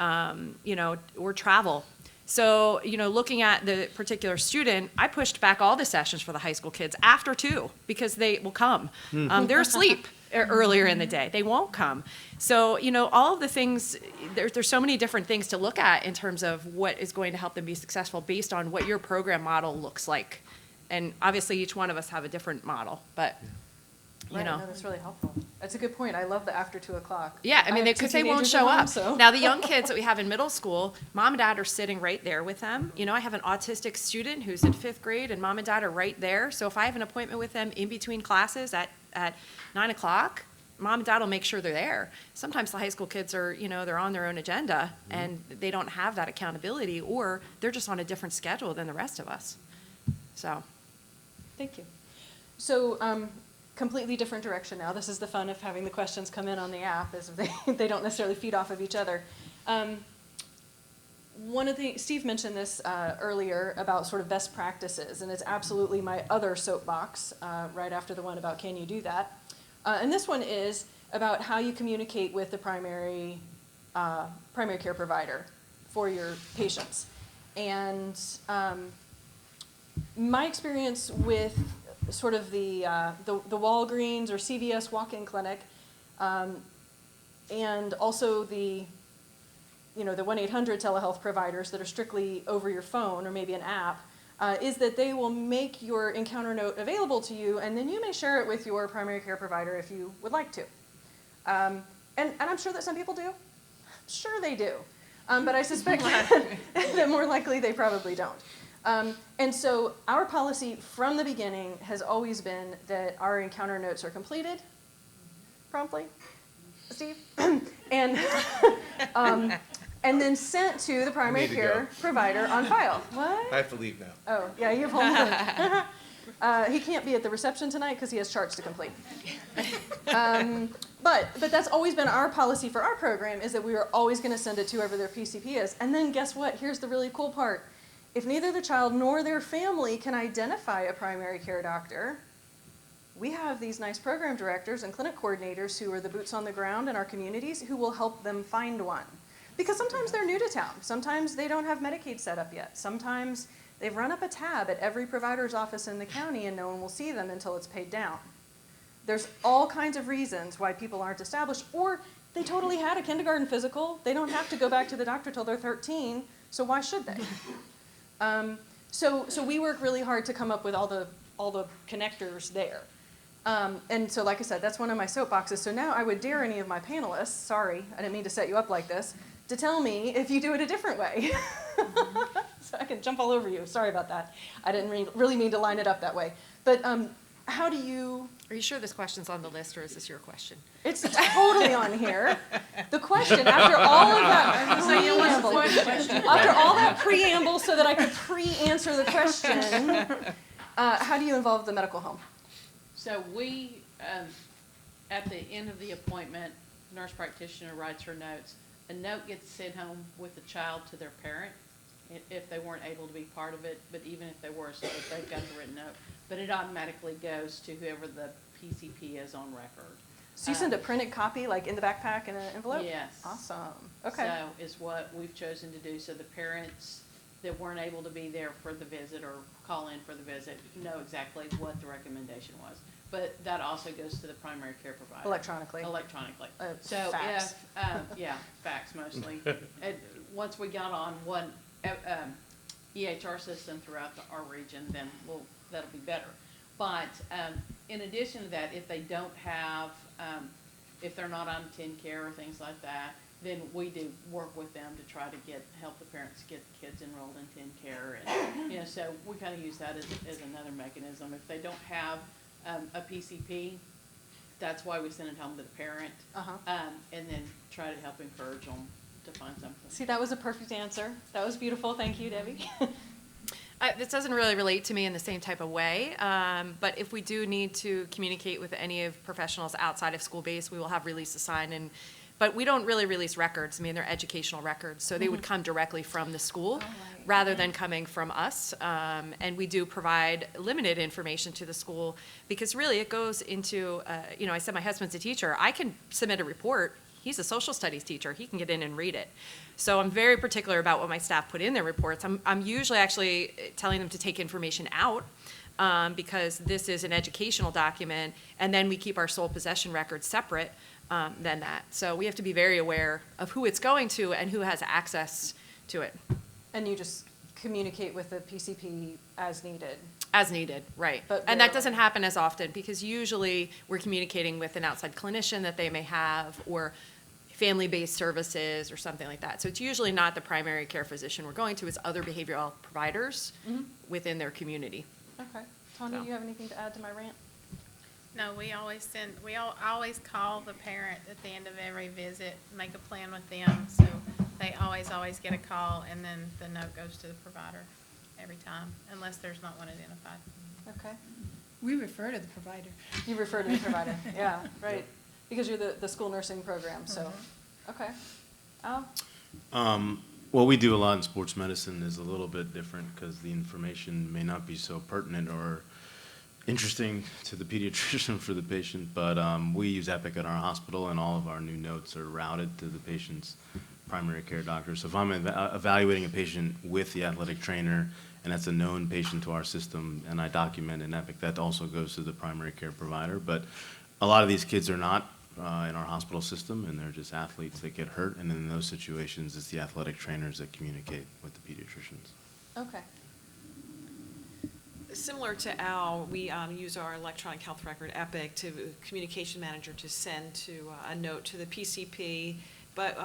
or travel. So, looking at the particular student, I pushed back all the sessions for the high school kids after 2 because they will come. They're asleep earlier in the day. They won't come. So, all of the things, there's so many different things to look at in terms of what is going to help them be successful based on what your program model looks like. And obviously each one of us have a different model, but. you Right, know. no, that's really helpful. That's a good point. I love the after 2 o'clock. Yeah, I mean, have two because they won't teenagers at show home, up. so- Now, the young kids that we have in middle school, mom and dad are sitting right there with them. You know, I have an autistic student who's in 5th grade, and mom and dad are right there. So if I have an appointment with them in between classes at 9 o'clock, mom and dad will make sure they're there. Sometimes the high school kids are, you know, they're on their own agenda, and they don't have that accountability, or they're just on a different schedule than the rest of us. So. Thank you. So, completely different direction now. This is the fun of having the questions come in on the app, is they don't necessarily feed off of each other. One of the, Steve mentioned this earlier about sort of best practices, and it's absolutely my other soapbox right after the one about can you do that. And this one is about how you communicate with the primary care provider for your patients. And my experience with sort of the Walgreens or CVS walk-in clinic, and also the 1-800 telehealth providers that are strictly over your phone or maybe an app, is that they will make your encounter note available to you, and then you may share it with your primary care provider if you would like to. And I'm sure that some people do. Sure they do. But I suspect that more likely they probably don't. And so our policy from the beginning has always been that our encounter notes are completed promptly, Steve, and then sent to the primary care provider on file. What? I have to leave now. Oh, yeah, you have homework. He can't be at the reception tonight because he has charts to complete. But that's always been our policy for our program, is that we are always going to send it to whoever their PCP is. And then guess what? Here's the really cool part. If neither the child nor their family can identify a primary care doctor, we have these nice program directors and clinic coordinators who are the boots on the ground in our communities who will help them find one. Because sometimes they're new to town. Sometimes they don't have Medicaid set up yet. Sometimes they've run up a tab at every provider's office in the county and no one will see them until it's paid down. There's all kinds of reasons why people aren't established, or they totally had a kindergarten physical. They don't have to go back to the doctor till they're 13, so why should they? So we work really hard to come up with all the connectors there. And so, like I said, that's one of my soapboxes. So now I would dare any of my panelists, sorry, I didn't mean to set you up like this, to tell me if you do it a different way. So I can jump all over you. Sorry about that. I didn't really mean to line it up that way. But how do you... Are you sure this question's on the list, or is this your question? It's totally on here. The question, after all of that preamble, so that I could pre-answer the question, how do you involve the medical home? So we, at the end of the appointment, nurse practitioner writes her notes. A note gets sent home with the child to their parent if they weren't able to be part of it, but even if they were, so that they've got the written note. But it automatically goes to whoever the PCP is on record. So you send a printed copy, like in the backpack in an envelope? Yes. Awesome. Okay. So is what we've chosen to do, so the parents that weren't able to be there for the visit or call in for the visit know exactly what the recommendation was. But that also goes to the primary care provider. Electronically. Electronically. So Fax. if, fax mostly. Once we got on one EHR system throughout our region, then that'll be better. But in addition to that, if they don't have, if they're not on TennCare or things like that, then we do work with them to try to help the parents get the kids enrolled in TennCare. And, so we kind of use that as another mechanism. If they don't have a PCP, that's why we send it home to the parent, and then try to help encourage them to find something. See, that was a perfect answer. That was beautiful. Thank you, Debbie. This doesn't really relate to me in the same type of way, but if we do need to communicate with any of professionals outside of school-based, we will have releases signed, but we don't really release records. I mean, they're educational records, so they would come directly from the school rather than coming from us. And we do provide limited information to the school because really it goes into, I said my husband's a teacher. I can submit a report. He's a social studies teacher. He can get in and read it. So I'm very particular about what my staff put in their reports. I'm usually actually telling them to take information out because this is an educational document, and then we keep our sole possession records separate than that. So we have to be very aware of who it's going to and who has access to it. And you just communicate with the PCP as needed? As needed, right. But And that rarely. doesn't happen as often because usually we're communicating with an outside clinician that they may have or family-based services or something like that. So it's usually not the primary care physician we're going to, it's other behavioral health providers within their community. Okay. Tanya, do you have anything to add to my rant? No, we always always call the parent at the end of every visit, make a plan with them, so they always get a call, and then the note goes to the provider every time, unless there's not one identified. Okay. We refer to the provider. You refer to the provider, yeah, right, because you're the school nursing program, so, okay. What we do a lot in sports medicine is a little bit different because the information may not be so pertinent or interesting to the pediatrician for the patient, but we use Epic at our hospital, and all of our new notes are routed to the patient's primary care doctor. So if I'm evaluating a patient with the athletic trainer, and that's a known patient to our system, and I document in Epic, that also goes to the primary care provider. But a lot of these kids are not in our hospital system, and they're just athletes that get hurt, and in those situations, it's the athletic trainers that communicate with the pediatricians. Okay. Similar to Al, we use our electronic health record, Epic, to communication manager to send to a note to the PCP. But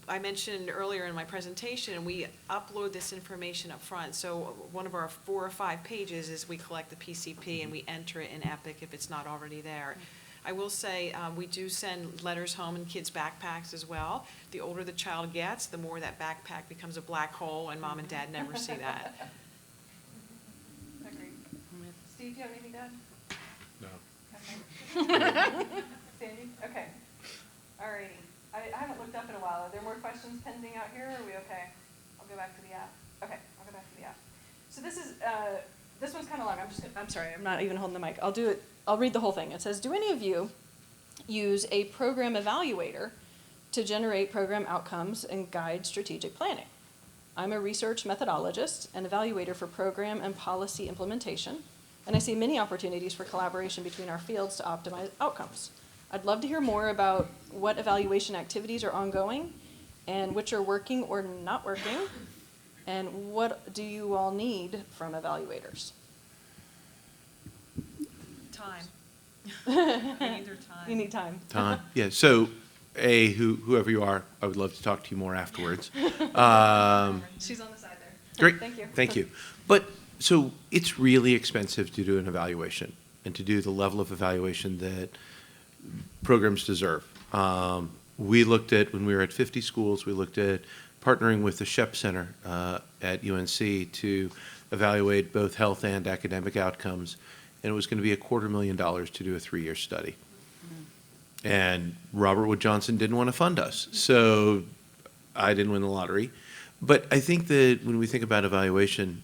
I mentioned earlier in my presentation, we upload this information up front. So one of our 4 or 5 pages is we collect the PCP and we enter it in Epic if it's not already there. I will say we do send letters home in kids' backpacks as well. The older the child gets, the more that backpack becomes a black hole, and mom and dad never see that. Agreed. Steve, do you have anything to add? No. Okay. Sandy? Okay. All righty. I haven't looked up in a while. Are there more questions pending out here, or are we okay? I'll go back to the app. Okay, I'll go back to the app. So this is, this one's kind of long. I'm sorry, I'm not even holding the mic. I'll do it, I'll read the whole thing. It says, do any of you use a program evaluator to generate program outcomes and guide strategic planning? I'm a research methodologist and evaluator for program and policy implementation, and I see many opportunities for collaboration between our fields to optimize outcomes. I'd love to hear more about what evaluation activities are ongoing and which are working or not working, and what do you all need from evaluators? Time. We need their time. You need time. Time. Yeah, so, whoever you are, I would love to talk to you more afterwards. She's on the side there. Great. Thank you. Thank you. But, so it's really expensive to do an evaluation and to do the level of evaluation that programs deserve. We looked at, when we were at 50 schools, we looked at partnering with the Shep Center at UNC to evaluate both health and academic outcomes, and it was going to be $250,000 to do a 3-year study. And Robert Wood Johnson didn't want to fund us, so I didn't win the lottery. But I think that when we think about evaluation,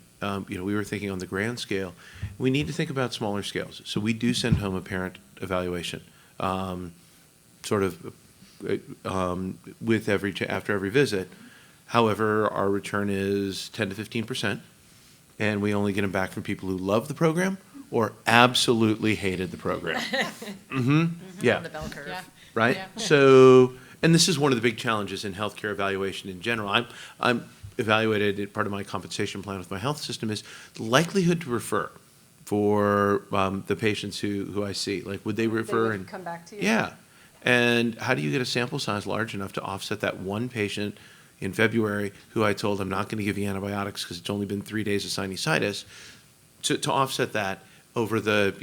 we were thinking on the grand scale, we need to think about smaller scales. So we do send home a parent evaluation, with after every visit. However, our return is 10 to 15%, and we only get them back from people who love the program or absolutely hated the program. Yeah. The bell curve. Yeah. Right? Yeah. So, and this is one of the big challenges in healthcare evaluation in general. I'm evaluated, part of my compensation plan with my health system is the likelihood to refer for the patients who I see. Like, would they refer? They would come back to you? Yeah. And how do you get a sample size large enough to offset that one patient in February who I told I'm not going to give you antibiotics because it's only been 3 days of sinusitis, to offset that over the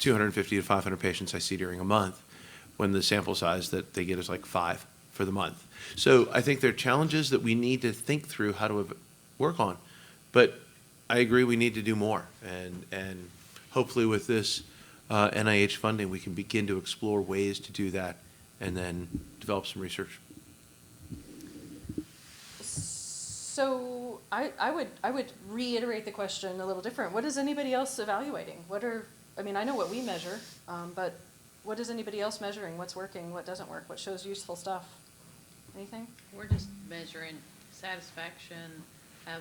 250 to 500 patients I see during a month, when the sample size that they get is like 5 for the month. So I think there are challenges that we need to think through how to work on. But I agree we need to do more. And hopefully with this NIH funding, we can begin to explore ways to do that and then develop some research. So I would reiterate the question a little different. What is anybody else evaluating? I know what we measure, but what is anybody else measuring? What's working? What doesn't work? What shows useful stuff? Anything? We're just measuring satisfaction,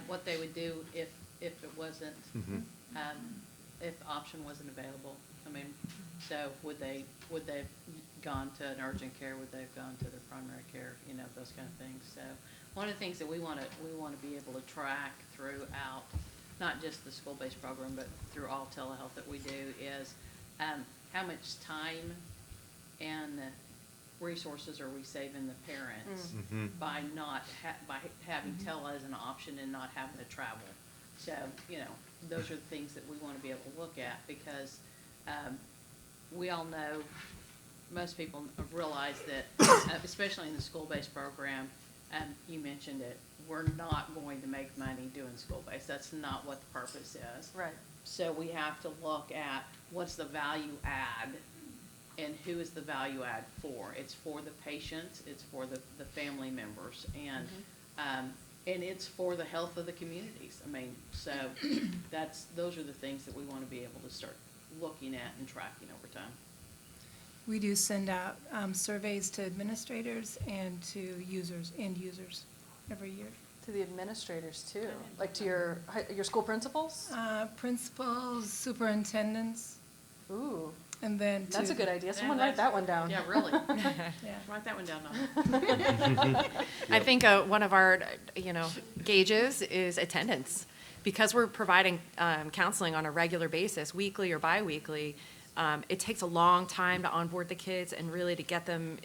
what they would do if it wasn't, if the option wasn't available. So would they have gone to an urgent care? Would they have gone to their primary care? Those kind of things. So one of the things that we want to be able to track throughout not just the school-based program, but through all telehealth that we do, is how much time and resources are we saving the parents by not by having tele as an option and not having to travel. So, you know, those are the things that we want to be able to look at, because we all know, most people realize that, especially in the school-based program, you mentioned it, we're not going to make money doing school-based. That's not what the purpose is. Right. So we have to look at what's the value add and who is the value add for. It's for the patients, it's for the family members, and it's for the health of the communities. I mean, so those are the things that we want to be able to start looking at and tracking over time. We do send out surveys to administrators and to end users every year. To the administrators too, like to your school principals? Principals, superintendents, Ooh, and then that's a good idea. Yeah, Someone write that one down. Yeah, really. Yeah. Write that one down, Donna. I think one of our, gauges is attendance. Because we're providing counseling on a regular basis, weekly or biweekly, it takes a long time to onboard the kids and really to get them,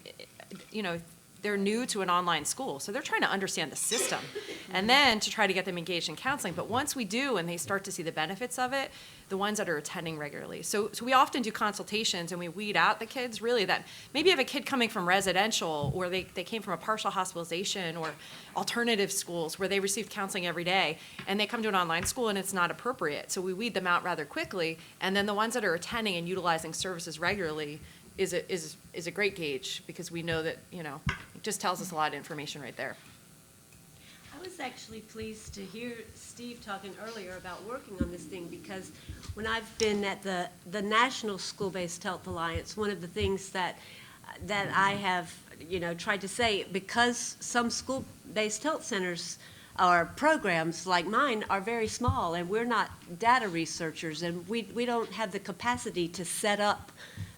they're new to an online school, so they're trying to understand the system, and then to try to get them engaged in counseling. But once we do, and they start to see the benefits of it, the ones that are attending regularly. So we often do consultations, and we weed out the kids, really, that maybe you have a kid coming from residential, or they came from a partial hospitalization, or alternative schools where they received counseling every day, and they come to an online school and it's not appropriate. So we weed them out rather quickly, and then the ones that are attending and utilizing services regularly is a great gauge, because we know that, it just tells us a lot of information right there. I was actually pleased to hear Steve talking earlier about working on this thing, because when I've been at the National School-Based Health Alliance, one of the things that I have, tried to say, because some school-based health centers or programs like mine are very small, and we're not data researchers, and we don't have the capacity to set up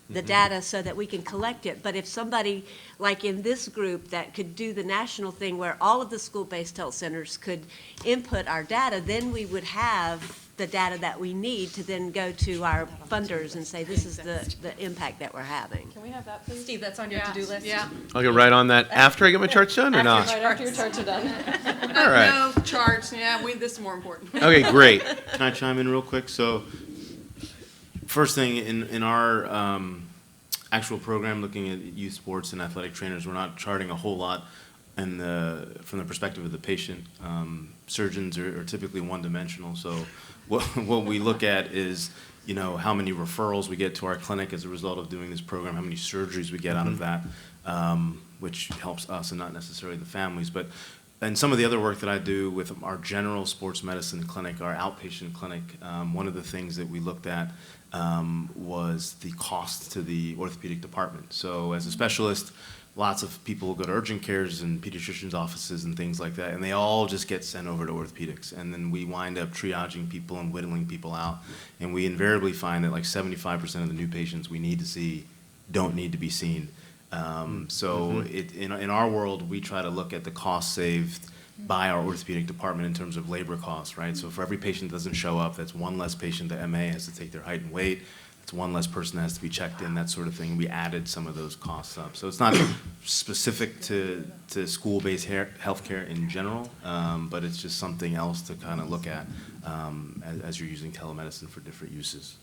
the data so that we can collect it. But if somebody like in this group that could do the national thing where all of the school-based health centers could input our data, then we would have the data that we need to then go to our funders and say, this is the impact that we're having. Can we have that, please? Steve, that's on your to-do list? Yeah. I'll get right on that after I get my charts done or not? Right after your charts are done. All right. No charts, this is more important. Okay, great. Can I chime in real quick? So, first thing, in our actual program, looking at youth sports and athletic trainers, we're not charting a whole lot from the perspective of the patient. Surgeons are typically one-dimensional, so what we look at is, how many referrals we get to our clinic as a result of doing this program, how many surgeries we get out of that, which helps us and not necessarily the families. And some of the other work that I do with our general sports medicine clinic, our outpatient clinic, one of the things that we looked at was the cost to the orthopedic department. So as a specialist, lots of people go to urgent cares and pediatricians' offices and things like that, and they all just get sent over to orthopedics. And then we wind up triaging people and whittling people out. And we invariably find that like 75% of the new patients we need to see don't need to be seen. In our world, we try to look at the cost saved by our orthopedic department in terms of labor costs, right? So for every patient that doesn't show up, that's one less patient that MA has to take their height and weight. It's one less person that has to be checked in, that sort of thing. We added some of those costs up. So it's not specific to school-based healthcare in general, but it's just something else to kind of look at as you're using telemedicine for different uses.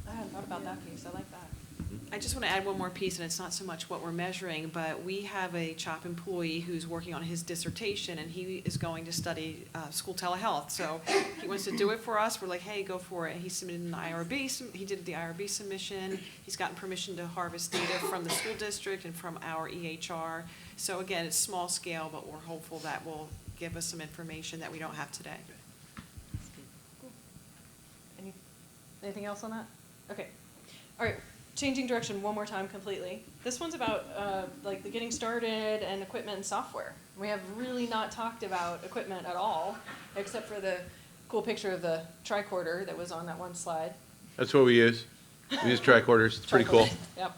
I hadn't thought about that piece. I like that. I just want to add one more piece, and it's not so much what we're measuring, but we have a CHOP employee who's working on his dissertation, and he is going to study school telehealth. So he wants to do it for us. We're like, hey, go for it. And he submitted an IRB. He did the IRB submission. He's gotten permission to harvest data from the school district and from our EHR. So again, it's small scale, but we're hopeful that will give us some information that we don't have today. Anything else on that? Okay. All right. Changing direction one more time completely. This one's about like the getting started and equipment and software. We have really not talked about equipment at all, except for the cool picture of the tricorder that was on that one slide. That's what we use. We use tricorders. It's pretty cool. Yep.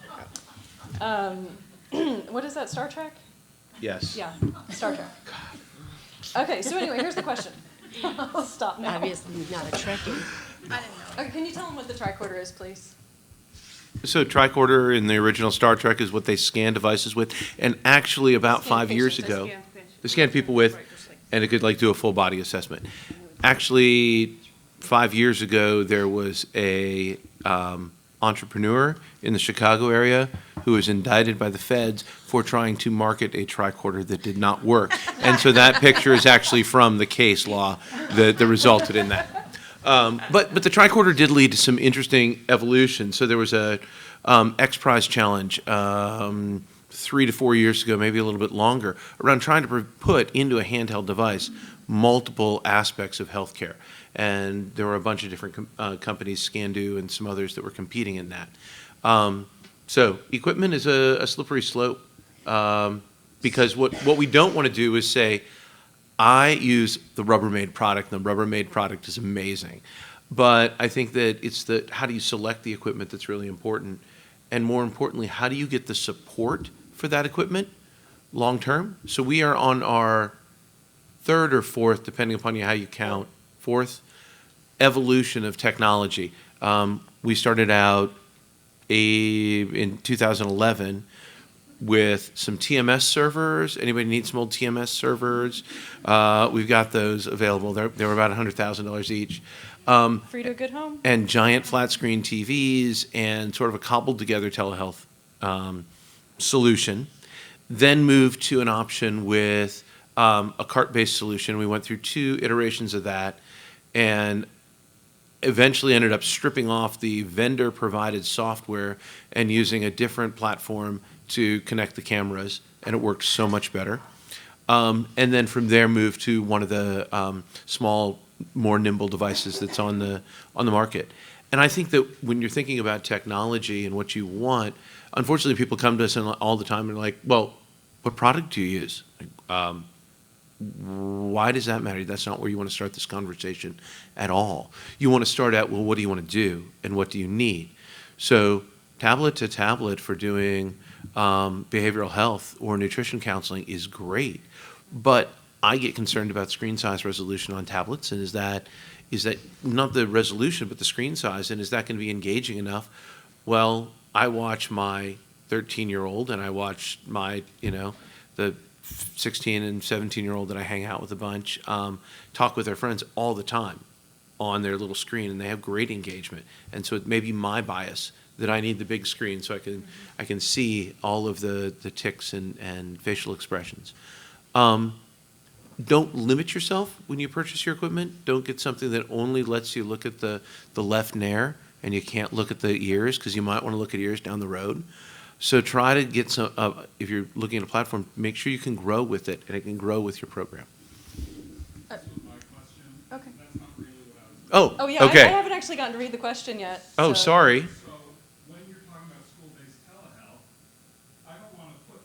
What is that, Star Trek? Yes. Yeah, Star Trek. Okay, so anyway, here's the question. Stop now. Obviously not a Trekkie. Okay, can you tell them what the tricorder is, please? So tricorder in the original Star Trek is what they scan devices with, and actually about Scan 5 years patients, ago, scan patients. they scan people with, and it could like do a full body assessment. Actually, 5 years ago, there was a entrepreneur in the Chicago area who was indicted by the feds for trying to market a tricorder that did not work. And so that picture is actually from the case law that resulted in that. But the tricorder did lead to some interesting evolution. So there was a X Prize challenge 3 to 4 years ago, maybe a little bit longer, around trying to put into a handheld device multiple aspects of healthcare. And there were a bunch of different companies, Scandu and some others, that were competing in that. So equipment is a slippery slope, because what we don't want to do is say, I use the Rubbermaid product, and the Rubbermaid product is amazing. But I think that it's how do you select the equipment that's really important, and more importantly, how do you get the support for that equipment long term? So we are on our third or fourth, depending upon how you count, fourth evolution of technology. We started out in 2011 with some TMS servers. Anybody need some old TMS servers? We've got those available. They were about $100,000 each. Free to a good home. And giant flat screen TVs and sort of a cobbled together telehealth solution. Then moved to an option with a cart-based solution. We went through 2 iterations of that and eventually ended up stripping off the vendor-provided software and using a different platform to connect the cameras, and it worked so much better. And then from there moved to one of the small, more nimble devices that's on the market. And I think that when you're thinking about technology and what you want, unfortunately people come to us all the time and are like, well, what product do you use? Why does that matter? That's not where you want to start this conversation at all. You want to start out, well, what do you want to do and what do you need? So tablet to tablet for doing behavioral health or nutrition counseling is great, but I get concerned about screen size resolution on tablets, and is that not the resolution but the screen size, and is that going to be engaging enough? Well, I watch my 13-year-old and I watch my, the 16 and 17-year-old that I hang out with a bunch, talk with their friends all the time on their little screen, and they have great engagement. And so it may be my bias that I need the big screen so I can see all of the tics and facial expressions. Don't limit yourself when you purchase your equipment. Don't get something that only lets you look at the left nair and you can't look at the ears, because you might want to look at ears down the road. So try to get some, if you're looking at a platform, make sure you can grow with it and it can grow with your program. Okay. Oh, Oh, yeah, okay. I haven't actually gotten to read the question yet. Oh, so- sorry. So when you're talking about school-based telehealth, I don't want to put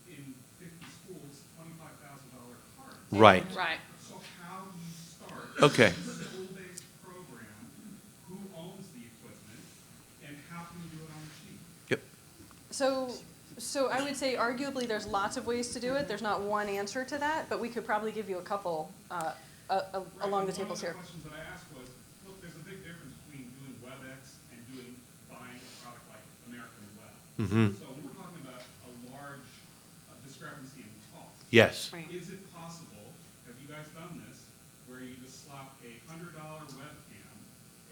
in 50 schools $25,000 cards. Right. Right. So how do you start Okay. a school-based program? Who owns the equipment, and how can you do it on the cheap? Yep. So I would say arguably there's lots of ways to do it. There's not one answer to that, but we could probably give you a couple along the tables here. One of the questions that I asked was, look, there's a big difference between doing WebEx and buying a product like American Web. Mm-hmm. So we're talking about a large discrepancy in cost. Yes. Is it possible, have you guys done this, where you just slap a $100 webcam,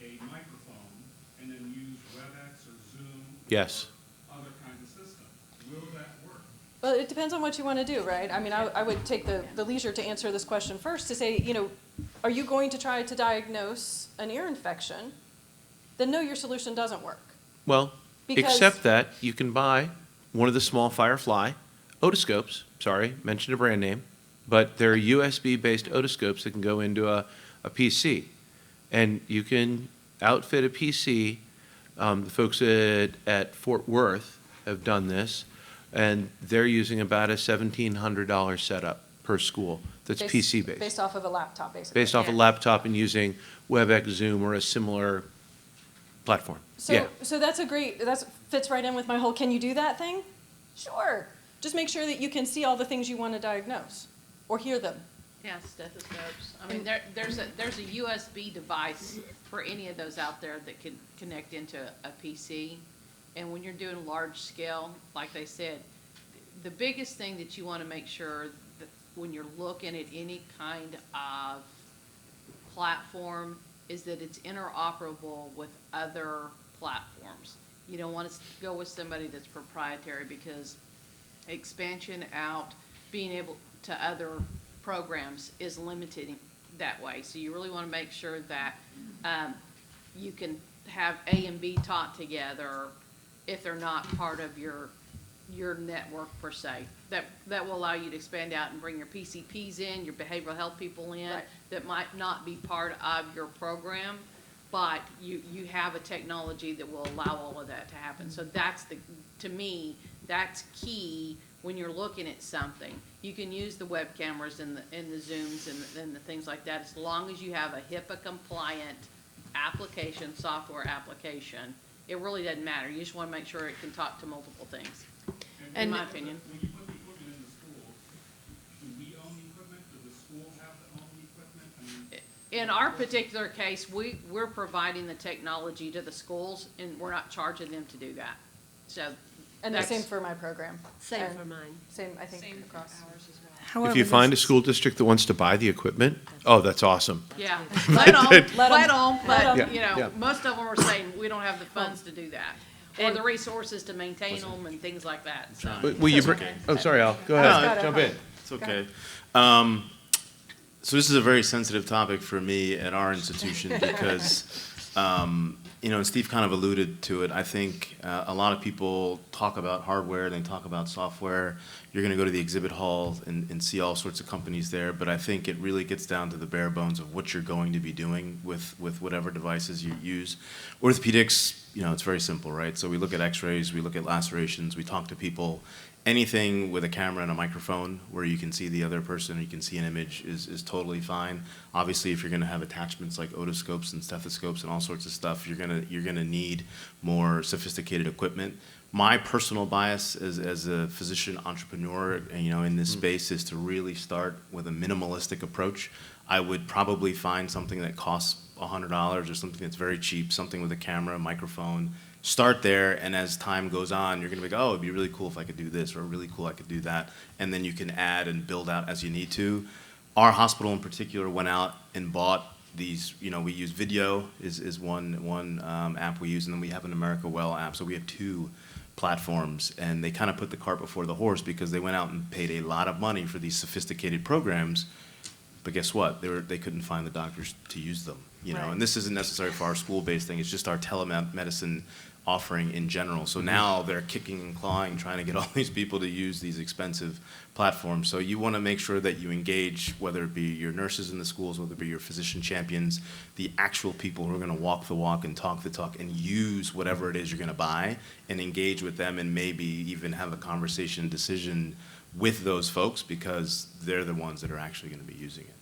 a microphone, and then use WebEx or Zoom Yes. or other kinds of systems? Will that work? Well, it depends on what you want to do, right? I mean, I would take the leisure to answer this question first to say, are you going to try to diagnose an ear infection? Then no, your solution doesn't work. Well, Because- except that you can buy one of the small Firefly otoscopes. Sorry, mentioned a brand name, but they're USB-based otoscopes that can go into a PC. And you can outfit a PC. The folks at Fort Worth have done this, and they're using about a $1,700 setup per school that's PC-based. Based off of a laptop, basically. Based off a laptop and using WebEx, Zoom, or a similar platform. Yeah. So that fits right in with my whole can you do that thing? Sure. Just make sure that you can see all the things you want to diagnose or hear them. Yeah, stethoscopes. I mean, there's a USB device for any of those out there that can connect into a PC. And when you're doing large scale, like they said, the biggest thing that you want to make sure that when you're looking at any kind of platform is that it's interoperable with other platforms. You don't want to go with somebody that's proprietary, because expansion out, being able to other programs is limited that way. So you really want to make sure that you can have A and B taught together if they're not part of your network per se. That will allow you to expand out and bring your PCPs in, your behavioral health people in, Right. that might not be part of your program, but you have a technology that will allow all of that to happen. So that's to me, that's key when you're looking at something. You can use the web cameras and the Zooms and the things like that, as long as you have a HIPAA compliant application, software application. It really doesn't matter. You just want to make sure it can talk to multiple things, in my opinion. When you put the equipment in the schools, do we own the equipment? Do the schools have to own the equipment? I mean, In our particular case, we're providing the technology to the schools, and we're not charging them to do that. So, And the that's- same for my program. Same And for mine. Same, I think, across. However, If you find a this- school district that wants to buy the equipment, oh, that's awesome. Yeah, let them, Yeah, but, you yeah. know, most of them are saying, we don't have the funds to do that, or the resources to maintain them and things like that, so. But will you bring, oh, sorry, Al, go ahead, jump in. It's okay. So this is a very sensitive topic for me at our institution because, you know, Steve kind of alluded to it. I think a lot of people talk about hardware, they talk about software. You're going to go to the exhibit hall and see all sorts of companies there, but I think it really gets down to the bare bones of what you're going to be doing with whatever devices you use. Orthopedics, you know, it's very simple, right? So we look at x-rays, we look at lacerations, we talk to people. Anything with a camera and a microphone where you can see the other person, you can see an image is totally fine. Obviously, if you're going to have attachments like otoscopes and stethoscopes and all sorts of stuff, you're gonna need more sophisticated equipment. My personal bias as a physician entrepreneur, you know, in this space is to really start with a minimalistic approach. I would probably find something that costs $100 or something that's very cheap, something with a camera, a microphone. Start there, and as time goes on, you're going to be like, oh, it'd be really cool if I could do this, or really cool I could do that, and then you can add and build out as you need to. Our hospital in particular went out and bought these, you know, we use video is one app we use, and then we have an America Well app, so we have two platforms, and they kind of put the cart before the horse because they went out and paid a lot of money for these sophisticated programs, but guess what? They couldn't find the doctors to use them, you know, and this isn't necessarily for our school-based thing, it's just our telemedicine offering in general. So now they're kicking and clawing, trying to get all these people to use these expensive platforms. So you want to make sure that you engage, whether it be your nurses in the schools, whether it be your physician champions, the actual people who are going to walk the walk and talk the talk and use whatever it is you're going to buy, and engage with them, and maybe even have a conversation decision with those folks, because they're the ones that are actually going to be using it.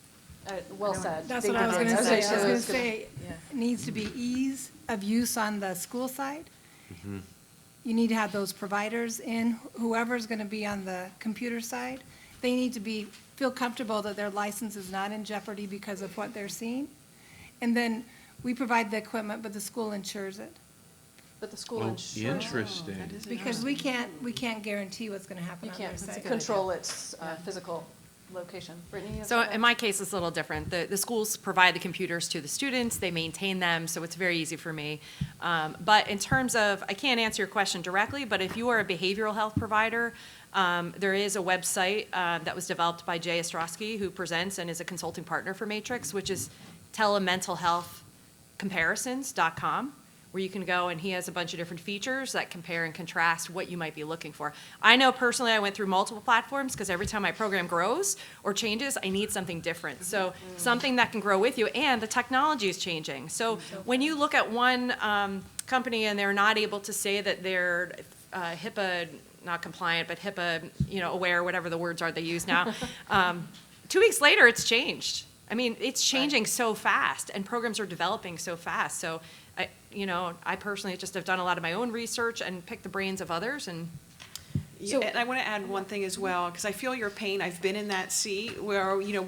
Well said. That's what I was going to say. I was going to say, Yeah. it needs to be ease of use on the school side. You need to have those providers in, whoever's going to be on the computer side. They need to feel comfortable that their license is not in jeopardy because of what they're seeing. And then we provide the equipment, but the school insures it. But the school Oh, insures. interesting. Because we can't guarantee what's going to happen You on their can't side. control its physical location. Brittany? you have So something? in my case, it's a little different. The schools provide the computers to the students, they maintain them, so it's very easy for me. But in terms of, I can't answer your question directly, but if you are a behavioral health provider, there is a website that was developed by Jay Ostrowski, who presents and is a consulting partner for Matrix, which is telementalhealthcomparisons.com, where you can go, and he has a bunch of different features that compare and contrast what you might be looking for. I know personally I went through multiple platforms because every time my program grows or changes, I need something different. So something that can grow with you, and the technology is changing. So when you look at one company and they're not able to say that they're HIPAA, not compliant, but HIPAA, you know, aware, whatever the words are they use now, 2 weeks later it's changed. I mean, it's changing so fast, and programs are developing so fast. So I personally just have done a lot of my own research and picked the brains of others, and Yeah, and I want to add one thing as well, because I feel your pain. I've been in that seat where, you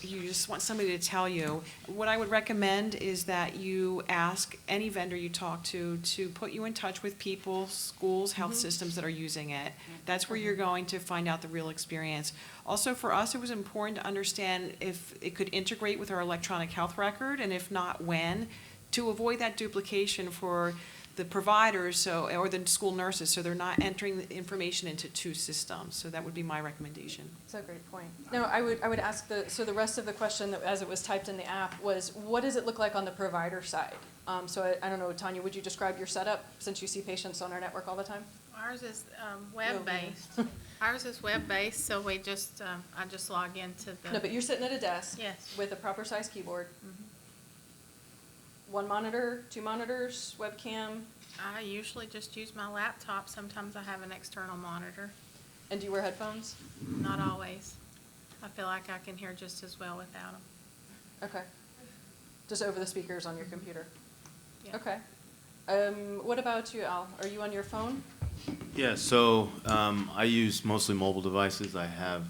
just want somebody to tell you. What I would recommend is that you ask any vendor you talk to put you in touch with people, schools, health systems that are using it. That's where you're going to find out the real experience. Also, for us, it was important to understand if it could integrate with our electronic health record, and if not, when, to avoid that duplication for the providers, or the school nurses, so they're not entering the information into two systems. So that would be my recommendation. That's a great point. No, I would ask the rest of the question that, as it was typed in the app, was what does it look like on the provider side? So I don't know, Tanya, would you describe your setup since you see patients on our network all the time? Ours is web-based. Ours is web-based, so we just, I just log into the. No, but you're sitting at a desk. Yes. With a proper size keyboard. One monitor, two monitors, webcam. I usually just use my laptop. Sometimes I have an external monitor. And do you wear headphones? Not always. I feel like I can hear just as well without them. Okay. Just over the speakers on your computer? Yeah. Okay. What about you, Al? Are you on your phone? Yeah, so I use mostly mobile devices. I have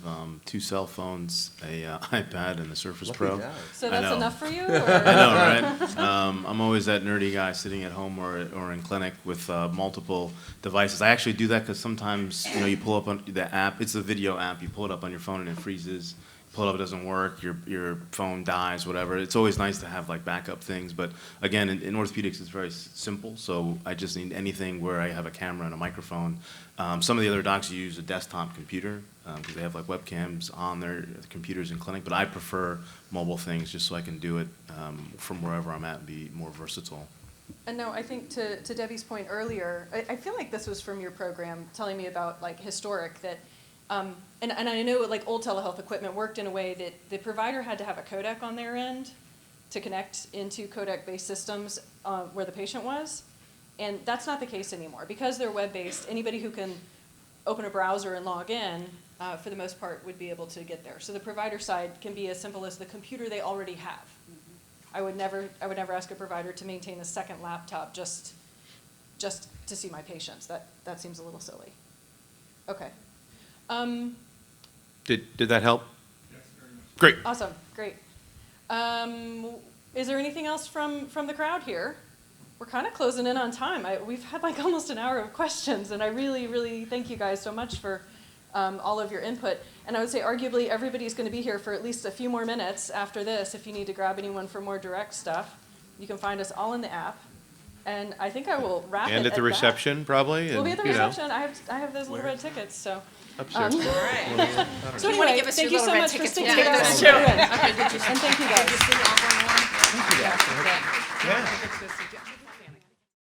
2 cell phones, a iPad, and a Surface Pro. So I that's know. enough for you? I know, right? I'm always that nerdy guy sitting at home or in clinic with multiple devices. I actually do that because sometimes you pull up on the app. It's a video app. You pull it up on your phone and it freezes. Pull it up, it doesn't work. Your phone dies, whatever. It's always nice to have like backup things. But again, in orthopedics, it's very simple. So I just need anything where I have a camera and a microphone. Some of the other docs use a desktop computer because they have like webcams on their computers in clinic. But I prefer mobile things just so I can do it from wherever I'm at and be more versatile. And no, I think to Debbie's point earlier, I feel like this was from your program telling me about like historic that, and I know like old telehealth equipment worked in a way that the provider had to have a codec on their end to connect into codec-based systems where the patient was. And that's not the case anymore. Because they're web-based, anybody who can open a browser and log in, for the most part, would be able to get there. So the provider side can be as simple as the computer they already have. I would never ask a provider to maintain a second laptop just to see my patients. That seems a little silly. Okay. Did that help? Yes, very much. Great. Awesome, great. Is there anything else from the crowd here? We're kind of closing in on time. We've had like almost an hour of questions, and I really, really thank you guys so much for all of your input. And I would say arguably everybody's going to be here for at least a few more minutes after this. If you need to grab anyone for more direct stuff, you can find us all in the app. And I think I will wrap it And at the that. reception, probably. We'll and, be at the you know, reception. I have those little red tickets, so. Upstairs. So You wanna anyway, give us thank your you little so red much for tickets sticking when you around. take this too. And thank you guys. Yeah.